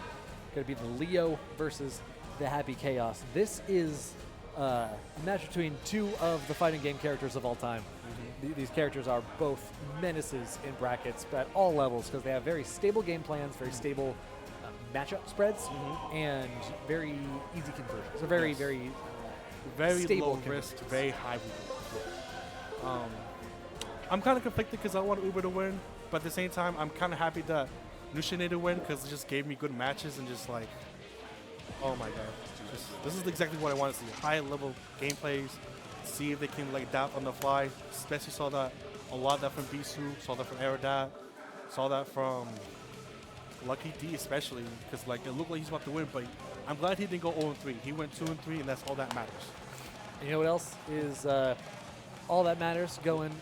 Going to be the Leo versus the Happy Chaos. This is a match between two of the fighting game characters of all time. These characters are both menaces in brackets at all levels because they have very stable game plans, very stable matchup spreads, and very easy conversions. So very, very stable low risk, very high reward. I'm kind of conflicted because I want Uber to win, but at the same time, I'm kind of happy that Nushinator win because it just gave me good matches and just like, oh my god, this is exactly what I want to see. High level gameplays, see if they can like adapt on the fly. Especially saw that a lot of that from Beesu, saw that from Aerodat, saw that from Lucky D especially because like it looked like he's about to win, but I'm glad he didn't go 0-3. He went 2-3, and that's all that matters. And you know what else is all that matters? Going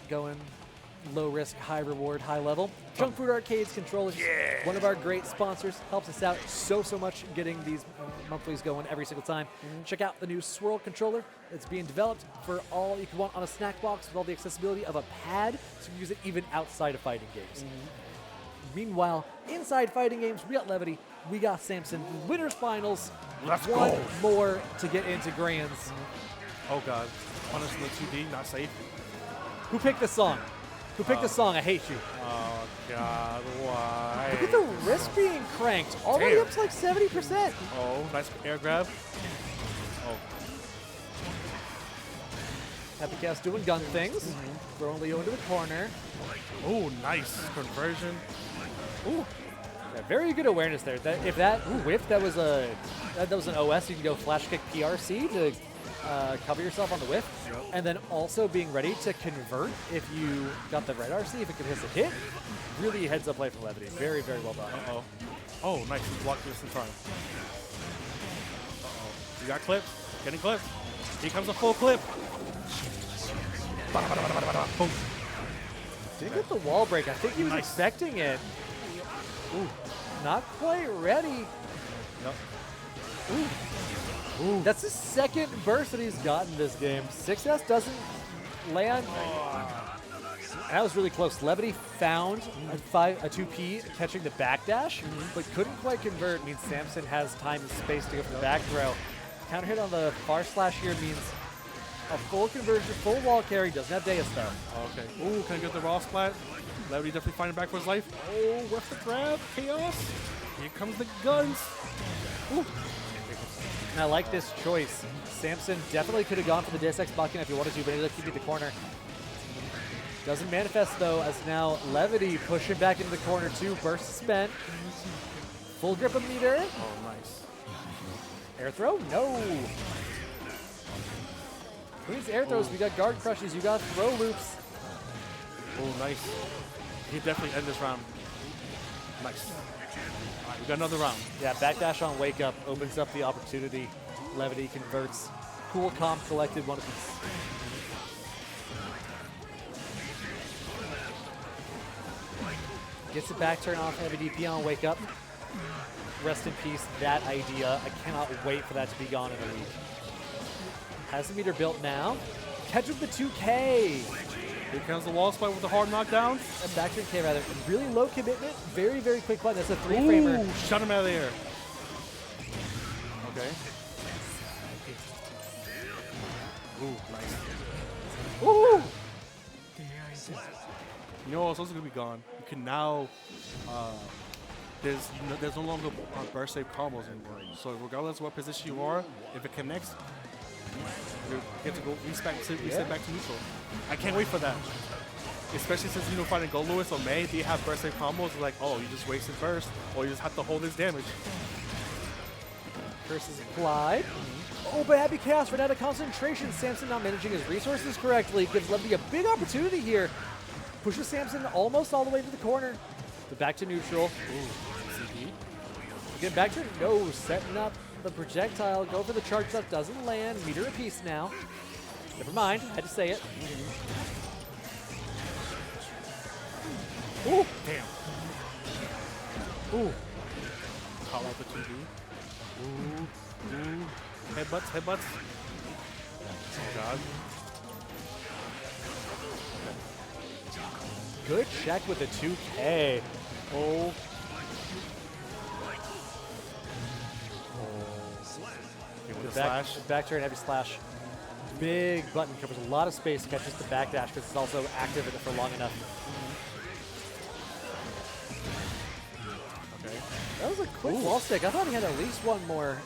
low risk, high reward, high level. Junk Food Arcade's controllers, one of our great sponsors, helps us out so much getting these monthlies going every single time. Check out the new Swirl controller. It's being developed for all you can want on a snack box with all the accessibility of a pad, so you can use it even outside of fighting games. Meanwhile, inside fighting games, we got Levity, we got Samson. Winners finals. Let's one go. more to get into Grands. Oh god, punish the 2D, not safe. Who picked this song? Who picked this song? I hate you. Oh god, why? Look at the wrist being cranked. Already Damn. up to like 70%. Oh, nice air grab. Oh, Happy Chaos doing gun things. Throwing Leo into the corner. oh, nice conversion. Ooh. Yeah, very good awareness there. If that whiff that was an OS, you can go flash kick PRC to cover yourself on the whiff, and then also being ready to convert if you got the red RC, if it could hit a hit. Really heads up play from Levity. Very, very well done. Uh-oh. Oh, nice. He blocked this in time. Uh-oh. You got clipped. Getting clipped. Here comes a full clip. Boom. Didn't get the wall break. I think he was expecting it. Ooh, not quite ready. Nope. Ooh. Ooh. That's his second burst that he's gotten this game. 6S doesn't land. That was really close. Levity found a 2P catching the backdash, but couldn't quite convert. Means Samson has time and space to go for the back throw. Counter hit on the far slash here means a full conversion, full wall carry. Doesn't have Deus though. Okay. Ooh, can I get the raw splat? Levity definitely fighting back for his life. Oh, with the grab. Chaos. Here comes the guns. Ooh. And I like this choice. Samson definitely could have gone for the Deus Ex Machina if he wanted to, but he ended up keeping the corner. Doesn't manifest though, as now Levity pushing back into the corner too. Burst spent. Full grip of meter. Oh, nice. Air throw? No. Who needs air throws? We got guard crushes. You got throw loops. Oh, nice. He definitely end this round. Nice. All right, we got another round. Yeah, backdash on wake up opens up the opportunity. Levity converts. Cool comp collected one apiece. Gets the back turn off, heavy DP on wake up. Rest in peace, that idea. I cannot wait for that to be gone in a week. Has the meter built now. Catch with the 2K. Here comes the wall spike with the hard knockdown. A back turn K rather. Really low commitment. Very, very quick button. That's a 3-framer. Ooh, shut him out of the air. Okay. Ooh, nice. Ooh! You know what's also going to be gone? You can now, there's no longer burst save combos anymore. So regardless of what position you are, if it connects, you get to go reset back to neutral. I can't wait for that. Especially since, you know, fighting Go Lewis or May, they have burst save combos. Like, oh, you just wasted burst, or you just have to hold his damage. Curse is applied. Oh, but Happy Chaos ran out of concentration. Samson not managing his resources correctly. Gives Levity a big opportunity here. Pushes Samson almost all the way to the corner. But back to neutral. CP. Again, back to no, setting up the projectile. Go for the charge up, doesn't land. Meter apiece now. Never mind, had to say it. Ooh, damn. Ooh. Call out the 2D. Ooh, ooh. Headbutts, headbutts. Oh, God. Good check with the 2K. Oh. Back turn, heavy slash. Big button, covers a lot of space, catches the backdash because it's also active for long enough. Okay. That was a quick wall stick. I thought he had at least one more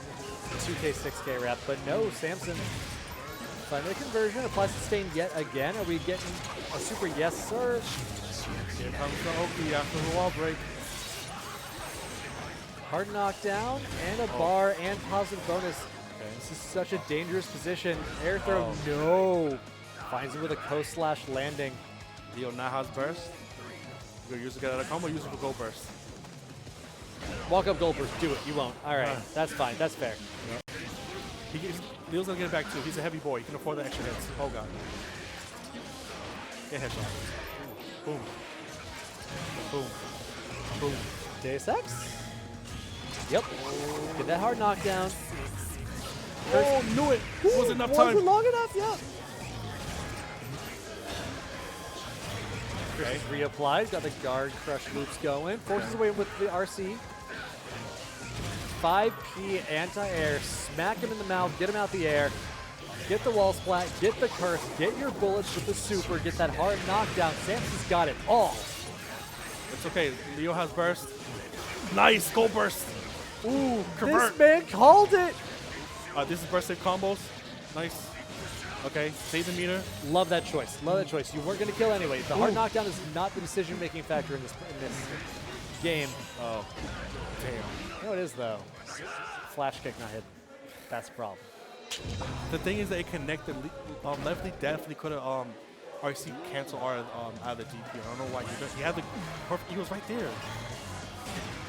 2K, 6K rep, but no, Samson. Finally conversion, applies sustain yet again. Are we getting a super yes, sir? Here comes the Oki after the wall break. Hard knockdown and a bar and positive bonus. Okay. This is such a dangerous position. Air throw, no. Finds it with a coast slash landing. Leo now has burst. You're going to use it to get out of combo, use it for gold burst. Walk up gold burst, do it. You won't. All right, that's fine. That's fair. Yep. Leo's going to get it back too. He's a heavy boy. He can afford the extra hits. Oh, God. Get headshot. Boom. Boom. Boom. Deus Ex? Yep. Get that hard knockdown. Oh, knew it. Wasn't enough time. Wasn't long enough, yeah. Okay. Reapplied, got the guard crush loops going. Forces away with the RC. 5P anti-air. Smack him in the mouth, get him out the air. Get the wall splat, get the curse, get your bullets with the super, get that hard knockdown. Samson's got it all. It's okay. Leo has burst. Nice. Gold burst. Ooh, convert. This man called it. This is burst save combos. Nice. Okay, save the meter. Love that choice. Love that choice. You weren't going to kill anyway. The hard knockdown is not the decision-making factor in this game. Oh, damn. You know it is, though. Flash kick not hit. That's the problem. The thing is that it connected. Levity definitely could have RC cancel R out of the DP. I don't know why he had the perfect. He was right there.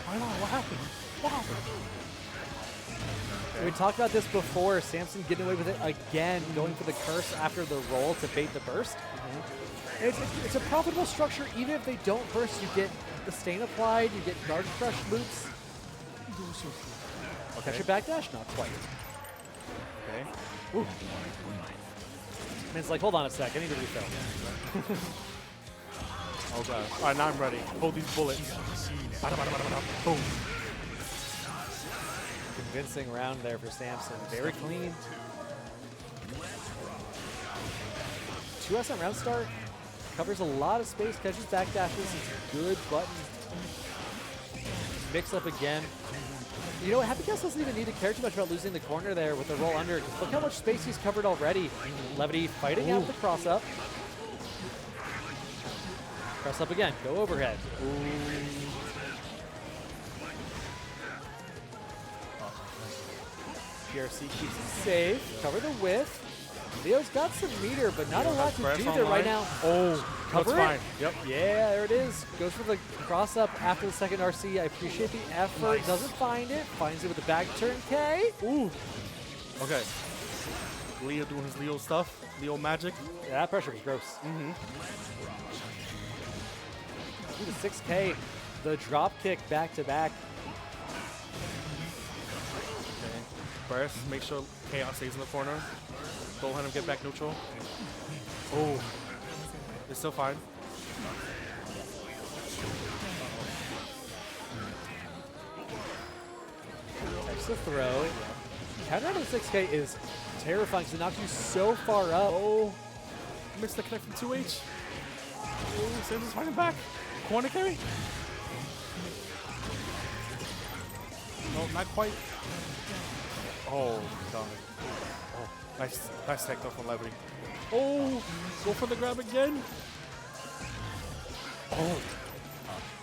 Why not? What happened? What happened? We talked about this before. Samson getting away with it again, going for the curse after the roll to bait the burst. It's a profitable structure. Even if they don't burst, you get the stain applied, you get guard crush loops. Okay. Catch your backdash? Not quite. Okay. Ooh. And it's like, hold on a sec, I need to refill. Oh god. All right, now I'm ready. Hold these bullets. Boom. Convincing round there for Samson. Very clean. 2 SM round start. Covers a lot of space, catches backdashes. It's a good button. Mix up again. You know what? Happy Guest doesn't even need to care too much about losing the corner there with the roll under. Look how much space he's covered already. Levity fighting out the cross up. Cross up again. Go overhead. PRC keeps it safe. Cover the whiff. Leo's got some meter, but not a lot to do there right now. Oh, cover that's fine. it. Yep. Yeah, there it is. Goes for the cross up after the second RC. I appreciate the effort. Nice. Doesn't find it. Finds it with the back turn K. Ooh. Okay. Leo doing his Leo stuff. Leo magic. Yeah, that pressure was gross. Ooh, the 6K. The drop kick back to back. Okay. Burst. Make sure Chaos stays in the corner. Don't let him get back neutral. Oh. It's still fine. Catch the throw. Counter out of the 6K is terrifying because it knocks you so far up. Oh. Missed the connect from 2H. Oh, Samson's fighting back. Corner carry. No, not quite. Oh, God. Oh, nice tech though from Levity. Oh, go for the grab again. Oh.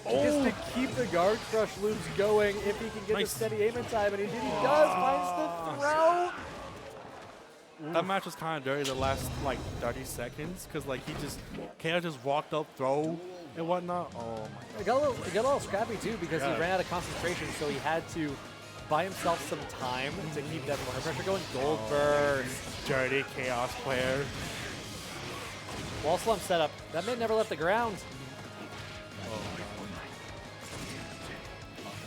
Just to keep the guard crush loops going if he can get the steady aim in time, and he does. Finds the throw. That match was kind of dirty the last like 30 seconds because like Chaos just walked up, throw and whatnot. Oh my! It got a little scrappy too because he ran out of concentration, so he had to buy himself some time to keep that corner pressure going. Gold burst. Dirty Chaos player. Wall slump setup. That man never left the ground.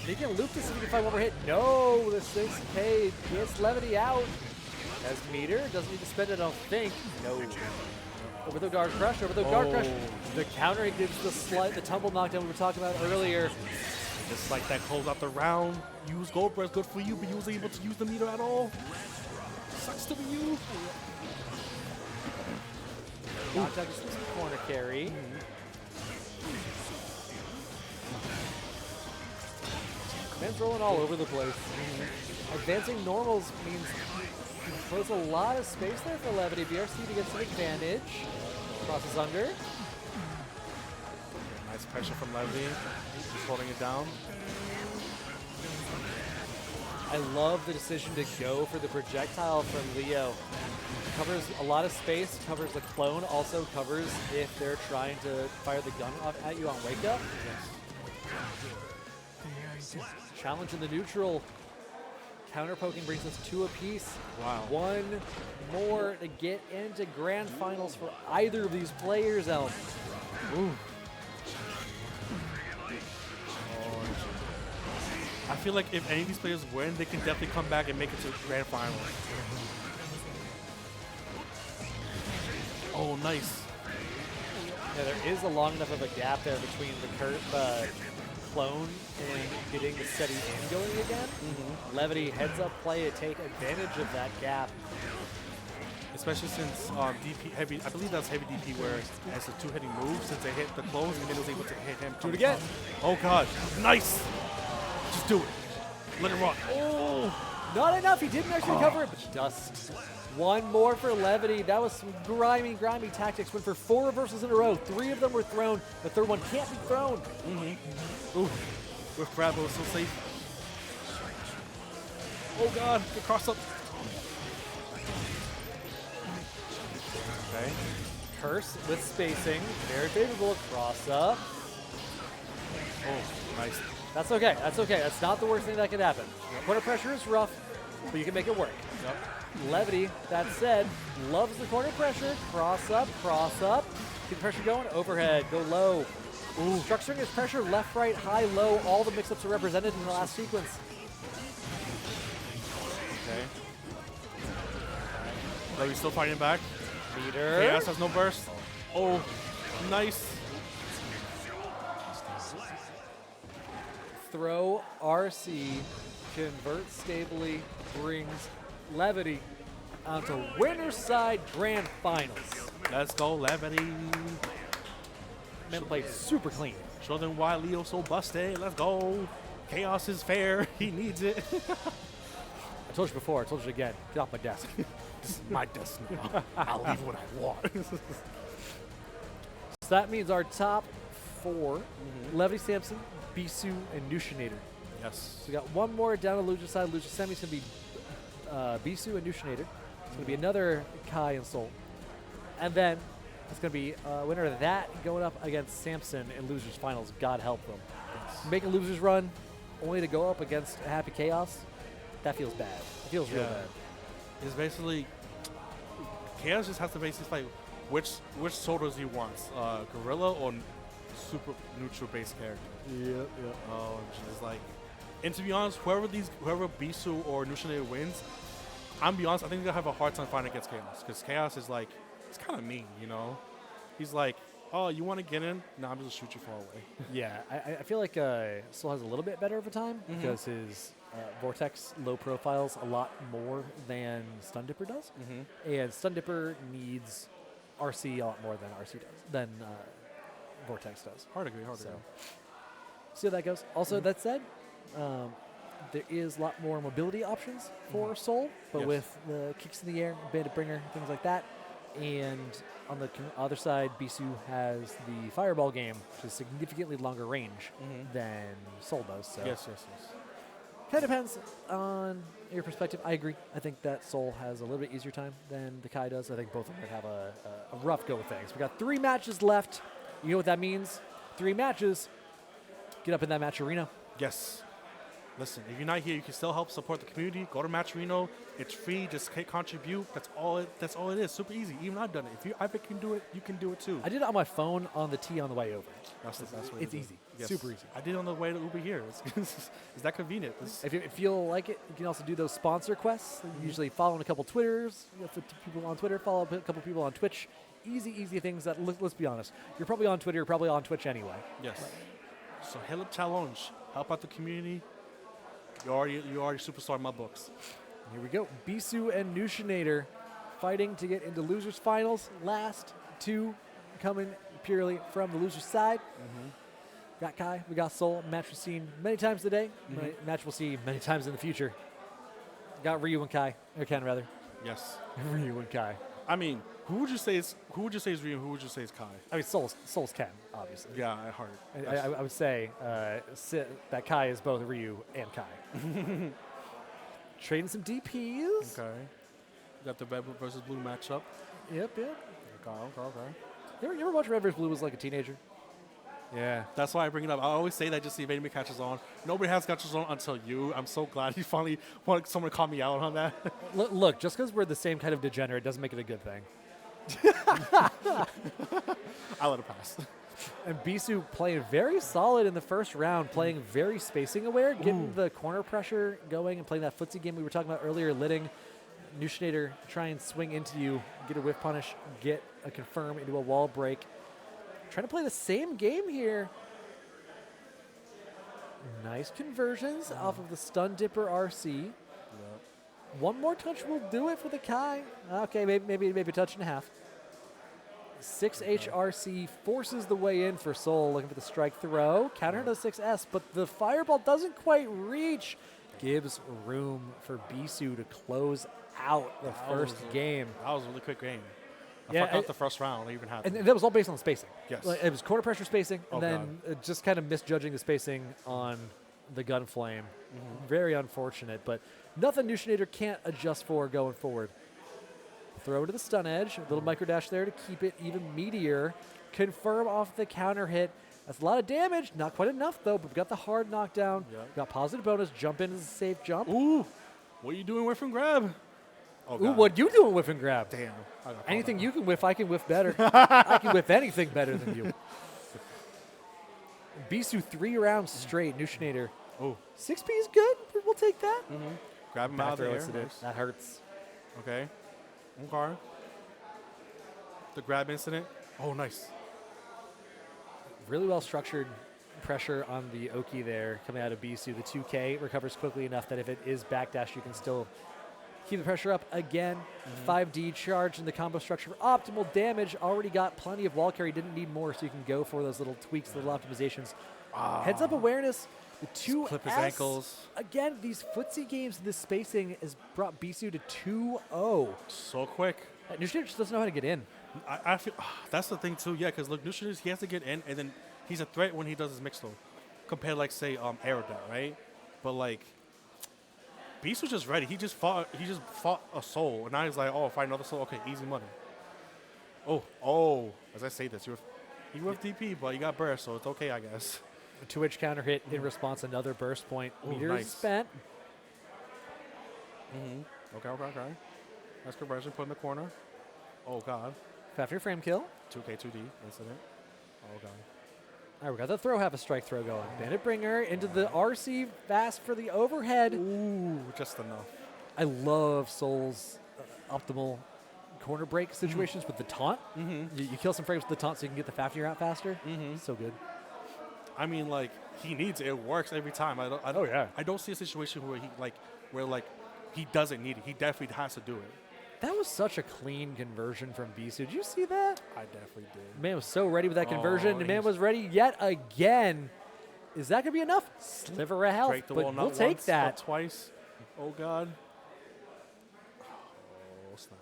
He can loop this if he can find one more hit. No, the 6K gets Levity out. Has meter, doesn't need to spend it, I don't think. No. Over the guard crush, over the guard crush. The counter gives the tumble knockdown we were talking about earlier. Just like that, close out the round. Use gold burst, good for you, but you wasn't able to use the meter at all. Sucks to be you. Knockdown gets this corner carry. Man's rolling all over the place. Advancing normals means he throws a lot of space there for Levity. BRC to get some advantage. Crosses under. Nice pressure from Levity. Just holding it down. I love the decision to go for the projectile from Leo. Covers a lot of space, covers the clone, also covers if they're trying to fire the gun off at you on wake up. Challenge in the neutral. Counter poking brings us 2 apiece. Wow. 1 more to get into grand finals for either of these players, Elm. Ooh. I feel like if any of these players win, they can definitely come back and make it to the grand final. Oh, nice. Yeah, there is a long enough of a gap there between the clone and getting the steady aim going again. Levity heads up play to take advantage of that gap. Especially since DP heavy, I believe that's heavy DP where it's a 2-hitting move since they hit the clone and then was able to hit him. Do it again. Oh God, nice. Just do it. Let it rock. Oh, not enough. He didn't actually cover it, but dust. 1 more for Levity. That was some grimy tactics. Went for 4 reversals in a row. 3 of them were thrown. The third one can't be thrown. Ooh, with grab, it was so safe. Oh God, the cross up. Curse with spacing. Very favorable. Cross up. Oh, nice. That's okay. That's okay. That's not the worst thing that could happen. Corner pressure is rough, but you can make it work. Yep. Levity, that said, loves the corner pressure. Cross up, cross up. Keep the pressure going. Overhead, go low. Ooh. Structuring his pressure left, right, high, low. All the mix-ups are represented in the last sequence. Okay. Are we still fighting back? Meter. Chaos has no burst. Oh, nice. Throw RC, convert stably, brings Levity onto winner's side grand finals. Let's go, Levity. Man played super clean. Show them why Leo's so busted. Let's go. Chaos is fair. He needs it. I told you before, I told you again. Get off my desk. This is my desk now. I'll leave what I want. So that means our top four, Levity, Samson, Beesu, and Nushinator. Yes. So we got one more down the Lucha side. Lucha semi's going to be Beesu and Nushinator. It's going to be another Kai and Soul. And then it's going to be winner of that going up against Samson in losers finals. God help them. Yes. Make a losers run only to go up against a Happy Chaos. That feels bad. It feels real bad. It's basically Chaos just has to basically fight which sodas he wants, Gorilla or super neutral base character. Yep. Oh, just like, and to be honest, whoever Beesu or Nushinator wins, I'm be honest, I think they're gonna have a hard time fighting against Chaos because Chaos is like, it's kind of mean, you know. He's like, oh, you want to get in? No, I'm just gonna shoot you far away. Yeah, I feel like Soul has a little bit better of a time because his Vortex low profiles a lot more than Stun Dipper does, and Stun Dipper needs RC a lot more than RC does than Vortex does. Hard to agree. So, see how that goes. Also, that said, there is a lot more mobility options for Soul, but with the kicks in the air, bandit bringer, things like that. And on the other side, Beesu has the fireball game, which is significantly longer range than Soul does. So Yes. kind of depends on your perspective. I agree. I think that Soul has a little bit easier time than the Kai does. I think both of them have a rough go of things. We got 3 matches left. You know what that means? 3 matches. Get up in that match arena. Yes. Listen, if you're not here, you can still help support the community. Go to Match Reno. It's free. Just contribute. That's all it is. Super easy. Even I've done it. If I can do it, you can do it too. I did it on my phone on the T on the way over. That's the best way. It's to do easy. Yes. Super easy. I did it on the way to Uber here. It's that convenient. If you feel like it, you can also do those sponsor quests. Usually following a couple Twitters, people on Twitter, follow a couple people on Twitch. Easy things that, let's be honest, you're probably on Twitter, you're probably on Twitch anyway. Yes. So hell up challenge. Help out the community. You're already superstar in my books. Here we go. Beesu and Nushinator fighting to get into losers finals. Last 2 coming purely from the loser side. Got Kai, we got Soul. Match we've seen many times today. Match we'll see many times in the future. Got Ryu and Kai, or Ken rather. Yes. Ryu and Kai. I mean, who would you say is Ryu and who would you say is Kai? I mean, Soul's Ken, obviously. Yeah, at heart. I would say that Kai is both Ryu and Kai. Trading some DPs. Okay. Got the red versus blue matchup. Yep. Okay. You ever watch Red vs. Blue as like a teenager? Yeah. That's why I bring it up. I always say that just to see if anybody catches on. Nobody has catches on until you. I'm so glad you finally wanted someone to call me out on that. Look, just because we're the same kind of degenerate doesn't make it a good thing. I'll let it pass. And Beesu playing very solid in the first round, playing very spacing aware, getting the corner pressure going and playing that footsie game we were talking about earlier, letting Nushinator try and swing into you, get a whiff punish, get a confirm into a wall break. Trying to play the same game here. Nice conversions off of the Stun Dipper RC. One more touch will do it for the Kai. Okay, maybe a touch and a half. 6H RC forces the way in for Soul, looking for the strike throw. Counter to 6S, but the fireball doesn't quite reach. Gives room for Beesu to close out the first game. That was a really quick game. I Yeah, fucked up the first round. It even happened. And that was all based on spacing. Yes. Like, it was corner pressure spacing, and Oh, then just kind of misjudging the spacing on the gun flame. Very unfortunate, but nothing Nushinator can't adjust for going forward. Throw to the stun edge. A little micro dash there to keep it even meatier. Confirm off the counter hit. That's a lot of damage. Not quite enough, though, but we got the hard knockdown. Yep. Got positive bonus. Jump in is a safe jump. Ooh, what are you doing whiff and grab? Oh, Ooh, God. what you doing whiff and grab? Damn. I got Anything caught you can whiff, I can whiff better. I can whiff anything better than you. Beesu 3 rounds straight. Nushinator. Oh. 6P is good. We'll take that. Grab him Back out of the throw air. incident. Nice. That hurts. Okay. Okay. The grab incident. Oh, nice. Really well structured pressure on the Oki there coming out of Beesu. The 2K recovers quickly enough that if it is backdash, you can still keep the pressure up again. 5D charge in the combo structure for optimal damage. Already got plenty of wall carry. Didn't need more, so you can go for those little tweaks, little optimizations. Heads up awareness. The 2S. Clip his ankles. Again, these footsie games, this spacing has brought Beesu to 2-0. So quick. Nushinator just doesn't know how to get in. I feel that's the thing too. Yeah, because look, nushinator, he has to get in, and then he's a threat when he does his mix though, compared to, like, say Aerodat, right? But like, Beast was just ready. He just fought a soul, and now he's like, oh, fight another soul. Okay, easy money. Oh. As I say this, he went DP, but you got burst, so it's okay, I guess. A 2H counter hit in response, another burst point. Ooh, Meter nice. is spent. Okay. Nice conversion, put in the corner. Oh God. Factory frame kill. 2K 2D incident. Oh God. All right, we got the throw, half a strike throw going. Bandit Bringer into the RC fast for the overhead. Ooh, just enough. I love Soul's optimal corner break situations with the taunt. You kill some frames with the taunt so you can get the Fafnir out faster. So good. I mean, like, he needs it. It works every time. I don't see a situation where he doesn't need it. He definitely has to do it. That was such a clean conversion from Beesu. Did you see that? I definitely did. Man was so ready with that conversion. The man he's- was ready yet again. Is that going to be enough? Sliver of health, Break the but wall, we'll not take once, that. but twice. Oh God. Oh snap.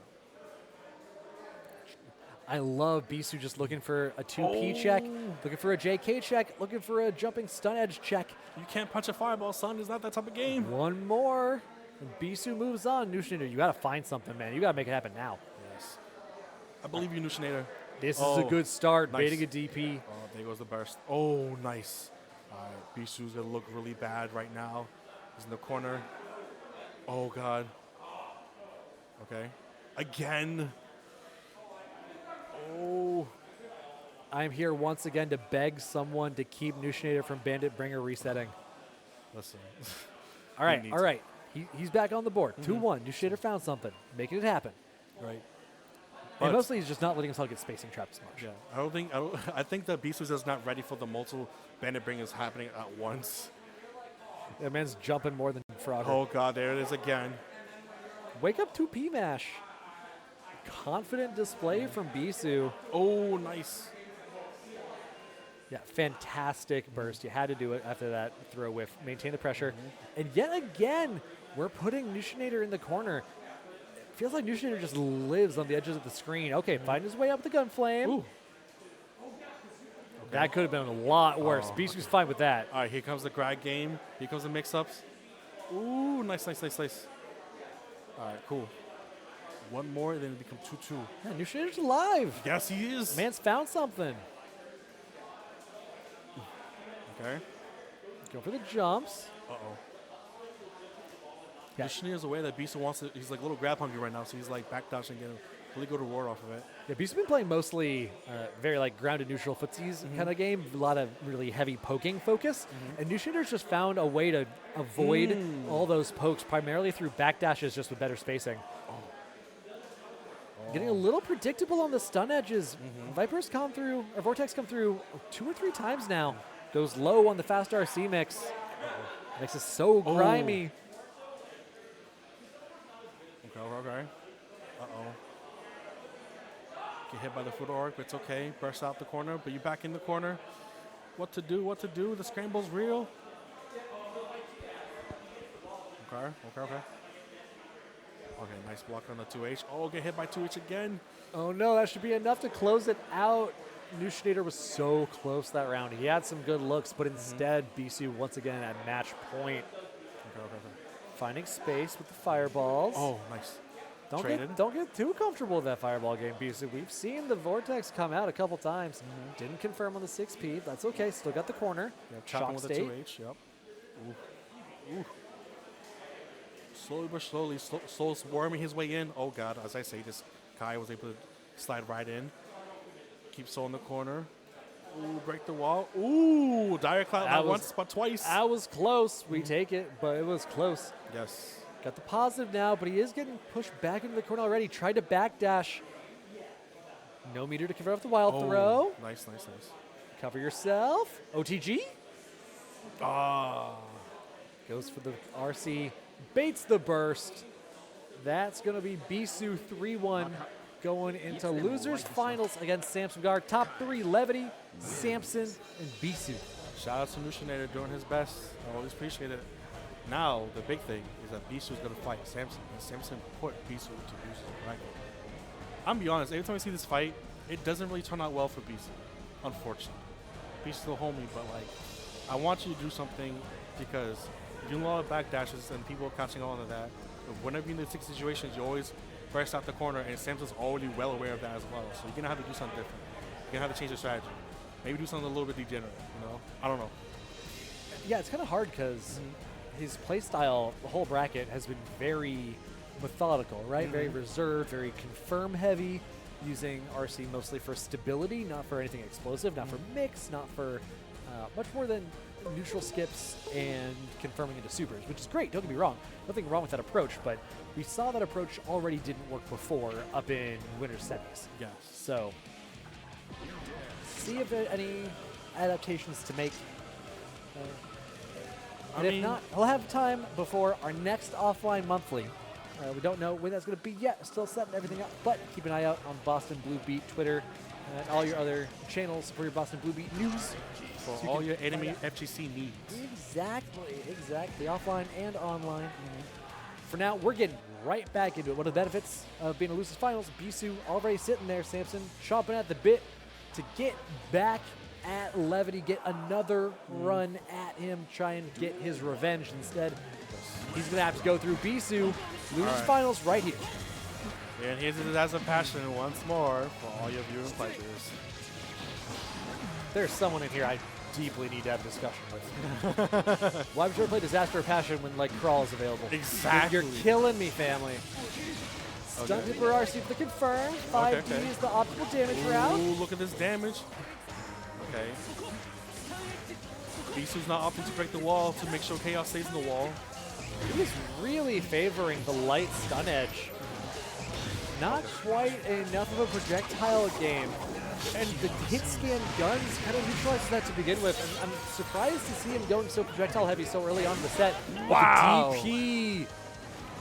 I love Beesu just looking for a 2P check, looking for a JK check, looking for a jumping stun edge check. You can't punch a fireball, son. It's not that type of game. One more. And Beesu moves on. Nushinator, you got to find something, man. You got to make it happen now. Yes. I believe you, nushinator. This is a good start. Nice. Baiting a DP. Oh, there goes the burst. Oh, nice. All right, Beesu's going to look really bad right now. He's in the corner. Oh, God. Okay. Again. Oh. I'm here once again to beg someone to keep Nushinator from Bandit Bringer resetting. Listen. All right, needs all right. He's back on the board. 2-1. Nushinator found something. Making it happen. Right. And But- mostly he's just not letting himself get spacing trapped as much. Yeah. I think that Beesu is just not ready for the multiple bandit bringers happening at once. That man's jumping more than Frogger. Oh, God. There it is again. Wake up 2P mash. Confident display from Beesu. Oh, nice. Yeah, fantastic burst. You had to do it after that throw whiff. Maintain the pressure. And yet again, we're putting Nushinator in the corner. It feels like Nushinator just lives on the edges of the screen. Okay, finding his way up the gun flame. Ooh. That could have been a lot worse. Beesu's fine with that. All right, here comes the grab game. Here comes the mix-ups. Ooh, nice. All right, cool. One more, then it becomes 2-2. Yeah, Nushinator's alive. Yes, he is. Man's found something. Okay. Go for the jumps. Uh-oh. Yeah. Nushinator's aware that Beesu wants to. He's like a little grab hungry right now, so he's like backdashing and getting really good reward off of it. Yeah, Beesu's been playing mostly very like grounded neutral footsies kind of game. A lot of really heavy poking focus. And Nushinator's just found a way to avoid all those pokes primarily through backdashes just with better spacing. Getting a little predictable on the stun edges. Viper's come through, or Vortex come through 2 or 3 times now. Goes low on the fast RC mix. Makes it so grimy. Okay. Uh-oh. Get hit by the foot orc, but it's okay. Burst out the corner, but you're back in the corner. What to do? The scramble's real. Okay. Okay, nice block on the 2H. Oh, get hit by 2H again. Oh no, that should be enough to close it out. Nushinator was so close that round. He had some good looks, but instead, Beesu once again at match point. Okay. Finding space with the fireballs. Oh, nice. traded. Don't get too comfortable with that fireball game, Beesu. We've seen the Vortex come out a couple times. Didn't confirm on the 6P. That's okay. Still got the corner. Yeah, chopping Shock with state. a 2H. Yep. Ooh. Slowly but slowly, Soul's worming his way in. Oh God, as I say this, Kai was able to slide right in. Keep Soul in the corner. Ooh, break the wall. Ooh, dire cloud not once but twice. That was close. We take it, but it was close. Yes. Got the positive now, but he is getting pushed back into the corner already. Tried to backdash. No meter to convert off the wild throw. Nice. Cover yourself. OTG. Ah. Goes for the RC. Baits the burst. That's going to be Beesu 3-1 going into losers finals against Samson Guard. Top 3, Levity, Samson, and Beesu. Shout out to nushinator doing his best. I always appreciate it. Now, the big thing is that Beesu is going to fight Samson. And Samson put Beesu to Beesu's bracket. I'm be honest, every time I see this fight, it doesn't really turn out well for Beesu, unfortunately. Beesu's still homie, but like, I want you to do something because you're doing a lot of backdashes and people are catching on to that. But whenever you're in these situations, you always burst out the corner, and Samson's already well aware of that as well. So you're going to have to do something different. You're going to have to change your strategy. Maybe do something a little bit degenerate, you know? I don't know. Yeah, it's kind of hard because his play style, the whole bracket, has been very methodical, right? Very reserved, very confirm heavy, using RC mostly for stability, not for anything explosive, not for mix, not for much more than neutral skips and confirming into supers, which is great, don't get me wrong. Nothing wrong with that approach, but we saw that approach already didn't work before up in winter semis. Yes. So, see if there are any adaptations to make. And if not, he'll have time before our next offline monthly. We don't know when that's going to be yet. Still setting everything up, but keep an eye out on BostonBlueBeat Twitter and all your other channels for your BostonBlueBeat news. For So all your enemy FGC needs. Exactly. Offline and online. For now, we're getting right back into it. One of the benefits of being a losers finals, Beesu already sitting there, Samson, chomping at the bit to get back at Levity, get another run at him, try and get his revenge instead. He's going to have to go through Beesu, losers finals right here. And here's it as a passion once more for all your viewing pleasures. There's someone in here I deeply need to have a discussion with. Why would you ever play Disaster or Passion when like Crawl is available? Exactly. You're killing me, family. Stunted for RC for the confirm. 5D is the optimal damage route. Ooh, look at this damage. Okay. Beesu's not opting to break the wall to make sure Chaos stays in the wall. He's really favoring the light stun edge. Not quite enough of a projectile game. And the hit scan guns kind of neutralizes that to begin with. And I'm surprised to see him going so projectile heavy so early on in the set. Wow. But the DP.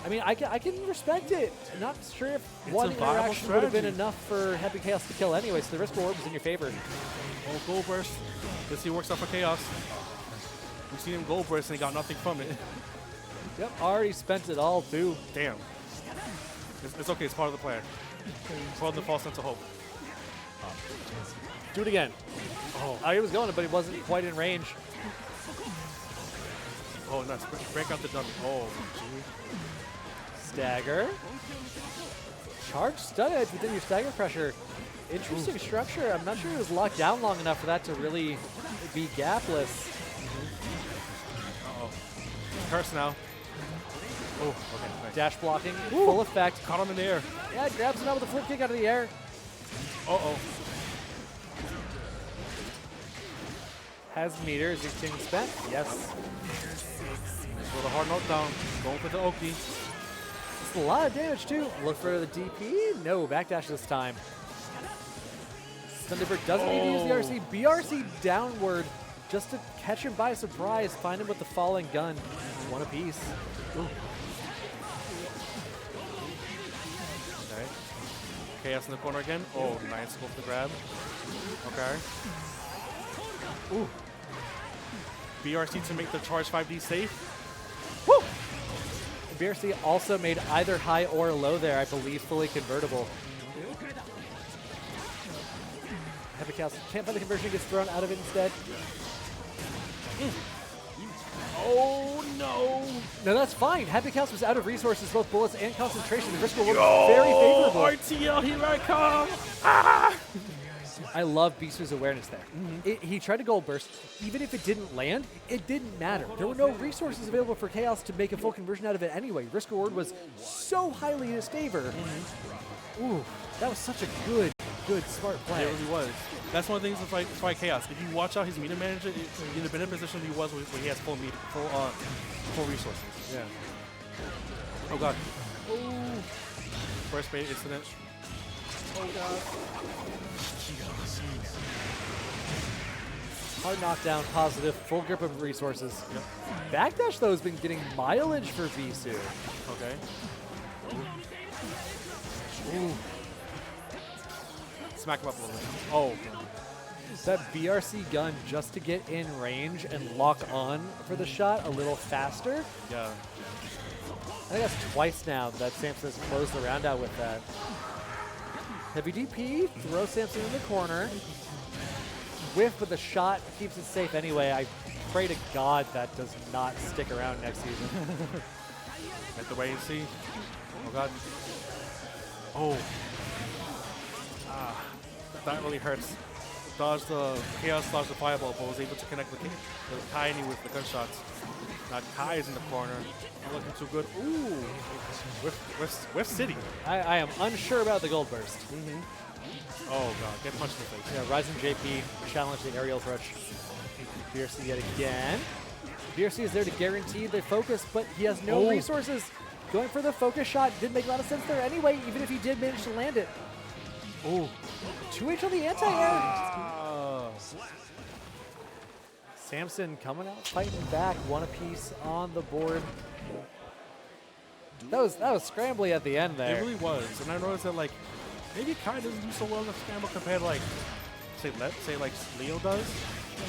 I mean, I can respect it. I'm not sure if one viable interaction would have been strategy. enough for Happy Chaos to kill anyway, so the risk reward was in your favor. Oh, Gold Burst. Let's see, works out for Chaos. We've seen him Gold Burst and he got nothing from it. Yep, already spent it all too. Damn. It's okay, it's part of the plan. Part of the false sense of hope. Do it again. Oh, he was going, but he wasn't quite in range. Oh, nice. Break out the dummy. Oh, gee. Stagger. Charge stun edge within your stagger pressure. Interesting structure. I'm not sure it was locked down long enough for that to really be gapless. Uh-oh. Curse now. Oh, okay. Nice. Dash blocking, full effect. Caught him in the air. Yeah, grabs him out with a flip kick out of the air. Uh-oh. Has meter. Is he getting spent? Yes. With a hard knockdown. Going for the Oki. It's a lot of damage too. Look for the DP. No, backdash this time. Thunderbird doesn't need to use the RC. BRC downward just to catch him by surprise. Find him with the falling gun. One apiece. Okay. Chaos in the corner again. Oh, nice. Go for the grab. Okay. Ooh. BRC to make the charge 5D safe. Woo! BRC also made either high or low there, I believe, fully convertible. Heavy Chaos can't find the conversion, gets thrown out of it instead. Oh, No. No, that's fine. Happy Chaos was out of resources, both bullets and concentration. The risk reward was very favorable. RTL, here I come. Ah! I love Beesu's awareness there. He tried to gold burst. Even if it didn't land, it didn't matter. There were no resources available for Chaos to make a full conversion out of it anyway. Risk reward was so highly in his favor. Ooh, that was such a good, smart play. It really was. That's one of the things with Fight Chaos. If you watch out his meter manager, in the better position he was when he has full resources. Yeah. Oh god. Ooh. First bait incident. Oh god. Hard knockdown, positive, full grip of resources. Yep. Backdash, though, has been getting mileage for Beesu. Okay. Ooh. Smack him up a little bit. Oh. That BRC gun just to get in range and lock on for the shot a little faster. Yeah. I think that's twice now that Samson has closed the round out with that. Heavy DP, throw Samson in the corner. Whiff with the shot, keeps it safe anyway. I pray to God that does not stick around next season. At the wait and see. Oh god. Oh. Ah. That really hurts. Dodged the Chaos, dodged the fireball, but was able to connect the Tiny with the gunshots. Now Kai is in the corner. Not looking too good. Ooh. Whiff City. I am unsure about the gold burst. Oh god, get punched in the face. Yeah, Ryzen JP challenged the aerial rush. BRC yet again. BRC is there to guarantee the focus, but he has no resources. Going for the focus shot didn't make a lot of sense there anyway, even if he did manage to land it. Oh, 2H on the anti-air. Samson coming out, fighting back, one apiece on the board. That was scrambly at the end there. It really was, and I noticed that like maybe Kai doesn't do so well in the scramble compared to like say like Leo does,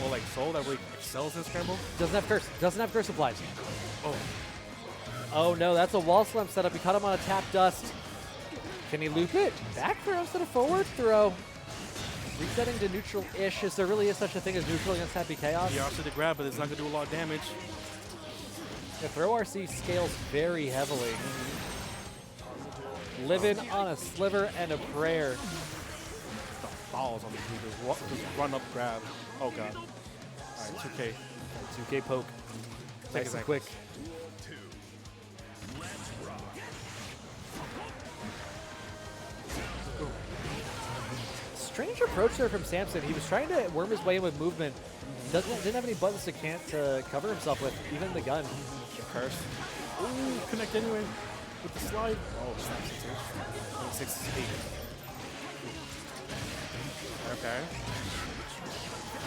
or like Soul that really excels in scramble. Doesn't have curse. Doesn't have curse applies. Oh. Oh no, that's a wall slam setup. He caught him on a tap dust. Can he loop it? Back throw instead of forward throw. Resetting to neutral-ish. Is there really such a thing as neutral against Happy Chaos? Yeah, obviously the grab, but it's not going to do a lot of damage. The throw RC scales very heavily. Living on a sliver and a prayer. The balls on the dude. Just run up grab. Oh god. Alright, 2K. 2K poke. Nice and quick. Strange approach there from Samson. He was trying to worm his way in with movement. Didn't have any buttons to cover himself with, even the gun. Curse. Ooh, connect anyway with the slide. Oh, snap 6 8. Okay.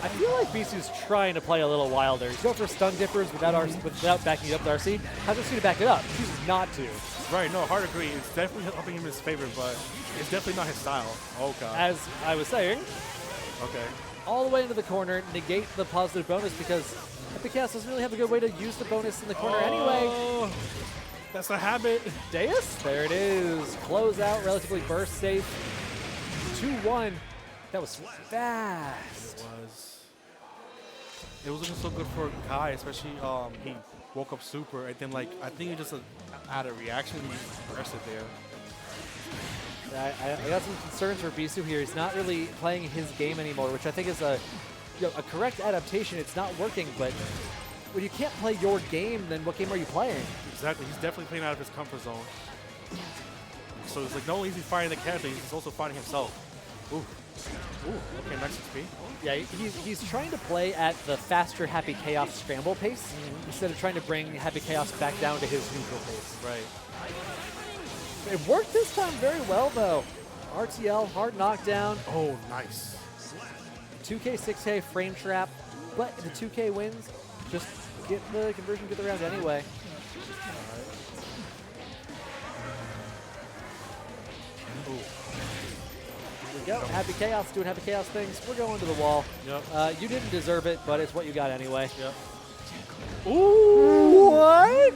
I feel like Beesu's trying to play a little wilder. He's going for stun dippers without backing it up with RC. Has RC to back it up. Chooses not to. Right, no, hard agree. It's definitely helping him in his favor, but it's definitely not his style. Oh god. As I was saying, okay. All the way into the corner, negate the positive bonus because Happy Chaos doesn't really have a good way to use the bonus in the corner anyway. That's a habit. Deus, there it is. Close out, relatively burst safe. 2-1. That was fast. It was looking so good for Kai, especially he woke up super, and then like I think he just had a reaction, he burst it there. I got some concerns for Beesu here. He's not really playing his game anymore, which I think is a correct adaptation. It's not working, but when you can't play your game, then what game are you playing? Exactly. He's definitely playing out of his comfort zone. So it's like not only is he fighting the character, he's also fighting himself. Ooh. Ooh. Okay, max XP. Yeah, he's trying to play at the faster Happy Chaos scramble pace instead of trying to bring Happy Chaos back down to his neutral pace. Right. It worked this time very well, though. RTL, hard knockdown. Oh, nice. 2K, 6K, frame trap. But the 2K wins. Just get the conversion, get the round anyway. Ooh. Here we go. Happy Chaos doing Happy Chaos things. We're going to the wall. Yep. You didn't deserve it, but it's what you got anyway. Yep. Ooh, what?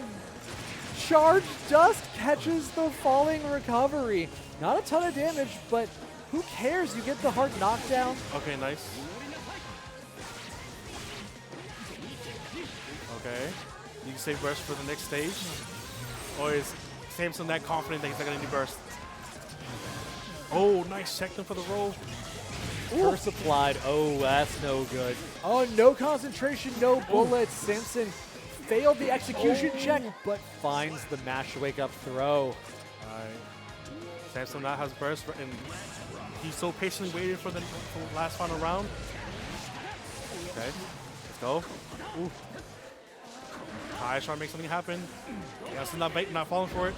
Charge Dust catches the falling recovery. Not a ton of damage, but who cares? You get the hard knockdown. Okay, nice. Okay. You can save burst for the next stage? Or is Samson that confident that he's not going to need burst? Oh, nice. Checked him for the roll. Burst applied. Oh, that's no good. Oh, no concentration, no bullets. Samson failed the execution check, but finds the mash wake-up throw. All right. Samson now has burst, and he's so patiently waiting for the last final round. Okay, let's go. Ooh. Kai trying to make something happen. Samson not falling for it.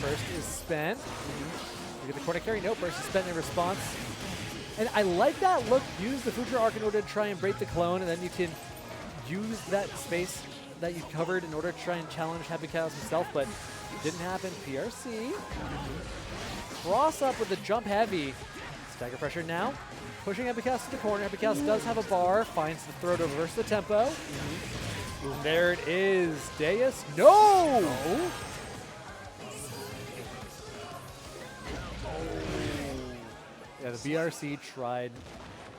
Burst is spent. You get the quarter carry. No, burst is spent in response. And I like that look. Use the Future Arc in order to try and break the clone, and then you can use that space that you covered in order to try and challenge Happy Chaos himself, but it didn't happen. PRC. Cross up with the jump heavy. Stagger pressure now. Pushing Happy Chaos to the corner. Happy Chaos does have a bar. Finds the throw to reverse the tempo. And there it is. Deus. No! Yeah, the BRC tried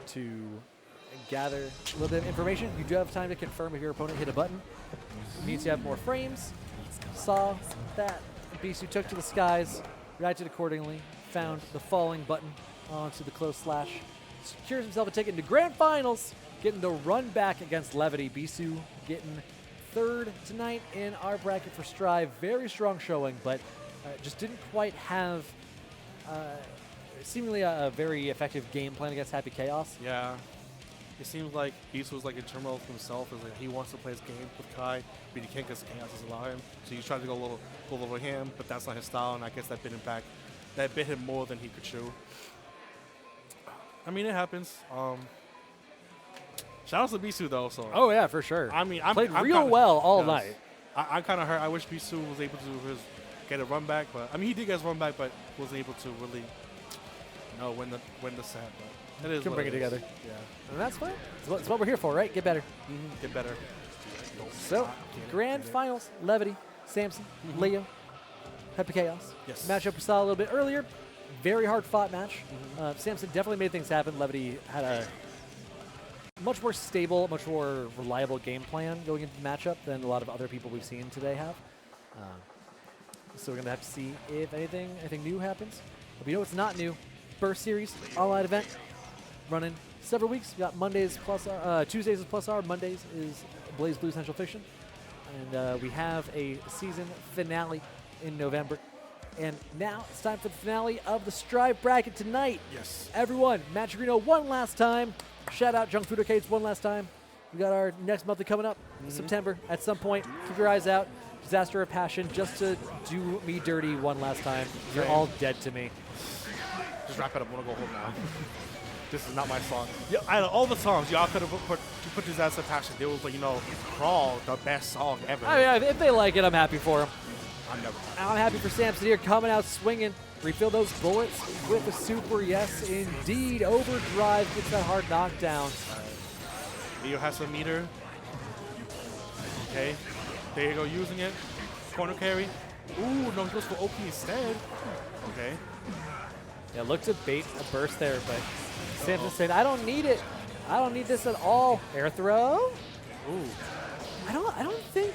to gather a little bit of information. You do have time to confirm if your opponent hit a button. It means you have more frames. Saw that Beesu took to the skies, reacted accordingly, found the falling button onto the close slash, secures himself a ticket into grand finals, getting the run back against Levity. Beesu getting third tonight in our bracket for Strive. Very strong showing, but just didn't quite have seemingly a very effective game plan against Happy Chaos. Yeah. It seems like Beesu was like in turmoil with himself. Is like he wants to play his game with Kai, but he can't because Chaos doesn't allow him. So he's trying to go a little over him, but that's not his style, and I guess that bit him back. That bit him more than he could chew. I mean, it happens. Shout out to Beesu though. So Oh yeah, for sure. I mean, Played I'm real kinda, well all yes. night. I'm kind of hurt. I wish Beesu was able to get a run back, but I mean, he did get his run back, but wasn't able to really, win the set. But it is Can what bring it is. together. Yeah. And that's fine. It's what we're here for, right? Get better. Get better. So, grand finals, Levity, Samson, Leo, Happy Chaos. Yes. Matchup we saw a little bit earlier. Very hard fought match. Samson definitely made things happen. Levity had a much more stable, much more reliable game plan going into the matchup than a lot of other people we've seen today have. So we're going to have to see if anything new happens. But we know it's not new. Burst Series, online event, running several weeks. We got Mondays plus Tuesdays is plus R, Mondays is Blaze Blue Central Fiction. And we have a season finale in November. And now it's time for the finale of the Strive bracket tonight. Yes. Everyone, Magic Reno one last time. Shout out Junk Food Arcades one last time. We got our next monthly coming up, September at some point. Keep your eyes out. Disaster of Passion, just to do me dirty one last time. You're all dead to me. Just wrap it up. I want to go home now. This is not my song. Yeah, out of all the songs, y'all could have put Disaster of Passion. They was like, Crawl, the best song ever. I mean, if they like it, I'm happy for them. I'm happy for Samson here, coming out swinging. Refill those bullets with a super. Yes, indeed. Overdrive gets that hard knockdown. Leo has a meter. Okay. There you go, using it. Corner carry. Ooh, no, he goes for OP instead. Okay. Yeah, look to bait a burst there, but Samson said, I don't need it. I don't need this at all. Air throw? Ooh. I don't think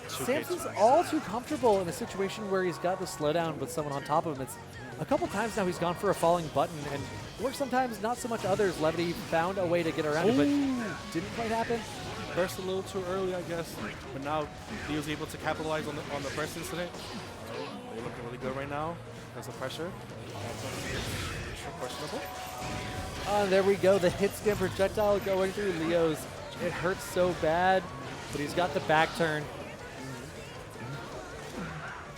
Samson's all too comfortable in a situation where he's got the slowdown with someone on top of him. It's a couple times now he's gone for a falling button, and it works sometimes, not so much others. Levity found a way to get around it, but didn't quite happen. Burst a little too early, I guess. But now he was able to capitalize on the burst incident. They're looking really good right now because of pressure. Questionable. There we go. The hit scan projectile going through Leo's. It hurts so bad, but he's got the back turn.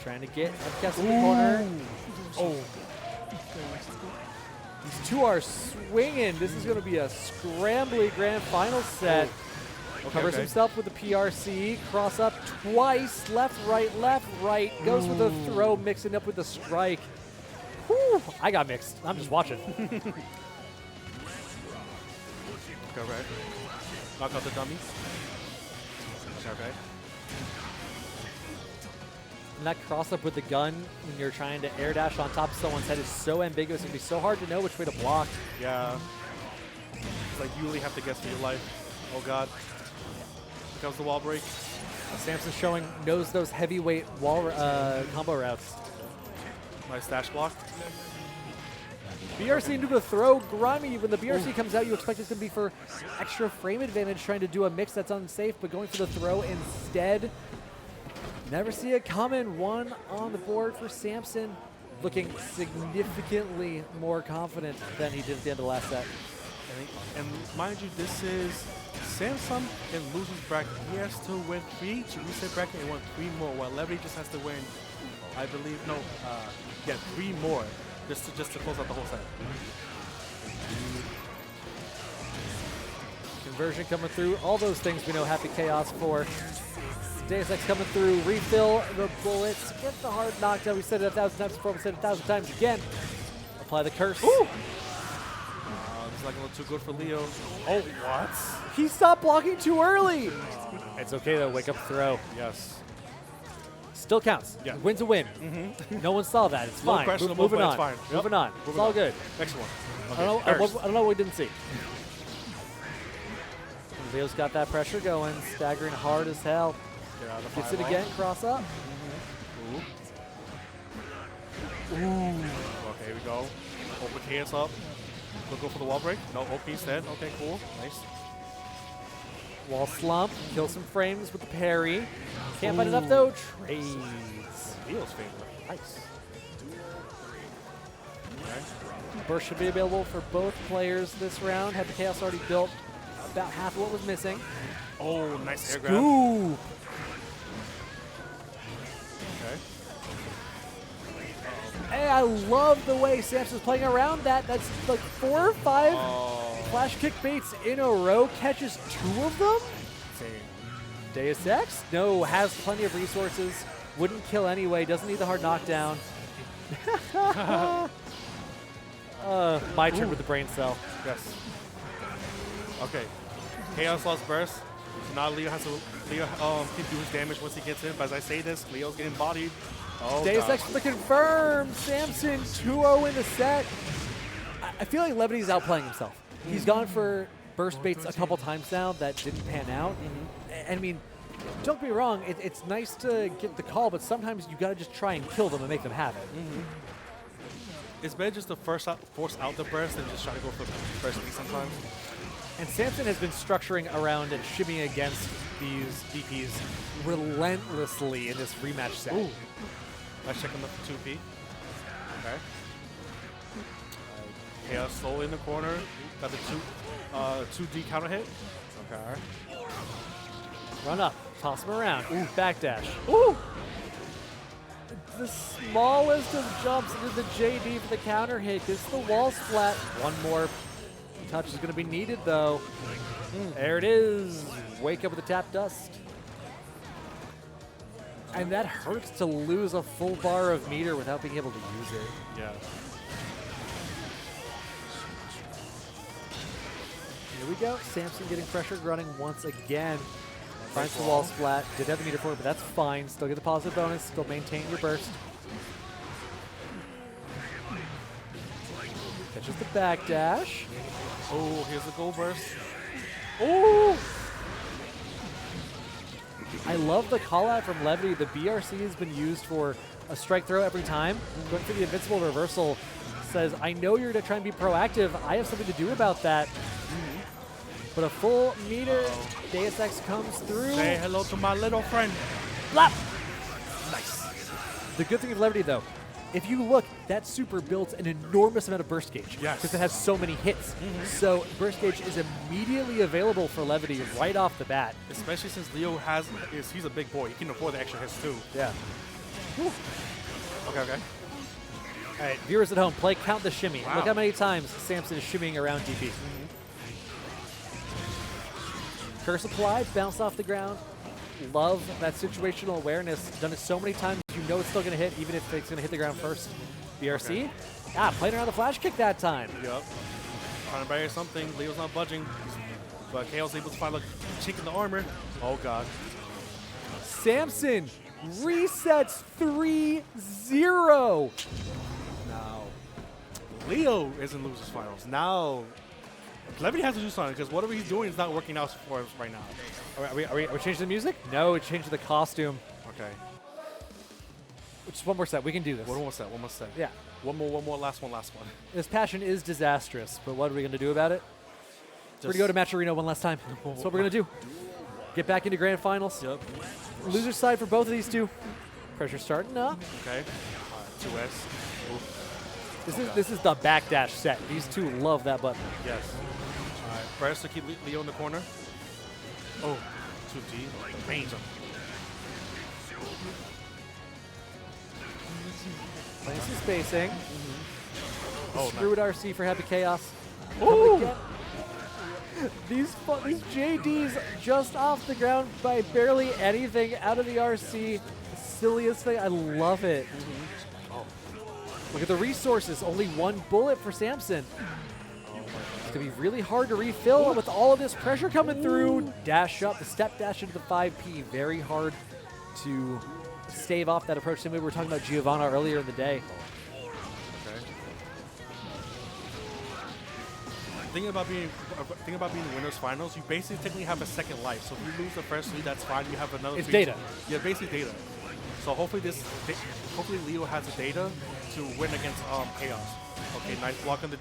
Trying to get Epcast in the corner. Oh. These two are swinging. This is going to be a scrambly grand final set. Covers himself with the PRC. Cross up twice. Left, right. Goes with the throw, mixing up with the strike. Whew, I got mixed. I'm just watching. Go right. Knock out the dummy. Okay. And that cross up with the gun when you're trying to air dash on top of someone's head is so ambiguous. It can be so hard to know which way to block. Yeah. It's like you really have to guess for your life. Oh God. Here comes the wall break. Samson knows those heavyweight wall combo routes. Nice dash block. BRC into the throw. Grimy, when the BRC comes out, you expect it's going to be for extra frame advantage, trying to do a mix that's unsafe, but going for the throw instead. Never see it coming. One on the board for Samson, looking significantly more confident than he did at the end of the last set. And mind you, this is Samson in losers bracket. He has to win 3 to reset bracket and win 3 more, while Levity just has to win, I believe, 3 more just to close out the whole set. Conversion coming through. All those things we know Happy Chaos for. Deus Ex coming through. Refill the bullets. Get the hard knockdown. We said it 1,000 times before. We said it 1,000 times again. Apply the curse. Ooh! It's like a little too good for Leo. Oh, what? He stopped blocking too early. It's okay though. Wake up throw. Yes. Still counts. Yeah. Win's a win. No one saw that. It's fine. Questionable, Moving but on. it's fine. Yep. Moving on. It's all good. Next one. I don't know what we didn't see. Leo's got that pressure going. Staggering hard as hell. Get out of the Gets it fireball. again. Cross up. Ooh. Okay, here we go. Open chaos up. Go for the wall break. No, OP instead. Okay, cool. Nice. Wall slump. Kill some frames with the parry. Can't find enough though. Trades. Leo's favorite. Nice. Okay. Burst should be available for both players this round. Happy Chaos already built about half of what was missing. Oh, nice air grab. Scoop. Okay. Hey, I love the way Samson's playing around that. That's like 4 or 5 flash kick baits in a row. Catches 2 of them. Same. Deus Ex? No, has plenty of resources. Wouldn't kill anyway. Doesn't need the hard knockdown. My turn with the brain cell. Yes. Okay. Chaos lost burst. So now Leo can do his damage once he gets in. But as I say this, Leo's getting bodied. Oh, Deus God. Ex for the confirm. Samson 2-0 in the set. I feel like Levity's outplaying himself. He's gone for burst baits a couple times now that didn't pan out. And I mean, don't get me wrong, it's nice to get the call, but sometimes you gotta just try and kill them and make them have it. It's better just to force out the burst than just try to go for burst beat sometimes. And Samson has been structuring around and shimming against these DPs relentlessly in this rematch set. Ooh. Let's check on the 2P. Okay. Chaos slowly in the corner. Got the 2D counter hit. Okay. Run up, toss him around. Ooh, backdash. Ooh! The smallest of jumps into the JD for the counter hit. Gets the wall splat. One more touch is going to be needed, though. There it is. Wake up with the tap dust. And that hurts to lose a full bar of meter without being able to use it. Yeah. Here we go. Samson getting pressure running once again. Finds the wall splat. Did have the meter for it, but that's fine. Still get the positive bonus. Still maintain your burst. Catches the backdash. Oh, here's the gold burst. Oh! I love the call out from Levity. The BRC has been used for a strike throw every time. Going for the invincible reversal says, I know you're to try and be proactive. I have something to do about that. But a full meter, Deus Ex comes through. Say hello to my little friend. Lap! Nice. The good thing with Levity, though, if you look, that super builds an enormous amount of burst gauge. Yes. Because it has so many hits. So burst gauge is immediately available for Levity right off the bat. Especially since Leo he's a big boy. He can afford the extra hits too. Yeah. Okay. All right, viewers at home, play Count the Shimmy. Wow. Look how many times Samson is shimmying around DP. Curse applied, bounce off the ground. Love that situational awareness. Done it so many times, you know it's still going to hit, even if it's going to hit the ground first. BRC. Okay. Playing around the flash kick that time. Yep. Trying to barrier something. Leo's not budging. But Chaos able to find a chink in the armor. Oh, God. Samson resets 3-0. Now, Leo is in losers finals. Now, Levity has to do something because whatever he's doing is not working out for us right now. Are we changing the music? No, we changed the costume. Okay. Just one more set. We can do this. One more set. Yeah. One more. Last one. This passion is disastrous, but what are we going to do about it? We're going to go to Match Arena one last time. That's what we're going to do. Get back into grand finals. Yep. Loser side for both of these two. Pressure starting up. Okay. 2S. This is the backdash set. These two love that button. Yes. All right. Press to keep Leo in the corner. Oh. 2D. Range him. Playing some spacing. Oh, Screw it, RC for Happy Chaos. Ooh. These JDs just off the ground by barely anything out of the RC. Silliest thing. I love it. Look at the resources. Only one bullet for Samson. It's going to be really hard to refill with all of this pressure coming through. Dash up, the step dash into the 5P. Very hard to stave off that approach. Same way we were talking about Giovanna earlier in the day. Okay. Thinking about being winners finals, you basically technically have a second life. So if you lose the first lead, that's fine. You have another. It's data. Yeah, basically data. So hopefully Leo has the data to win against Chaos. Okay, nice block on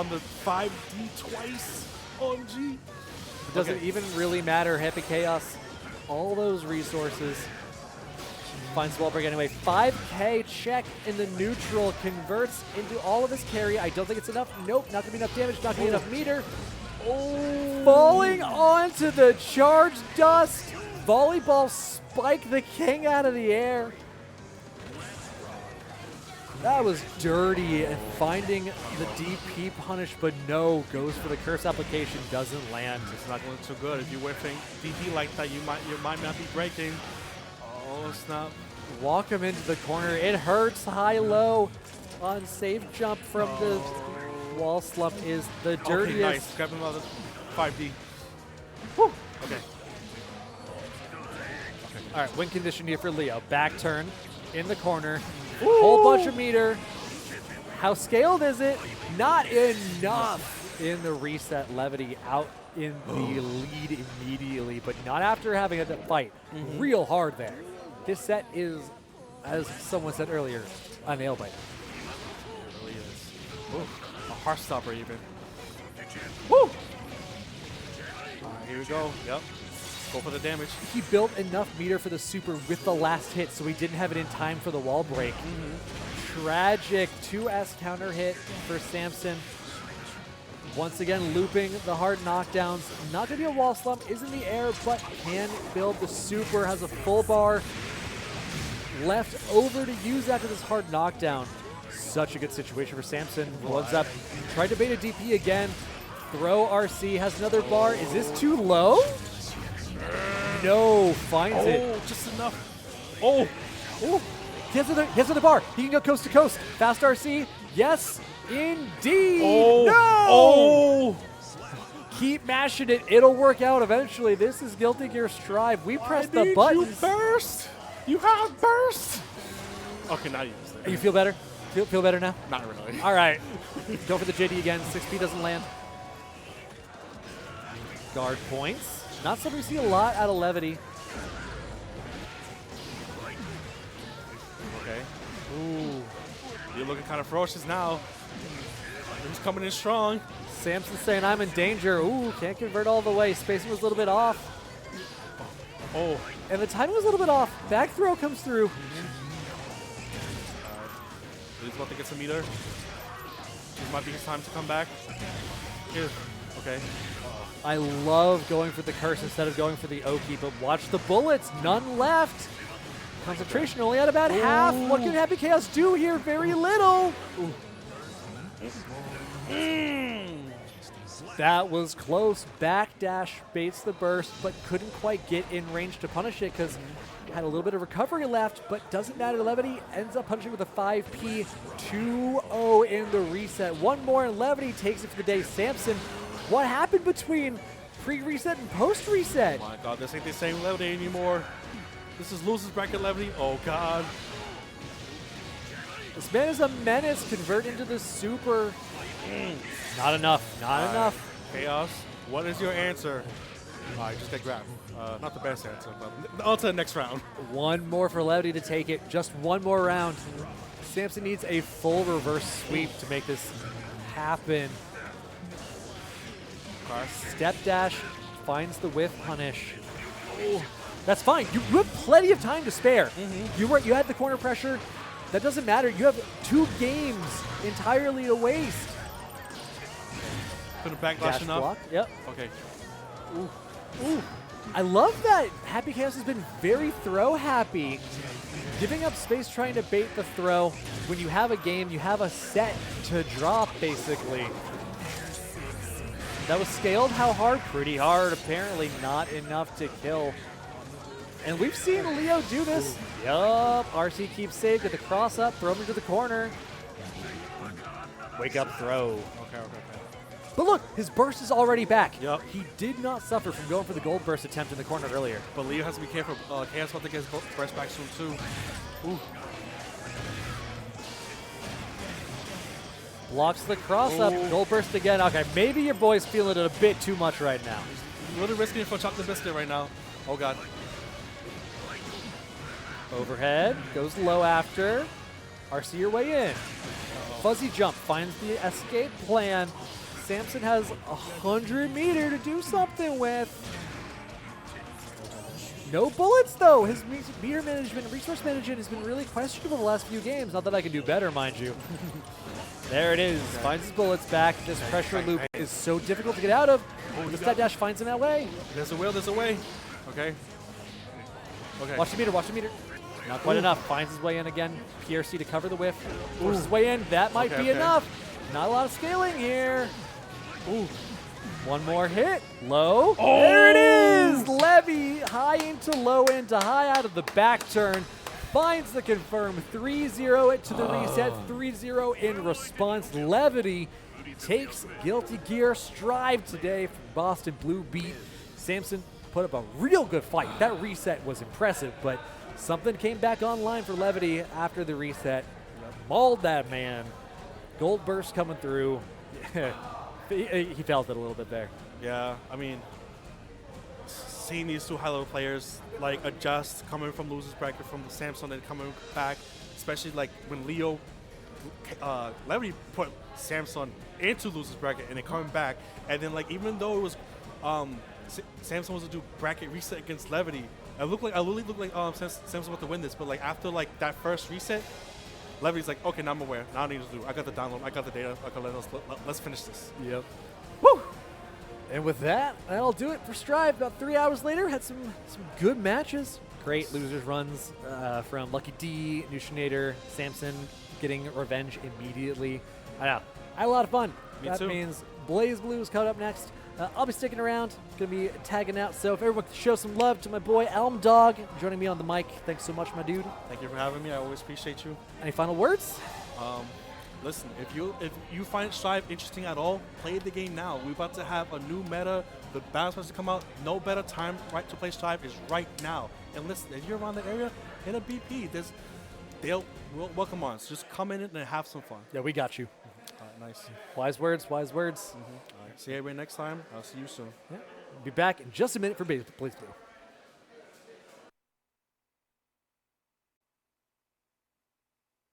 the 5D twice. OMG. It doesn't even really matter. Happy Chaos, all those resources. Finds the wall break anyway. 5K check in the neutral converts into all of his carry. I don't think it's enough. Nope, not gonna be enough damage, not gonna be enough meter. Oh. Falling onto the charged dust. Volleyball spike the king out of the air. That was dirty and finding the DP punish, but no, goes for the curse application, doesn't land. It's not going too good. If you went for DP like that, you might not be breaking. Oh, snap. Walk him into the corner. It hurts. High-low on safe jump from the wall slump is the dirtiest. Okay, nice. Grab another 5D. Woo. Okay. All right, win condition here for Leo. Back turn in the corner. Whole bunch of meter. How scaled is it? Not enough in the reset. Levity out in the lead immediately, but not after having a fight. Real hard there. This set is, as someone said earlier, a nail biter. It really is. Ooh, a heart stopper even. Woo! All right, here we go. Yep. Go for the damage. He built enough meter for the super with the last hit, so he didn't have it in time for the wall break. Tragic 2S counter hit for Samson. Once again, looping the hard knockdowns. Not going to be a wall slump, is in the air, but can build the super, has a full bar left over to use after this hard knockdown. Such a good situation for Samson. Blows up, tried to bait a DP again. Throw RC, has another bar. Is this too low? No, finds it. Oh, just enough. Oh. Oh, he has another bar. He can go coast to coast. Fast RC, yes, indeed. Oh. No. Oh. Keep mashing it. It'll work out eventually. This is Guilty Gear Strive. We press the buttons. You burst. You have burst. Okay, now you use it. You feel better? Feel better now? Not really. All right. Go for the JD again. 6P doesn't land. Guard points. Not something we see a lot out of Levity. Okay. Ooh. You're looking kind of ferocious now. He's coming in strong. Samson saying, I'm in danger. Ooh, can't convert all the way. Spacing was a little bit off. Oh. And the timing was a little bit off. Back throw comes through. He's about to get some meter. This might be his time to come back. Here. Okay. I love going for the curse instead of going for the Oki, but watch the bullets. None left. Concentration only at about half. What can Happy Chaos do here? Very little. That was close. Backdash baits the burst, but couldn't quite get in range to punish it because had a little bit of recovery left, but doesn't matter. Levity ends up punishing with a 5P 2-0 in the reset. One more and Levity takes it for the day. Samson, what happened between pre-reset and post-reset? Oh my god, this ain't the same Levity anymore. This is losers bracket Levity. Oh god. This man is a menace. Convert into the super. Not enough. Not enough. Chaos, what is your answer? I just get grabbed. Not the best answer, but on to the next round. One more for Levity to take it. Just one more round. Samson needs a full reverse sweep to make this happen. Step dash finds the whiff punish. Oh, that's fine. You have plenty of time to spare. You had the corner pressure. That doesn't matter. You have 2 games entirely to waste. Put a backlashing up. Block. Yep. Okay. Ooh. Ooh. I love that Happy Chaos has been very throw happy. Giving up space trying to bait the throw. When you have a game, you have a set to drop, basically. That was scaled how hard? Pretty hard. Apparently not enough to kill. And we've seen Leo do this. Yup. RC keeps safe. Get the cross up. Throw him into the corner. Wake up throw. Okay. But look, his burst is already back. Yep. He did not suffer from going for the gold burst attempt in the corner earlier. But Leo has to be careful. Chaos about to get his burst back soon, too. Ooh. Blocks the cross up. Gold burst again. Okay, maybe your boy's feeling it a bit too much right now. He's really risking it for chocolate biscuit right now. Oh, God. Overhead. Goes low after. RC your way in. Fuzzy jump finds the escape plan. Samson has 100 meter to do something with. No bullets, though. His meter management, resource management has been really questionable the last few games. Not that I can do better, mind you. There it is. Finds his bullets back. This pressure loop is so difficult to get out of. The stat dash finds him that way. There's a will, there's a way. Okay. Watch the meter, watch the meter. Not quite enough. Finds his way in again. PRC to cover the whiff. Forces his way in. That might be enough. Not a lot of scaling here. Ooh. One more hit. Low. There it is. Levy high into low into high out of the back turn. Finds the confirm. 3-0 it to the reset. 3-0 in response. Levity takes Guilty Gear Strive today from BostonBlueBeat. Samson put up a real good fight. That reset was impressive, but something came back online for Levity after the reset. Mauled that man. Gold burst coming through. He felt it a little bit there. Yeah, I mean, seeing these 2 high-level players like adjust, coming from losers bracket from Samson and coming back, especially like when Levity put Samson into losers bracket and then coming back, and then like even though it was Samson was to do bracket reset against Levity, I literally looked like Samson was about to win this, but like after like that first reset, Levity's like, okay, now I'm aware. Now I need to do. I got the download. I got the data. Okay, let's finish this. Yep. Woo! And with that, that'll do it for Strive. About 3 hours later, had some good matches. Great losers runs from Lucky D, nushinator, Samson getting revenge immediately. I know. I had a lot of fun. Me too. Means Blaze Blue is coming up next. I'll be sticking around. Going to be tagging out. So if everyone could show some love to my boy Elm Dog joining me on the mic. Thanks so much, my dude. Thank you for having me. I always appreciate you. Any final words? Listen, if you find Strive interesting at all, play the game now. We're about to have a new meta. The balance supposed to come out. No better time to play Strive is right now. And listen, if you're around the area in a BP, they'll welcome on. So just come in and have some fun. Yeah, we got you. Nice. Wise words, wise words. All right. See everybody next time. I'll see you soon. Yeah. We'll be back in just a minute for Blaze Blue.